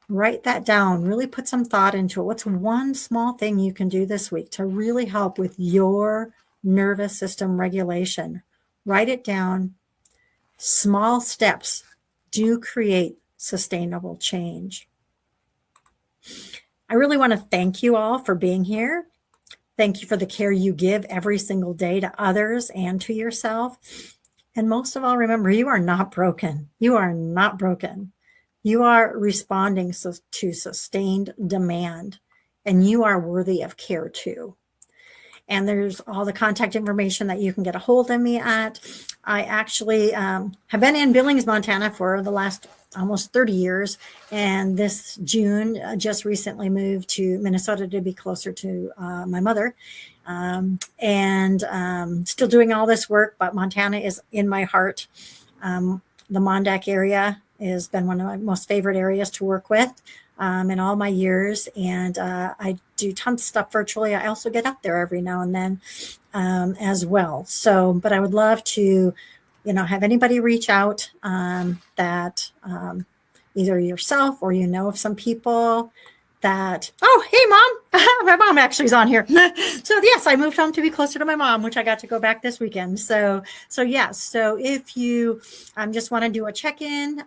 [SPEAKER 4] Write that down. Really put some thought into it. What's one small thing you can do this week to really help with your nervous system regulation? Write it down. Small steps do create sustainable change. I really want to thank you all for being here. Thank you for the care you give every single day to others and to yourself. And most of all, remember, you are not broken. You are not broken. You are responding to sustained demand, and you are worthy of care too. And there's all the contact information that you can get a hold of me at. I actually have been in Billings, Montana for the last almost 30 years. And this June, just recently moved to Minnesota to be closer to my mother. Still doing all this work, but Montana is in my heart. The MonDak area has been one of my most favorite areas to work with in all my years. And I do tons of stuff virtually. I also get up there every now and then as well. So, but I would love to, have anybody reach out that either yourself or of some people that, oh, hey, Mom. My mom actually is on here. So, yes, I moved home to be closer to my mom, which I got to go back this weekend. So yes. So if you just want to do a check-in,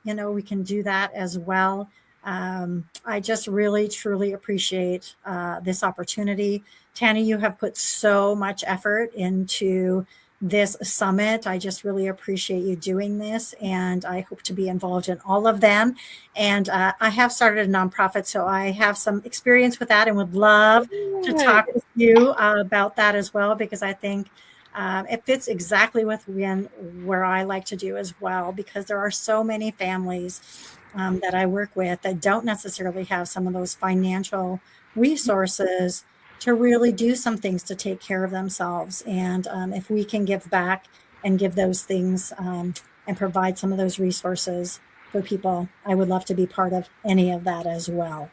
[SPEAKER 4] we can do that as well. I just really, truly appreciate this opportunity. Tanya, you have put so much effort into this summit. I just really appreciate you doing this, and I hope to be involved in all of them. And I have started a nonprofit, so I have some experience with that and would love to talk with you about that as well, because I think It fits exactly with where I like to do as well, because there are so many families that I work with that don't necessarily have some of those financial resources to really do some things to take care of themselves. And if we can give back and give those things and provide some of those resources for people, I would love to be part of any of that as well.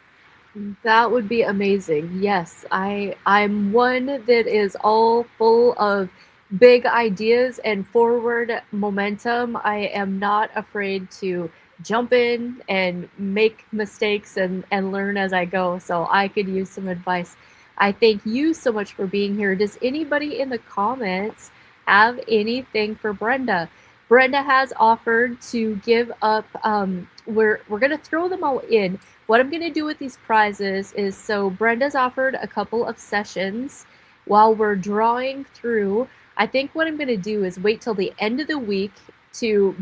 [SPEAKER 1] That would be amazing. Yes, I'm one that is all full of big ideas and forward momentum. I am not afraid to jump in and make mistakes and learn as I go. So I could use some advice. I thank you so much for being here. Does anybody in the comments have anything for Brenda? Brenda has offered to give up. We're gonna throw them all in. What I'm going to do with these prizes is, so Brenda's offered a couple of sessions while we're drawing through. I think what I'm going to do is wait till the end of the week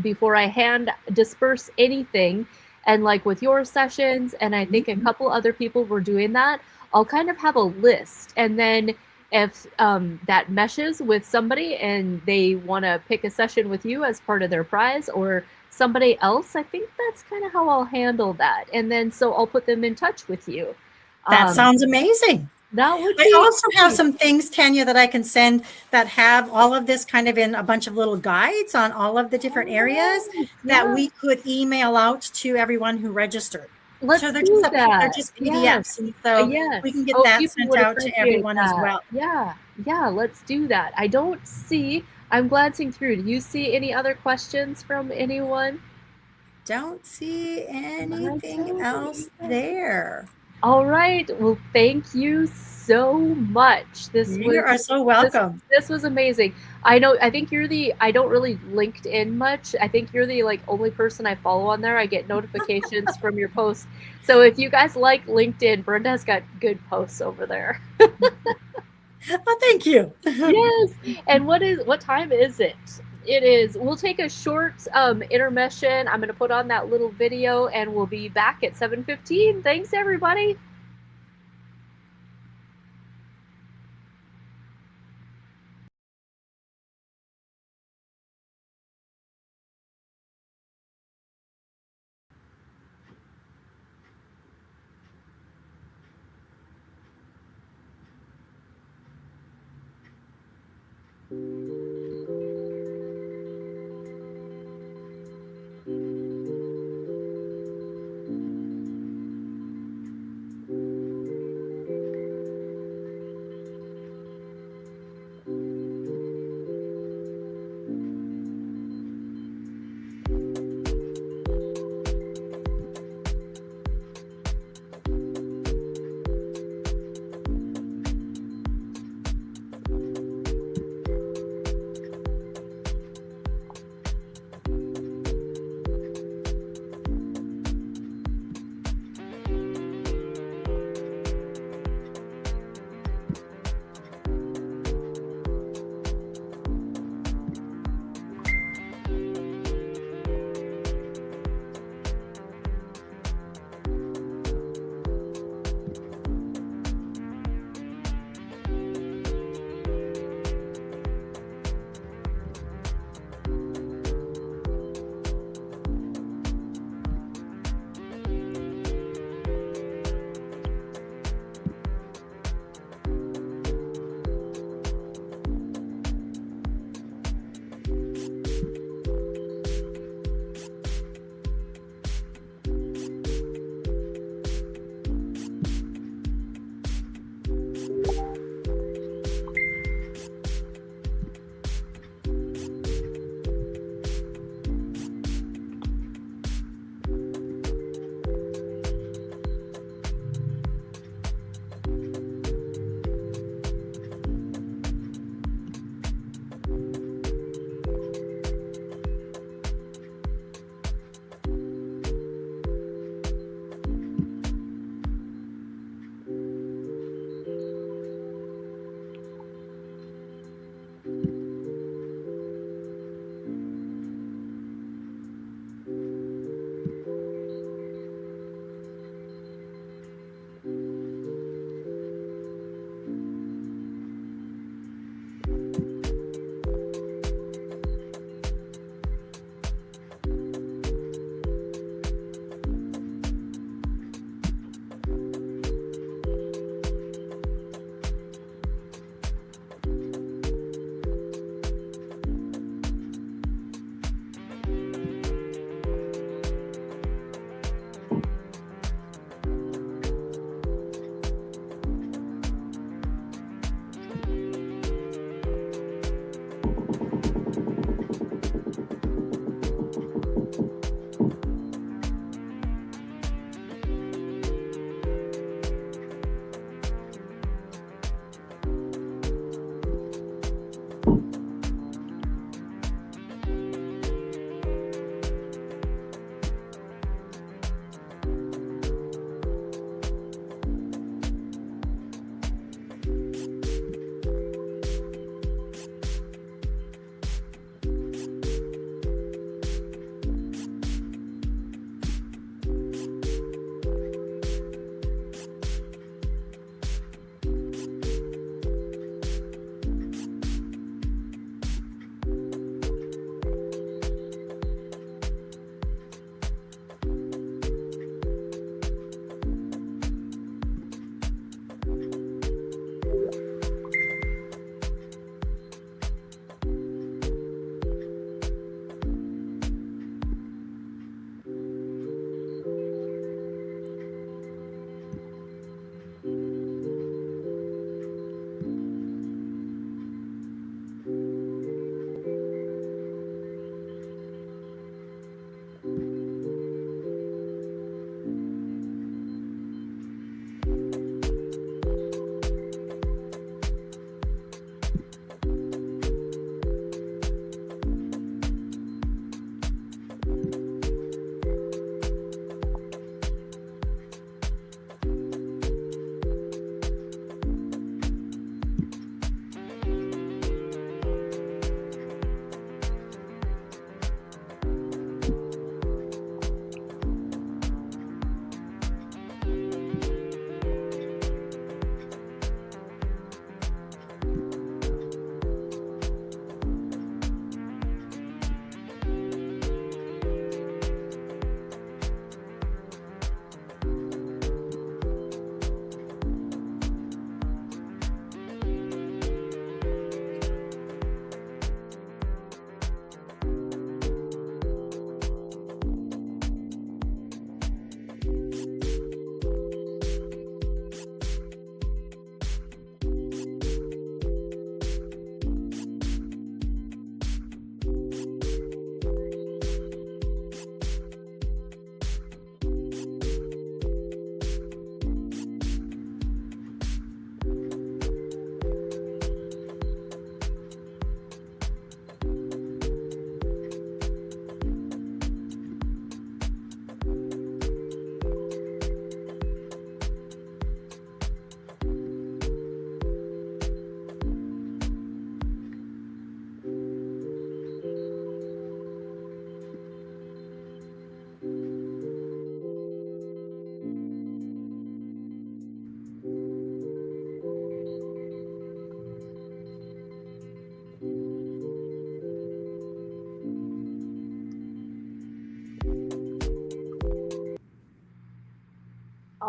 [SPEAKER 1] before I disperse anything. And like with your sessions, and I think a couple other people were doing that, I'll kind of have a list. And then if that meshes with somebody and they want to pick a session with you as part of their prize, or somebody else, I think that's kind of how I'll handle that. And then so I'll put them in touch with you.
[SPEAKER 4] That sounds amazing.
[SPEAKER 1] That would be.
[SPEAKER 4] I also have some things, Tanya, that I can send that have all of this kind of in a bunch of little guides on all of the different areas that we could email out to everyone who registered.
[SPEAKER 1] Let's
[SPEAKER 4] so they're
[SPEAKER 1] do
[SPEAKER 4] just
[SPEAKER 1] that.
[SPEAKER 4] They're just PDFs,
[SPEAKER 1] yes.
[SPEAKER 4] and so we can get that sent out to everyone as well.
[SPEAKER 1] Yeah, let's do that. I don't see. I'm glancing through. Do you see any other questions from anyone?
[SPEAKER 4] Don't see anything else there.
[SPEAKER 1] All right. Well, thank you so much.
[SPEAKER 4] You are so welcome.
[SPEAKER 1] This was amazing. I think you're I don't really LinkedIn much. I think you're the only person I follow on there. I get notifications from your posts. So if you guys like LinkedIn, Brenda's got good posts over there.
[SPEAKER 4] Oh, thank you.
[SPEAKER 1] Yes. And what time is it? We'll take a short intermission. I'm going to put on that little video and we'll be back at 7:15. Thanks, everybody.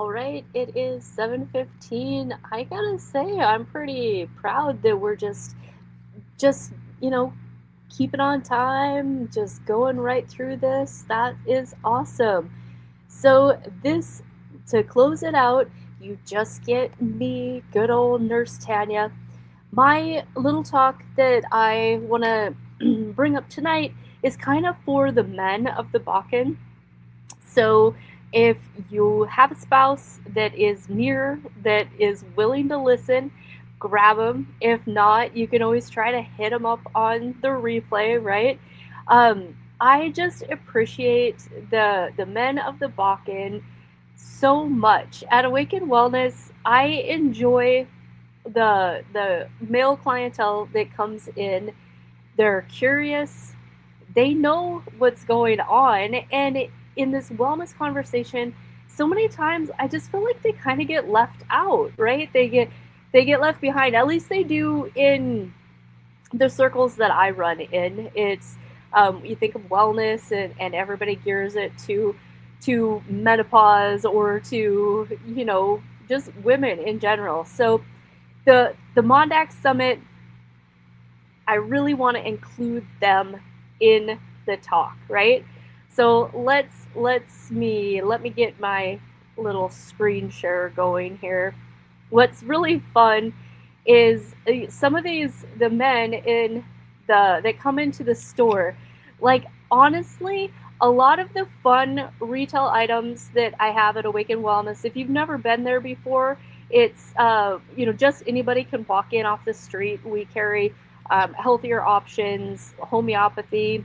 [SPEAKER 1] All right, it is 7:15. I gotta say, I'm pretty proud that we're just, you know, keeping on time, just going right through this. That is awesome. So this, to close it out, you just get me, good old Nurse Tanya. My little talk that I want to bring up tonight is kind of for the men of the Bakken. So if you have a spouse that is near, that is willing to listen, grab them. If not, you can always try to hit them up on the replay, right? I just appreciate the men of the Bakken so much. At Awaken Wellness, I enjoy the male clientele that comes in. They're curious, they know what's going on, and in this wellness conversation, so many times I just feel like they kind of get left out, right? They get left behind. At least they do in the circles that I run in. It's you think of wellness, and everybody gears it to menopause or to, just women in general. So the MonDak Summit, I really want to include them in the talk, right? So let me get my little screen share going here. What's really fun is some of the men that come into the store, like, honestly, a lot of the fun retail items that I have at Awaken Wellness, if you've never been there before, it's just anybody can walk in off the street. We carry healthier options, homeopathy,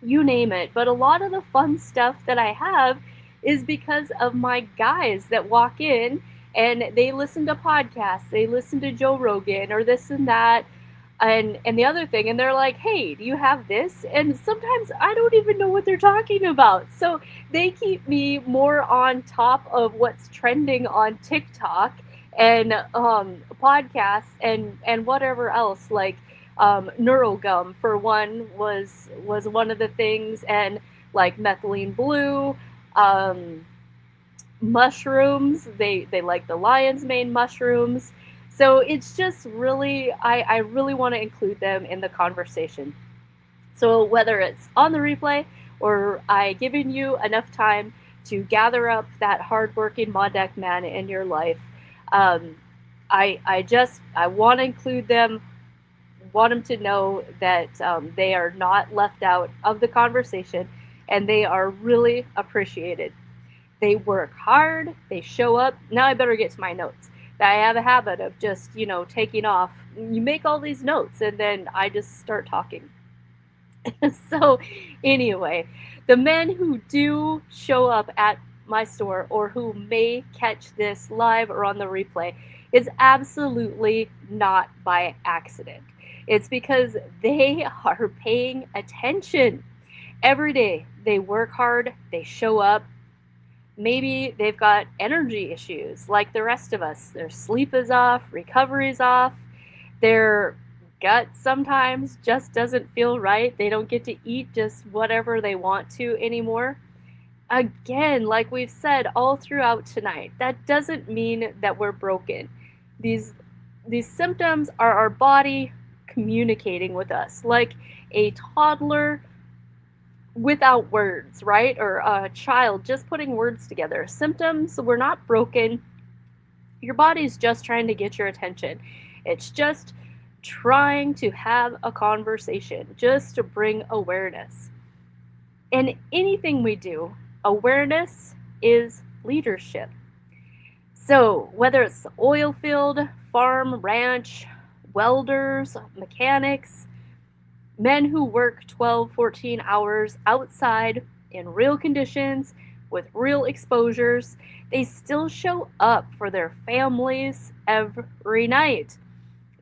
[SPEAKER 1] you name it. But a lot of the fun stuff that I have is because of my guys that walk in and they listen to podcasts, they listen to Joe Rogan or this and that and the other thing, and they're like, hey, do you have this? And sometimes I don't even know what they're talking about. So they keep me more on top of what's trending on TikTok and podcasts and whatever else, like neural gum for one was one of the things, and like methylene blue, mushrooms, they like the lion's mane mushrooms. So it's just really, I really want to include them in the conversation. So whether it's on the replay or I given you enough time to gather up that hardworking MonDak man in your life, I want to include them, want them to know that they are not left out of the conversation, and they are really appreciated. They work hard, they show up. Now I better get to my notes. I have a habit of just, taking off. You make all these notes and then I just start talking. So anyway, the men who do show up at my store or who may catch this live or on the replay is absolutely not by accident. It's because they are paying attention. Every day they work hard, they show up. Maybe they've got energy issues like the rest of us. Their sleep is off, recovery is off, their gut sometimes just doesn't feel right. They don't get to eat just whatever they want to anymore. Again, like we've said all throughout tonight, that doesn't mean that we're broken. These symptoms are our body communicating with us, like a toddler without words, right? Or a child just putting words together. Symptoms, we're not broken. Your body's just trying to get your attention. It's just trying to have a conversation, just to bring awareness. In anything we do, awareness is leadership. So whether it's oil field, farm, ranch, welders, mechanics, men who work 12, 14 hours outside in real conditions with real exposures, they still show up for their families every night.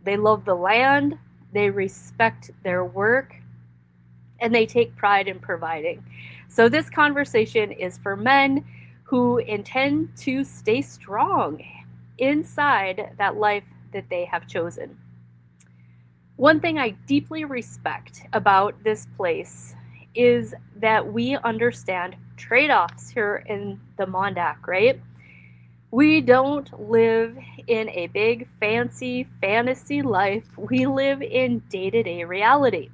[SPEAKER 1] They love the land, they respect their work, and they take pride in providing. So this conversation is for men who intend to stay strong inside that life that they have chosen. One thing I deeply respect about this place is that we understand trade-offs here in the MonDak, right? We don't live in a big fancy fantasy life. We live in day-to-day reality.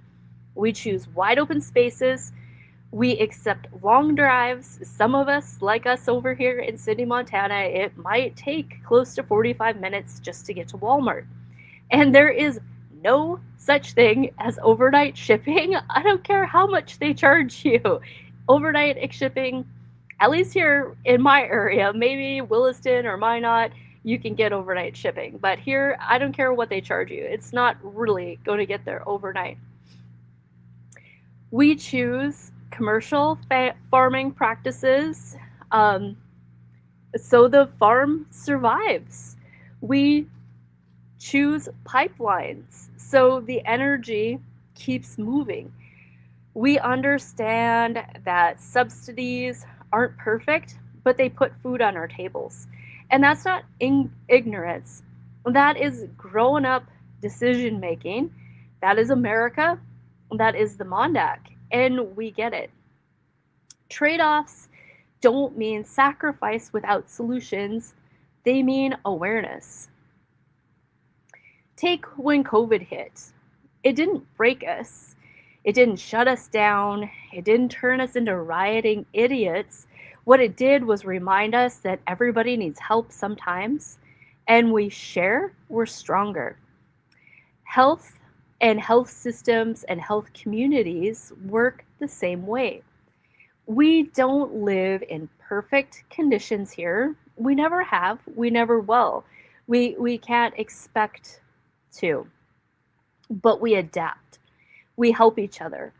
[SPEAKER 1] We choose wide open spaces. We accept long drives. Some of us, like us over here in Sydney, Montana, it might take close to 45 minutes just to get to Walmart. And there is no such thing as overnight shipping. I don't care how much they charge you. Overnight shipping, at least here in my area, maybe Williston or Minot, you can get overnight shipping. But here, I don't care what they charge you. It's not really going to get there overnight. We choose commercial farming practices so the farm survives. We choose pipelines so the energy keeps moving. We understand that subsidies aren't perfect, but they put food on our tables. And that's not ignorance. That is grown up decision making. That is America. That is the MonDak. And we get it. Trade-offs don't mean sacrifice without solutions. They mean awareness. Take when COVID hit. It didn't break us. It didn't shut us down. It didn't turn us into rioting idiots. What it did was remind us that everybody needs help sometimes, and we share, we're stronger. Health and health systems and health communities work the same way. We don't live in perfect conditions here. We never have. We never will. We can't expect to. But we adapt. We help each other.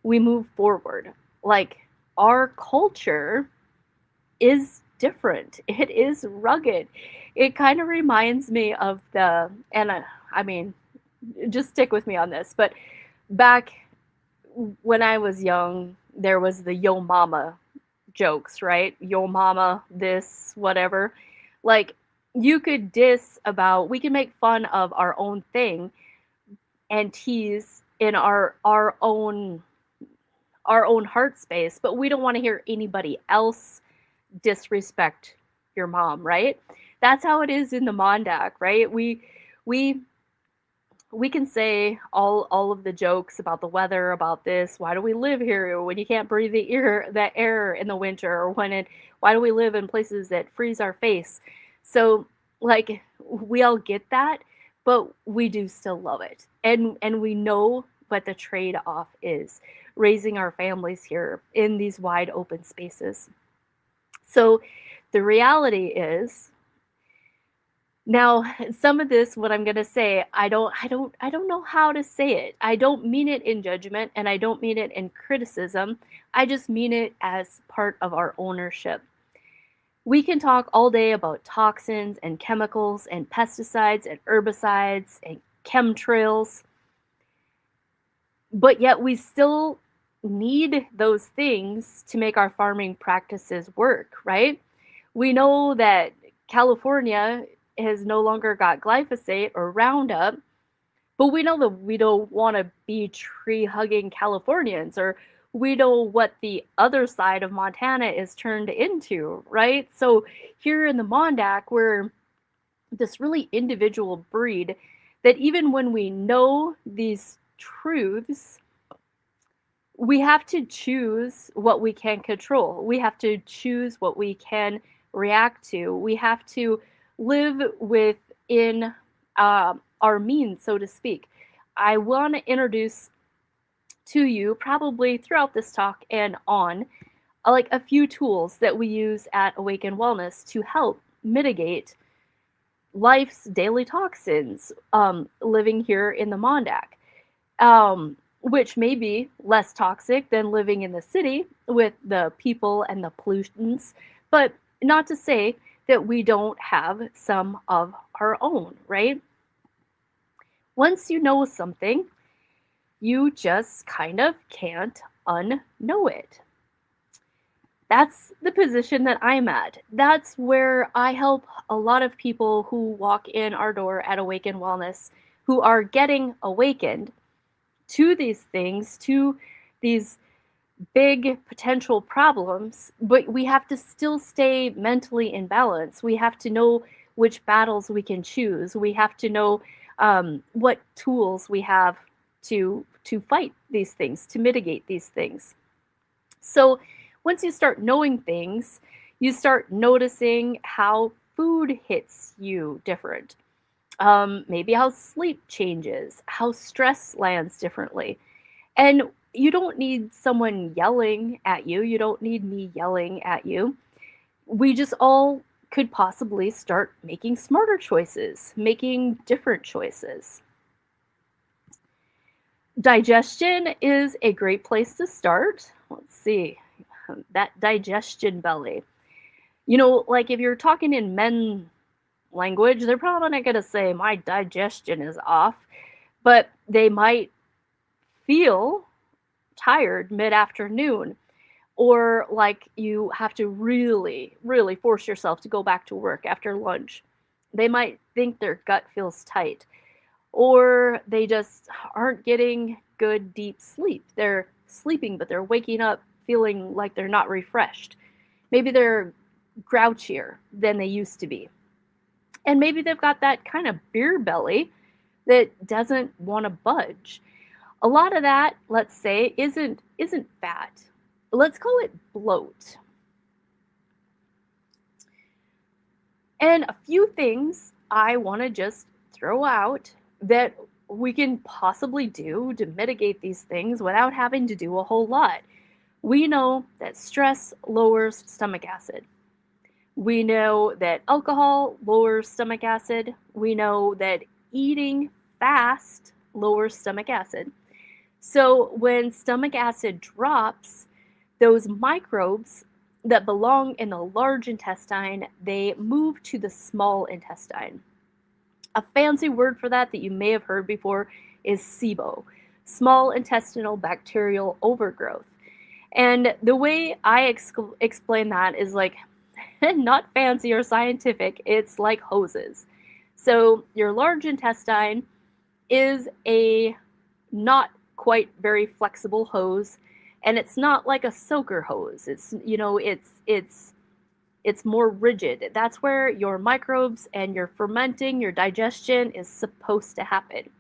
[SPEAKER 1] We move forward. Like, our culture is different. It is rugged. It kind of reminds me of I mean, just stick with me on this, but back when I was young, there was the yo mama jokes, right? Yo mama, this, whatever. Like, you could we can make fun of our own thing and tease in our own heart space, but we don't want to hear anybody else disrespect your mom, right? That's how it is in the MonDak, right? We can say all of the jokes about the weather, about this. Why do we live here when you can't breathe the air in the winter? Or why do we live in places that freeze our face? So, like, we all get that, but we do still love it, and we know what the trade-off is: raising our families here in these wide open spaces. So, the reality is, now, some of this, what I'm going to say, I don't know how to say it. I don't mean it in judgment, and I don't mean it in criticism. I just mean it as part of our ownership. We can talk all day about toxins and chemicals and pesticides and herbicides and chemtrails, but yet we still need those things to make our farming practices work, right? We know that California has no longer got glyphosate or Roundup, but we know that we don't want to be tree-hugging Californians, or we know what the other side of Montana is turned into, right? So here in the MonDak, we're this really individual breed that even when we know these truths, we have to choose what we can control. We have to choose what we can react to. We have to live within our means, so to speak. I want to introduce to you, probably throughout this talk and on, like a few tools that we use at Awaken Wellness to help mitigate life's daily toxins living here in the MonDak, which may be less toxic than living in the city with the people and the pollutants, but not to say that we don't have some of our own, right? Once you know something, you just kind of can't unknow it. That's the position that I'm at. That's where I help a lot of people who walk in our door at Awaken Wellness, who are getting awakened to these things, to these big potential problems, but we have to still stay mentally in balance. We have to know which battles we can choose. We have to know what tools we have to fight these things, to mitigate these things. So once you start knowing things, you start noticing how food hits you different. Maybe how sleep changes, how stress lands differently. And you don't need someone yelling at you. You don't need me yelling at you. We just all could possibly start making smarter choices, making different choices. Digestion is a great place to start. Let's see, that digestion belly. You know, like if you're talking in men language, they're probably not going to say my digestion is off, but they might feel tired mid-afternoon, or like you have to really, really force yourself to go back to work after lunch. They might think their gut feels tight, or they just aren't getting good deep sleep. They're sleeping, but they're waking up feeling like they're not refreshed. Maybe they're grouchier than they used to be. And maybe they've got that kind of beer belly that doesn't want to budge. A lot of that, let's say, isn't fat. Let's call it bloat. And a few things I want to just throw out that we can possibly do to mitigate these things without having to do a whole lot. We know that stress lowers stomach acid. We know that alcohol lowers stomach acid. We know that eating fast lowers stomach acid. So when stomach acid drops, those microbes that belong in the large intestine, they move to the small intestine. A fancy word for that you may have heard before is SIBO, small intestinal bacterial overgrowth. And the way I explain that is like not fancy or scientific, it's like hoses. So your large intestine is a not quite very flexible hose, and it's not like a soaker hose. It's, you know, it's more rigid. That's where your microbes and your fermenting, your digestion is supposed to happen.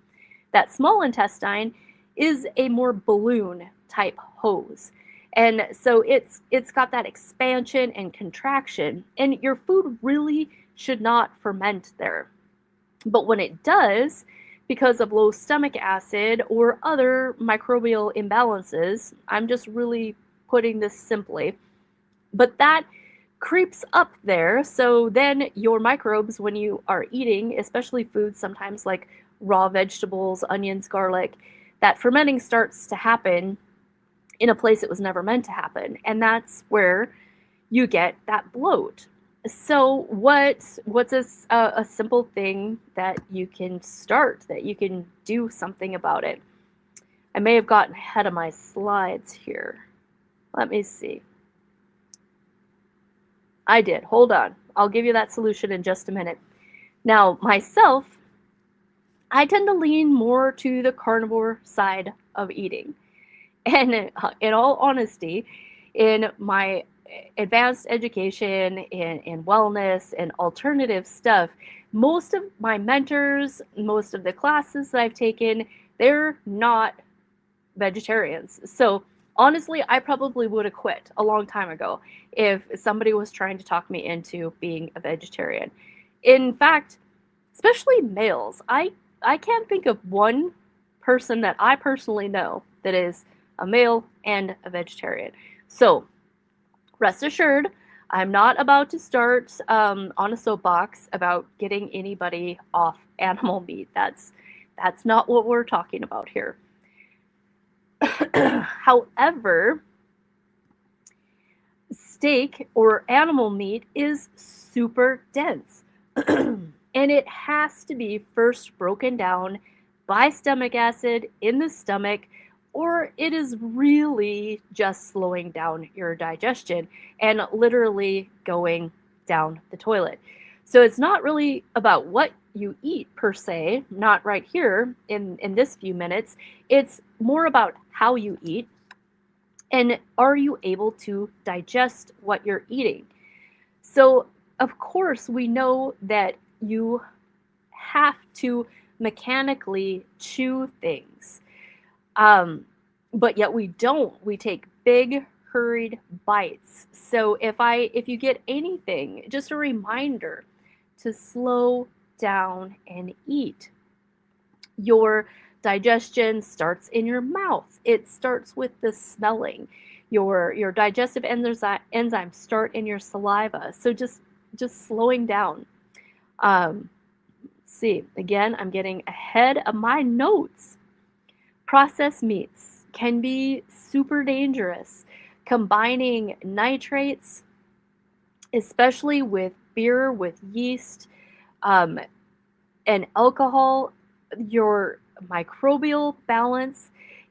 [SPEAKER 1] That small intestine is a more balloon type hose. And so it's got that expansion and contraction, and your food really should not ferment there. But when it does, because of low stomach acid or other microbial imbalances, I'm just really putting this simply, but that creeps up there. So then your microbes, when you are eating, especially foods sometimes like raw vegetables, onions, garlic, that fermenting starts to happen in a place it was never meant to happen. And that's where you get that bloat. So what's a simple thing that you can start, that you can do something about it? I may have gotten ahead of my slides here. Let me see. I did. Hold on. I'll give you that solution in just a minute. Now, myself, I tend to lean more to the carnivore side of eating. And in all honesty, in my advanced education in wellness and alternative stuff, most of my mentors, most of the classes that I've taken, they're not vegetarians. So honestly, I probably would have quit a long time ago if somebody was trying to talk me into being a vegetarian. In fact, especially males, I can't think of one person that I personally know that is a male and a vegetarian. So rest assured, I'm not about to start on a soapbox about getting anybody off animal meat. That's not what we're talking about here. However, steak or animal meat is super dense. And it has to be first broken down by stomach acid in the stomach, or it is really just slowing down your digestion and literally going down the toilet. So it's not really about what you eat per se, not right here in this few minutes. It's more about how you eat And are you able to digest what you're eating? So, of course, we know that you have to mechanically chew things. But yet we don't. We take big, hurried bites. So if you get anything, just a reminder to slow down and eat. Your digestion starts in your mouth. It starts with the smelling. Your digestive enzymes start in your saliva. So just slowing down. See, again, I'm getting ahead of my notes. Processed meats can be super dangerous. Combining nitrates, especially with beer, with yeast, and alcohol, your microbial balance,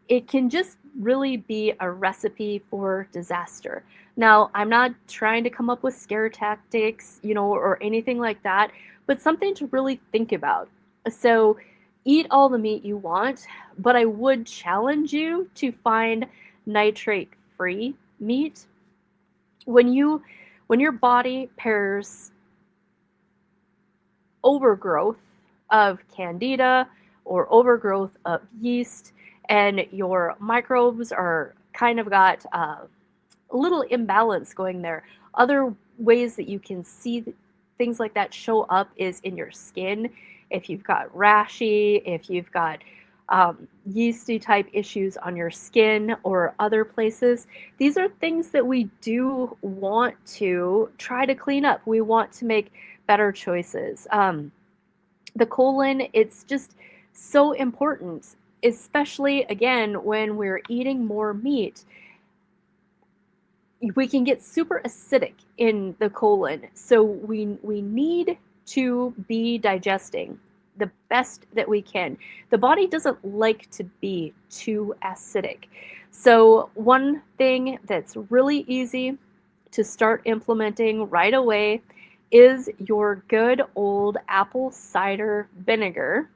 [SPEAKER 1] it can just really be a recipe for disaster. Now, I'm not trying to come up with scare tactics, or anything like that, but something to really think about. So, eat all the meat you want, but I would challenge you to find nitrate-free meat. When your body pairs overgrowth of candida or overgrowth of yeast, and your microbes are kind of got a little imbalance going there. Other ways that you can see things like that show up is in your skin. If you've got rashy, if you've got yeasty type issues on your skin or other places, these are things that we do want to try to clean up. We want to make better choices. The colon, it's just so important, especially again when we're eating more meat. We can get super acidic in the colon, so we need to be digesting the best that we can. The body doesn't like to be too acidic. So one thing that's really easy to start implementing right away is your good old apple cider vinegar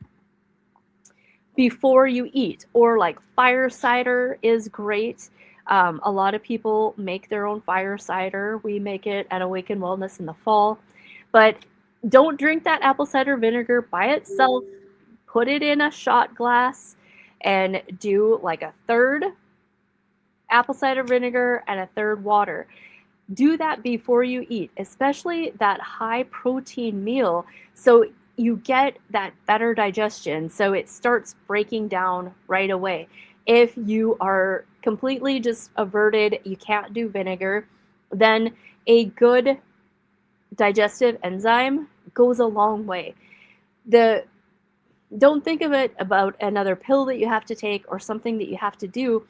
[SPEAKER 1] before you eat, or like fire cider is great. A lot of people make their own fire cider. We make it at Awaken Wellness in the fall, but don't drink that apple cider vinegar by itself. Put it in a shot glass and do like a third apple cider vinegar and a third water. Do that before you eat, especially that high protein meal, so you get that better digestion, so it starts breaking down right away. If you are completely just averted, you can't do vinegar, then a good digestive enzyme goes a long way. Don't think of it about another pill that you have to take or something that you have to do.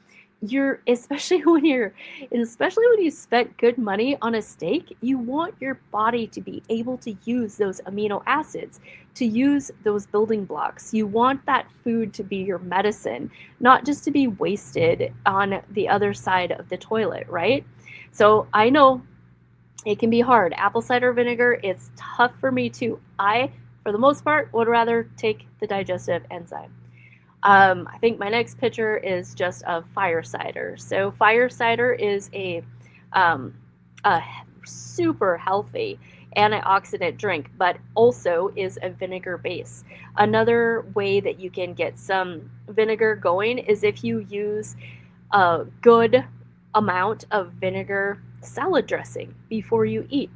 [SPEAKER 1] Especially when you spent good money on a steak, you want your body to be able to use those amino acids, to use those building blocks. You want that food to be your medicine, not just to be wasted on the other side of the toilet, right? So I know it can be hard. Apple cider vinegar, it's tough for me too. I, for the most part, would rather take the digestive enzyme. I think my next picture is just of fire cider. So fire cider is a super healthy antioxidant drink, but also is a vinegar base. Another way that you can get some vinegar going is if you use a good amount of vinegar salad dressing before you eat.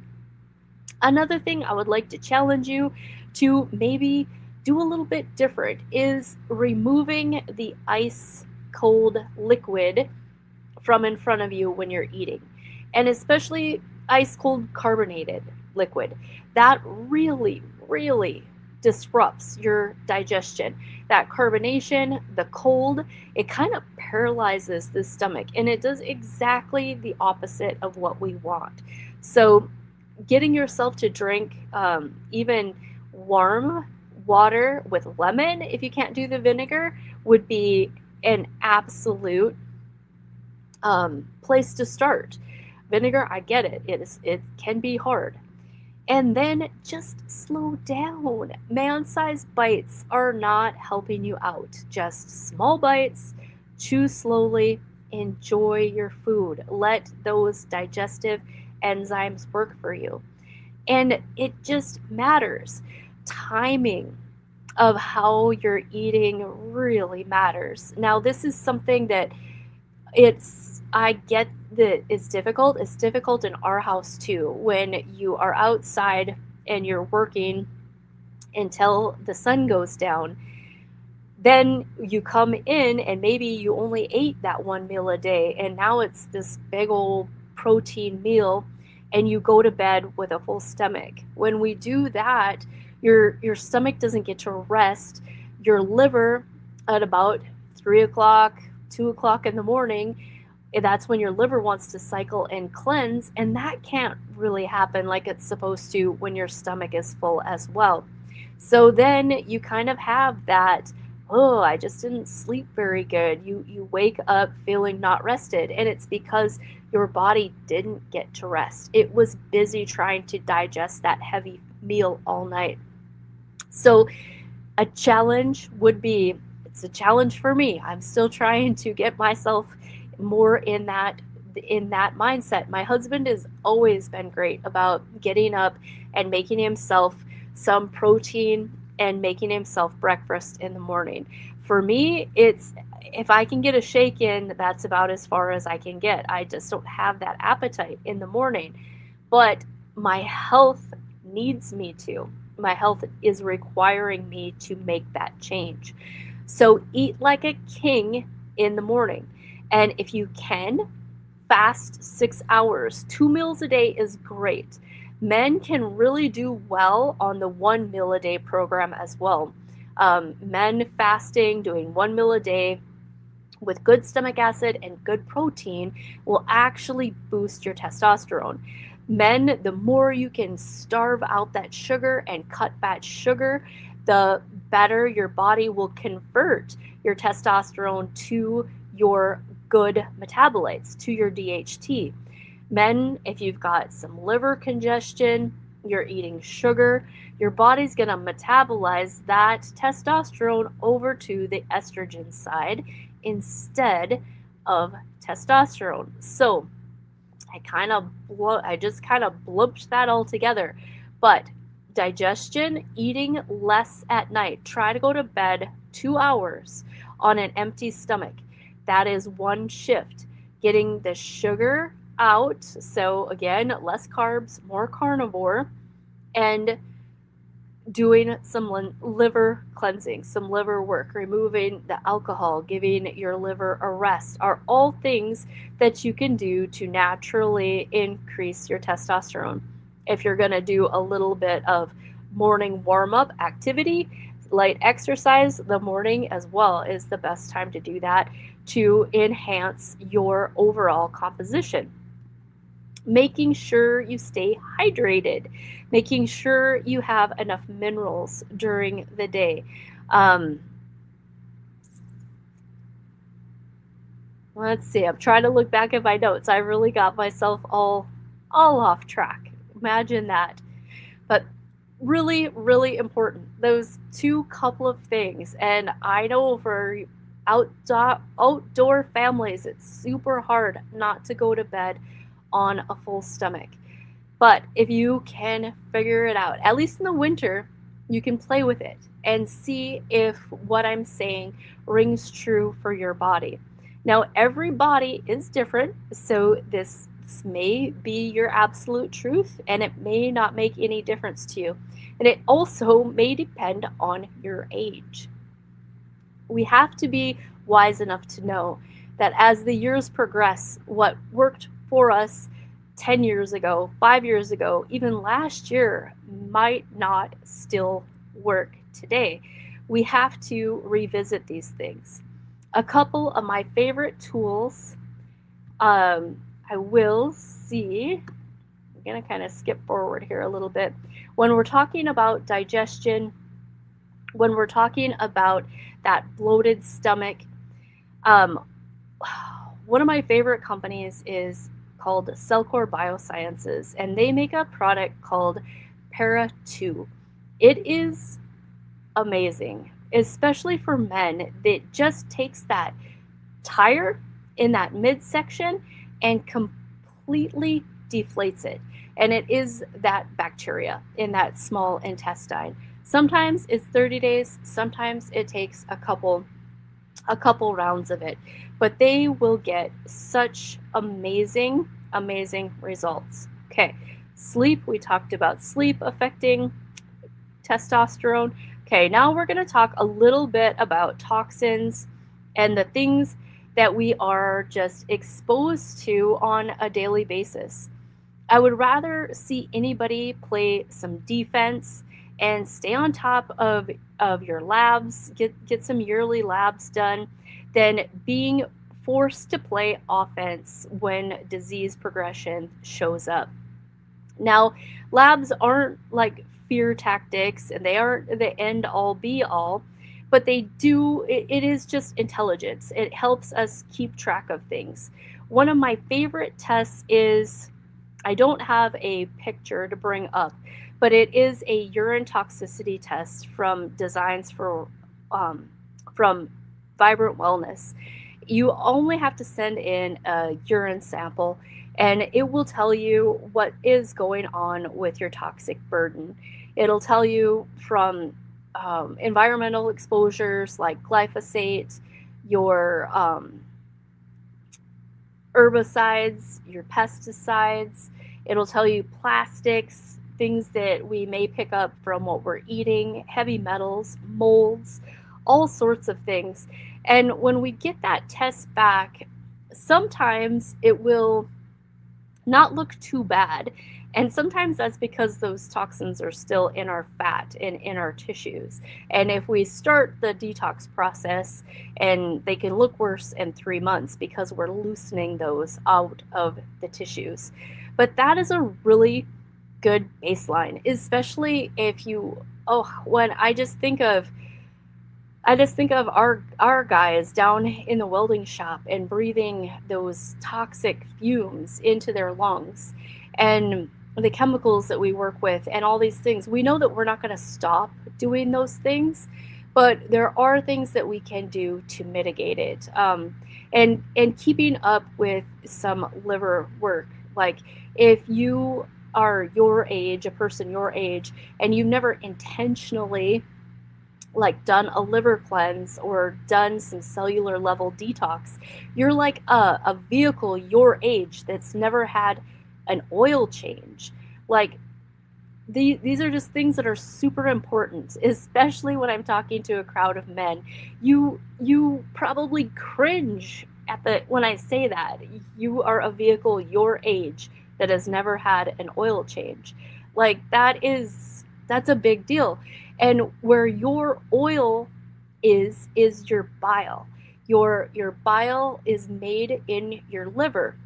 [SPEAKER 1] Another thing I would like to challenge you to maybe do a little bit different is removing the ice cold liquid from in front of you when you're eating, and especially ice cold carbonated liquid. That really disrupts your digestion. That carbonation, the cold, it kind of paralyzes the stomach, and it does exactly the opposite of what we want. So getting yourself to drink even warm water with lemon, if you can't do the vinegar, would be an absolute place to start. Vinegar, I get it. It can be hard. And then just slow down. Man-sized bites are not helping you out. Just small bites, chew slowly, enjoy your food. Let those digestive enzymes work for you. And it just matters. Timing of how you're eating really matters. Now, this is something that I get that it's difficult. It's difficult in our house too, when you are outside and you're working until the sun goes down. Then you come in and maybe you only ate that one meal a day, and now it's this big old protein meal, and you go to bed with a full stomach. When we do that, your stomach doesn't get to rest. Your liver at about 3 o'clock, 2 o'clock in the morning, that's when your liver wants to cycle and cleanse, and that can't really happen like it's supposed to when your stomach is full as well. So then you kind of have that, oh, I just didn't sleep very good. You wake up feeling not rested, and it's because your body didn't get to rest. It was busy trying to digest that heavy meal all night. So a challenge would be, it's a challenge for me. I'm still trying to get myself more in that mindset. My husband has always been great about getting up and making himself some protein and making himself breakfast in the morning. For me, it's, if I can get a shake in, that's about as far as I can get. I just don't have that appetite in the morning. But my health needs me to. My health is requiring me to make that change. So eat like a king in the morning. And if you can, fast 6 hours. 2 meals a day is great. Men can really do well on the 1 meal a day program as well. Men fasting, doing 1 meal a day with good stomach acid and good protein will actually boost your testosterone. Men, the more you can starve out that sugar and cut back sugar, the better your body will convert your testosterone to your good metabolites, to your DHT. Men, if you've got some liver congestion, you're eating sugar, your body's going to metabolize that testosterone over to the estrogen side instead of testosterone. So I just kind of blumped that all together. But digestion, eating less at night. Try to go to bed 2 hours on an empty stomach. That is one shift. Getting the sugar out. So again, less carbs, more carnivore, and doing some liver cleansing, some liver work, removing the alcohol, giving your liver a rest, are all things that you can do to naturally increase your testosterone. If you're going to do a little bit of morning warm-up activity, light exercise, the morning as well is the best time to do that to enhance your overall composition. Making sure you stay hydrated, making sure you have enough minerals during the day. Let's see, I'm trying to look back at my notes. I really got myself all off track. Imagine that. But really, really important, those two couple of things. And I know for outdoor families, it's super hard not to go to bed on a full stomach. But if you can figure it out, at least in the winter, you can play with it and see if what I'm saying rings true for your body. Now, every body is different, so this may be your absolute truth, and it may not make any difference to you. And it also may depend on your age. We have to be wise enough to know that as the years progress, what worked for us 10 years ago, 5 years ago, even last year might not still work today. We have to revisit these things. A couple of my favorite tools, I will see, I'm going to kind of skip forward here a little bit. When we're talking about digestion, when we're talking about that bloated stomach, one of my favorite companies is called Cellcore Biosciences, and they make a product called Para 2. It is amazing, especially for men. It just takes that tire in that midsection and completely deflates it. And it is that bacteria in that small intestine. Sometimes it's 30 days, sometimes it takes a couple rounds of it, but they will get such amazing results. Okay, sleep, we talked about sleep affecting testosterone. Okay, now we're going to talk a little bit about toxins and the things that we are just exposed to on a daily basis. I would rather see anybody play some defense and stay on top of your labs, get some yearly labs done, than being forced to play offense when disease progression shows up. Now, labs aren't like fear tactics, and they aren't the end all be all, but they do, it is just intelligence. It helps us keep track of things. One of my favorite tests is, I don't have a picture to bring up, but it is a urine toxicity test from Designs for from Vibrant Wellness. You only have to send in a urine sample, and it will tell you what is going on with your toxic burden. It'll tell you from environmental exposures like glyphosate, your herbicides, your pesticides. It'll tell you plastics, things that we may pick up from what we're eating, heavy metals, molds, all sorts of things. And when we get that test back, sometimes it will not look too bad. And sometimes that's because those toxins are still in our fat and in our tissues. And if we start the detox process, and they can look worse in 3 months because we're loosening those out of the tissues. But that is a really good baseline, especially if you, when I just think of our guys down in the welding shop and breathing those toxic fumes into their lungs, and the chemicals that we work with and all these things. We know that we're not going to stop doing those things, but there are things that we can do to mitigate it. And keeping up with some liver work. Like if you are your age, a person your age, and you've never intentionally like done a liver cleanse or done some cellular level detox, you're like a vehicle your age that's never had an oil change. Like these are just things that are super important, especially when I'm talking to a crowd of men. You probably cringe at when I say that. You are a vehicle your age that has never had an oil change. Like that's a big deal. And where your oil is your bile. Your bile is made in your liver,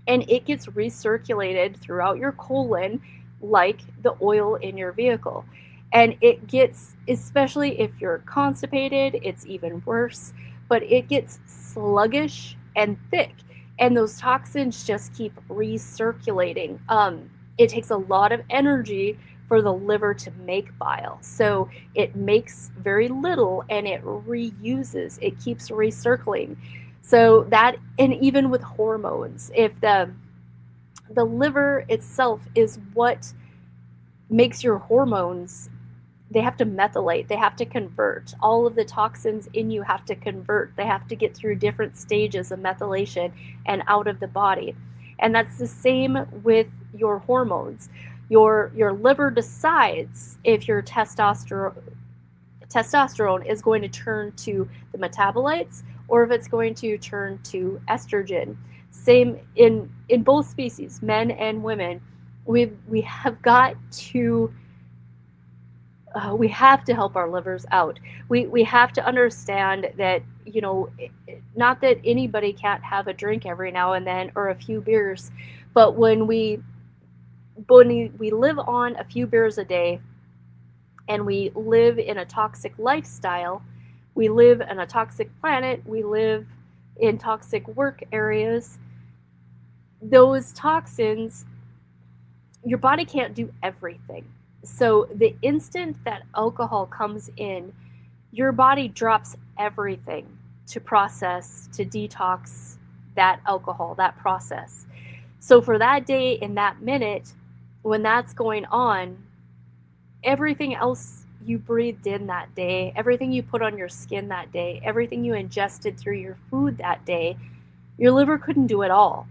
[SPEAKER 1] and it gets recirculated throughout your colon like the oil in your vehicle. And it gets, especially if you're constipated, it's even worse, but it gets sluggish and thick, and those toxins just keep recirculating. It takes a lot of energy for the liver to make bile. So it makes very little and it reuses, it keeps recirculating. So that, and even with hormones, if the liver itself is what makes your hormones, they have to methylate, they have to convert. All of the toxins in you have to convert. They have to get through different stages of methylation and out of the body. And that's the same with your hormones. Your liver decides if your testosterone is going to turn to the metabolites or if it's going to turn to estrogen. Same in both species, men and women. We have got to we have to help our livers out. We have to understand that, not that anybody can't have a drink every now and then or a few beers, but when we live on a few beers a day and we live in a toxic lifestyle, we live on a toxic planet, we live in toxic work areas, those toxins, your body can't do everything. So the instant that alcohol comes in, your body drops everything to process, to detox that alcohol, that process. So for that day, in that minute, when that's going on, everything else you breathed in that day, everything you put on your skin that day, everything you ingested through your food that day, your liver couldn't do it all.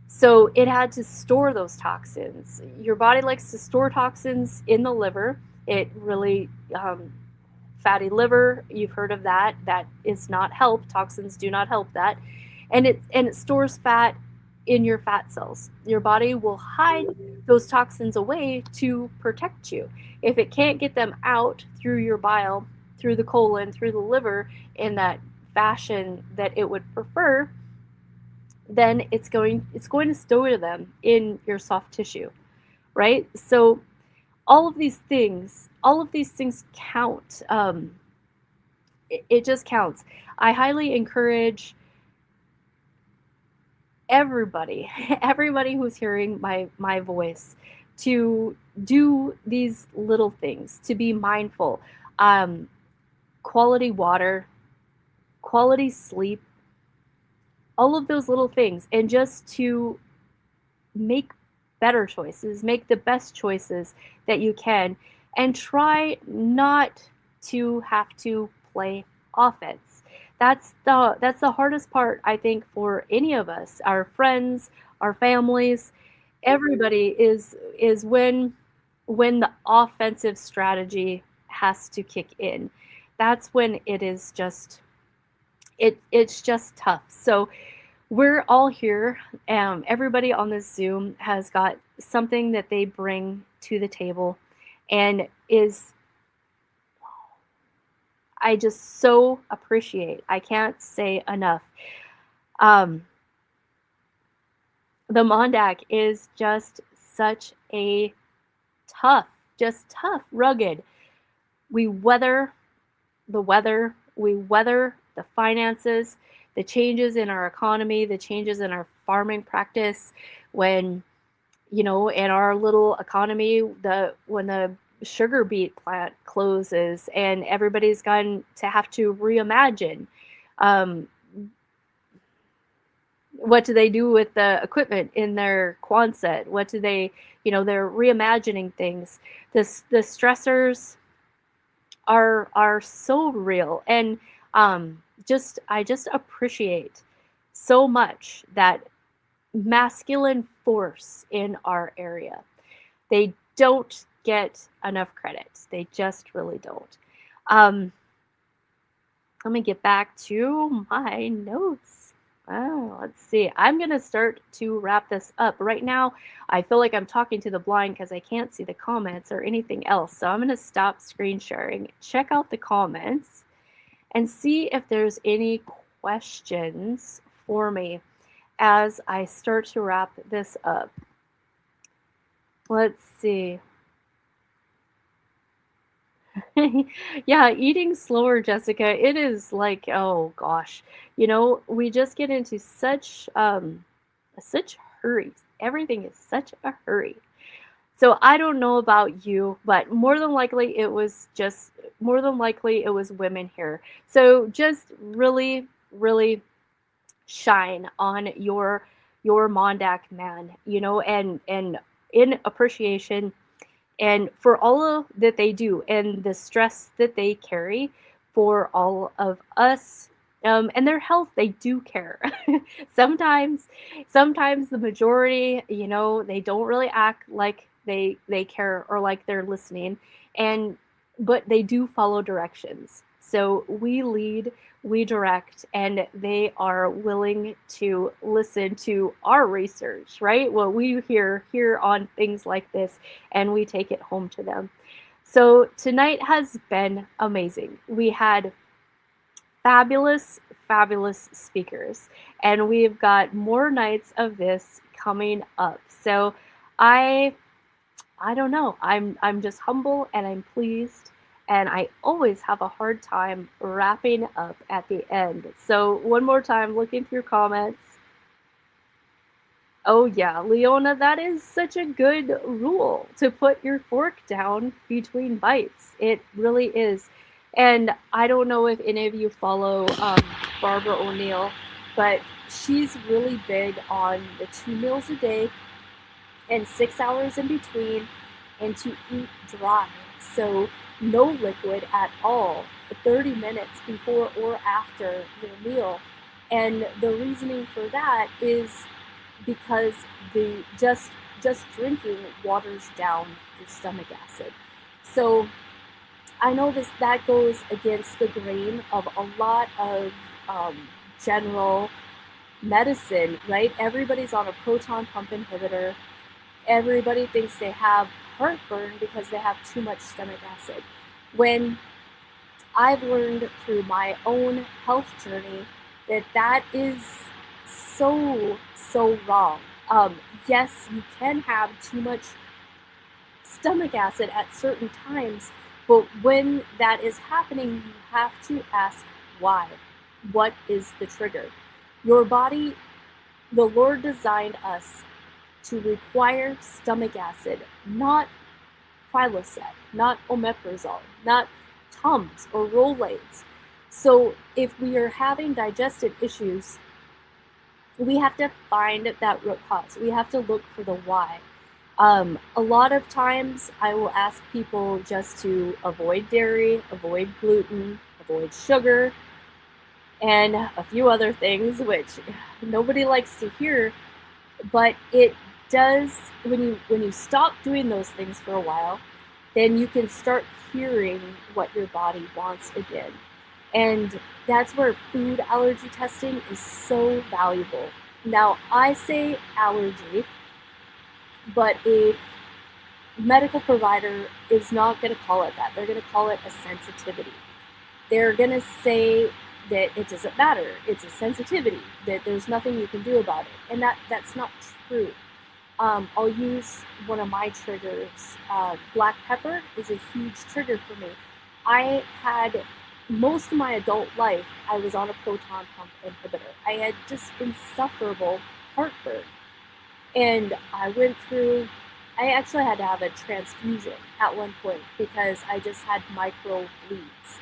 [SPEAKER 1] So it had to store those toxins. Your body likes to store toxins in the liver. It really, fatty liver, you've heard of that. That is not help. Toxins do not help that. And it stores fat in your fat cells. Your body will hide those toxins away to protect you. If it can't get them out through your bile, through the colon, through the liver in that fashion that it would prefer, then it's going to store them in your soft tissue, right? So all of these things count. It just counts. I highly encourage everybody who's hearing my voice to do these little things, to be mindful. Quality water, quality sleep, all of those little things, and just to make better choices, make the best choices that you can, and try not to have to play offense. That's the hardest part, I think, for any of us, our friends, our families, everybody, is when the offensive strategy has to kick in. That's when it is just it's just tough. So we're all here. Everybody on this Zoom has got something that they bring to the table, and I just so appreciate. I can't say enough. The MonDak is just such a tough, rugged. We weather the weather, we weather the finances, the changes in our economy, the changes in our farming practice. When, in our little economy, when the sugar beet plant closes and everybody's going to have to reimagine, what do they do with the equipment in their Quonset? What do they, they're reimagining things. The stressors are so real. And I just appreciate so much that masculine force in our area. They don't get enough credit. They just really don't. Let me get back to my notes. Let's see. I'm going to start to wrap this up. Right now, I feel like I'm talking to the blind because I can't see the comments or anything else. So I'm going to stop screen sharing, check out the comments, and see if there's any questions for me as I start to wrap this up. Let's see. Yeah, eating slower, Jessica. It is like, oh gosh, we just get into such hurries. Everything is such a hurry. So I don't know about you, but more than likely it was women here. So just really, really shine on your MonDak man, and in appreciation and for all that they do and the stress that they carry for all of us, and their health. They do care. sometimes the majority, they don't really act like they care or like they're listening, but they do follow directions. So we lead, we direct, and they are willing to listen to our research, right? Well, we hear on things like this, and we take it home to them. So tonight has been amazing. We had fabulous speakers, and we've got more nights of this coming up. So I don't know. I'm just humble and I'm pleased. And I always have a hard time wrapping up at the end. So one more time, looking through comments. Oh yeah, Leona, that is such a good rule, to put your fork down between bites. It really is. And I don't know if any of you follow Barbara O'Neill, but she's really big on the 2 meals a day and 6 hours in between, and to eat dry. So no liquid at all, 30 minutes before or after your meal. And the reasoning for that is because the just drinking waters down your stomach acid. So I know that goes against the grain of a lot of general medicine, right? Everybody's on a proton pump inhibitor. Everybody thinks they have heartburn because they have too much stomach acid. When I've learned through my own health journey that is so wrong. Yes, you can have too much stomach acid at certain times, but when that is happening, you have to ask why. What is the trigger? Your body, the Lord designed us to require stomach acid, not Prilosec, not omeprazole, not Tums or Rolaids. So if we are having digestive issues, we have to find that root cause. We have to look for the why. A lot of times I will ask people just to avoid dairy, avoid gluten, avoid sugar, and a few other things, which nobody likes to hear, but it does, when you stop doing those things for a while, then you can start hearing what your body wants again. And that's where food allergy testing is so valuable. Now, I say allergy, but a medical provider is not going to call it that. They're going to call it a sensitivity. They're going to say that it doesn't matter. It's a sensitivity, that there's nothing you can do about it. And that's not true. I'll use one of my triggers. Black pepper is a huge trigger for me. I had, most of my adult life, I was on a proton pump inhibitor. I had just insufferable heartburn. And I actually had to have a transfusion at one point because I just had micro bleeds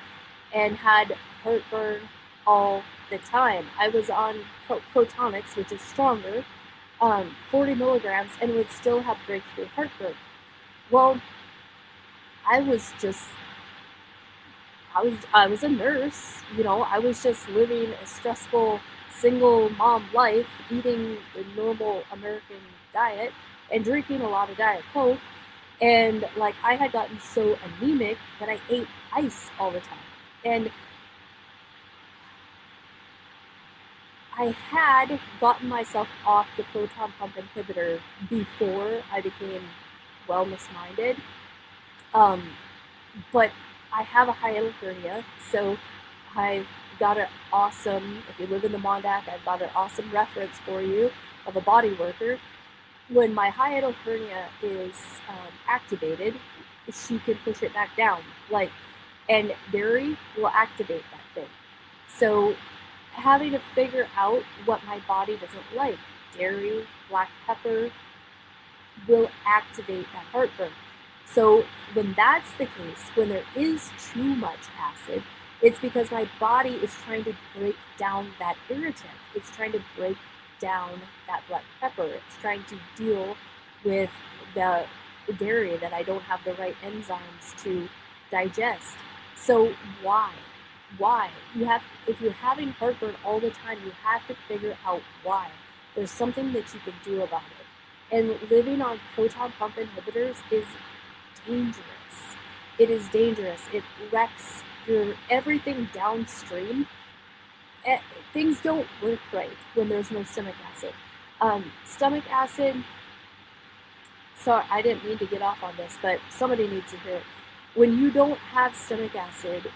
[SPEAKER 1] and had heartburn all the time. I was on Protonics, which is stronger, 40 milligrams, and would still have breakthrough heartburn. Well, I was a nurse, I was just living a stressful single mom life, eating the normal American diet and drinking a lot of Diet Coke. And I had gotten so anemic that I ate ice all the time. And I had gotten myself off the proton pump inhibitor before I became wellness-minded. But I have a hiatal hernia, so I've got an awesome, if you live in the MonDak, I've got an awesome reference for you of a body worker. When my hiatal hernia is activated, she can push it back down. And dairy will activate that thing. So having to figure out what my body doesn't like, dairy, black pepper, will activate that heartburn. So when that's the case, when there is too much acid, it's because my body is trying to break down that irritant. It's trying to break down that black pepper. It's trying to deal with the dairy that I don't have the right enzymes to digest. So why? If you're having heartburn all the time, you have to figure out why. There's something that you can do about it. And living on proton pump inhibitors is dangerous. It is dangerous. It wrecks your everything downstream. Things don't work right when there's no stomach acid. Stomach acid, sorry, I didn't mean to get off on this, but somebody needs to hear it. When you don't have stomach acid,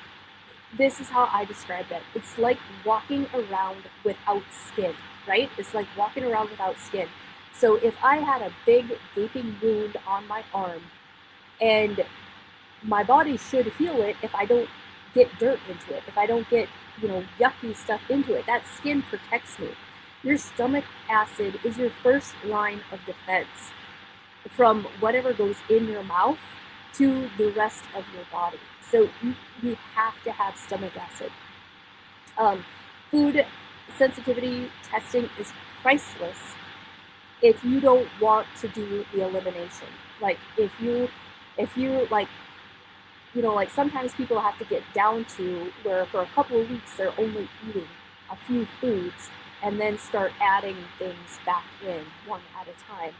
[SPEAKER 1] this is how I describe it. It's like walking around without skin, right? It's like walking around without skin. So if I had a big gaping wound on my arm, and my body should heal it if I don't get dirt into it, if I don't get, yucky stuff into it. That skin protects me. Your stomach acid is your first line of defense from whatever goes in your mouth to the rest of your body. So you have to have stomach acid. Food sensitivity testing is priceless if you don't want to do the elimination. Like if you like, you know, like sometimes people have to get down to where for a couple of weeks they're only eating a few foods and then start adding things back in one at a time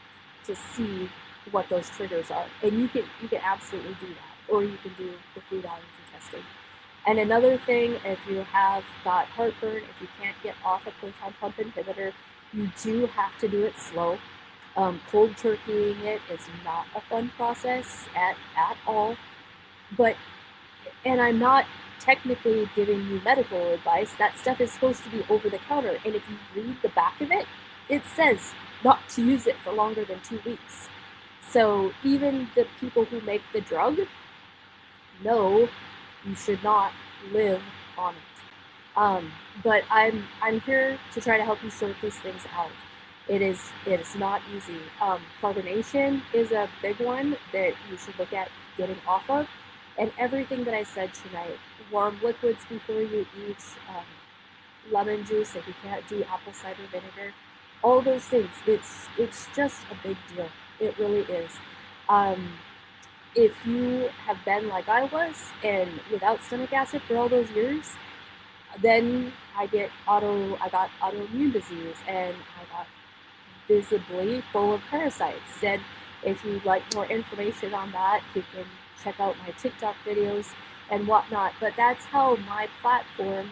[SPEAKER 1] to see what those triggers are. And you can absolutely do that, or you can do the food allergy testing. And another thing, if you have got heartburn, if you can't get off a proton pump inhibitor, you do have to do it slow. Cold turkeying it is not a fun process at all. But, and I'm not technically giving you medical advice. That stuff is supposed to be over the counter. And if you read the back of it, it says not to use it for longer than 2 weeks. So even the people who make the drug know you should not live on it. But I'm here to try to help you sort these things out. It is not easy. Carbonation is a big one that you should look at getting off of. And everything that I said tonight, warm liquids before you eat, lemon juice if you can't do apple cider vinegar, all those things, it's just a big deal. It really is. If you have been like I was and without stomach acid for all those years, then I got autoimmune disease and I got visibly full of parasites. And if you'd like more information on that, you can check out my TikTok videos and whatnot. But that's how my platform,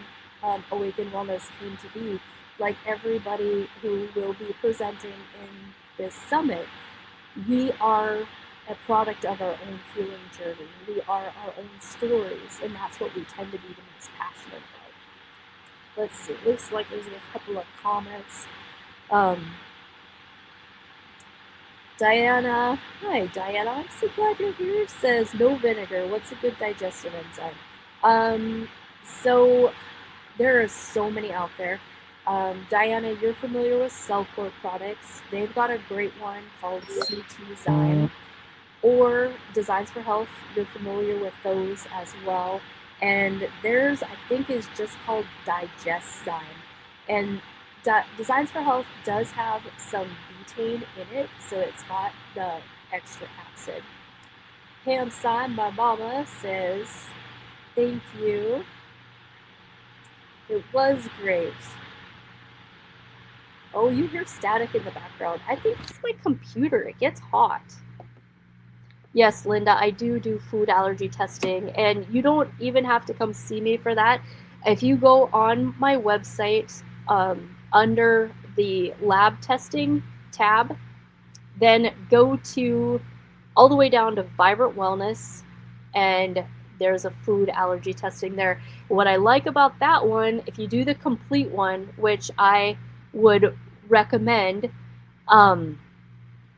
[SPEAKER 1] Awaken Wellness, came to be. Like everybody who will be presenting in this summit, we are a product of our own healing journey. We are our own stories, and that's what we tend to be the most passionate about. Let's see, looks like there's a couple of comments. Diana, hi Diana, I'm so glad you're here, says no vinegar. What's a good digestive enzyme? So there are so many out there. Diana, you're familiar with Cellcore products. They've got a great one called CT Zyme, or Designs for Health. You're familiar with those as well. And theirs, I think, is just called Digest Zyme. And Designs for Health does have some betaine in it, so it's got the extra acid. Pam Sign, my mama, says, thank you. It was great. Oh, you hear static in the background. I think it's my computer. It gets hot. Yes, Linda, I do food allergy testing, and you don't even have to come see me for that. If you go on my website under the lab testing tab, then go to all the way down to Vibrant Wellness, and there's a food allergy testing there. What I like about that one, if you do the complete one, which I would recommend,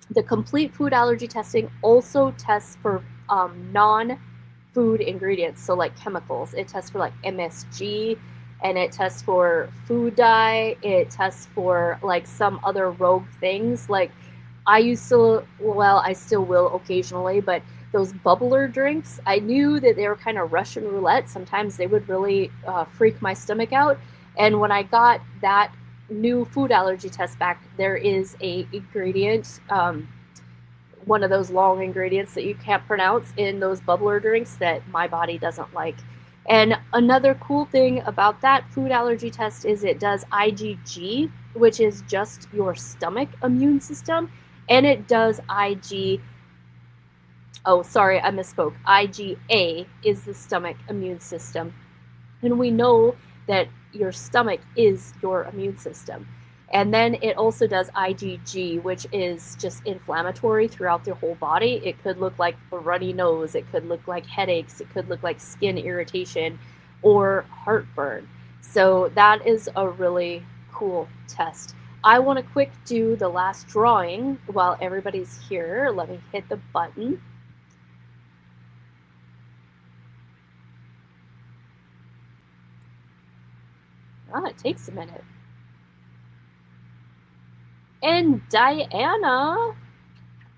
[SPEAKER 1] the complete food allergy testing also tests for non-food ingredients, so like chemicals. It tests for like MSG, and it tests for food dye. It tests for like some other rogue things. Like I still will occasionally, but those bubbler drinks, I knew that they were kind of Russian roulette. Sometimes they would really freak my stomach out. And when I got that new food allergy test back, there is a ingredient, one of those long ingredients that you can't pronounce in those bubbler drinks that my body doesn't like. And another cool thing about that food allergy test is it does IgG, which is just your stomach immune system, and it does IgA is the stomach immune system. And we know that your stomach is your immune system. And then it also does IgG, which is just inflammatory throughout the whole body. It could look like a runny nose. It could look like headaches. It could look like skin irritation or heartburn. So that is a really cool test. I want to quick do the last drawing while everybody's here. Let me hit the button. It takes a minute. And Diana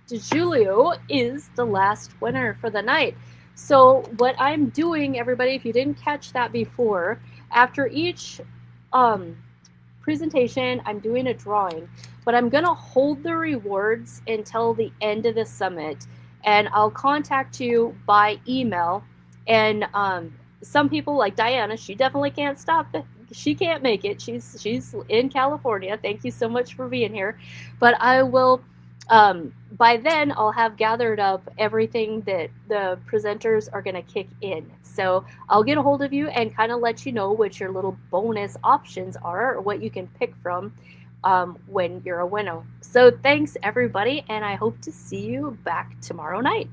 [SPEAKER 1] DiGiulio is the last winner for the night. So what I'm doing, everybody, if you didn't catch that before, after each presentation, I'm doing a drawing, but I'm going to hold the rewards until the end of the summit, and I'll contact you by email. And some people like Diana, she definitely can't stop it. She can't make it. She's in California. Thank you so much for being here. But I will, by then, I'll have gathered up everything that the presenters are going to kick in. So I'll get a hold of you and kind of let you know what your little bonus options are, or what you can pick from when you're a winner. So thanks, everybody, and I hope to see you back tomorrow night.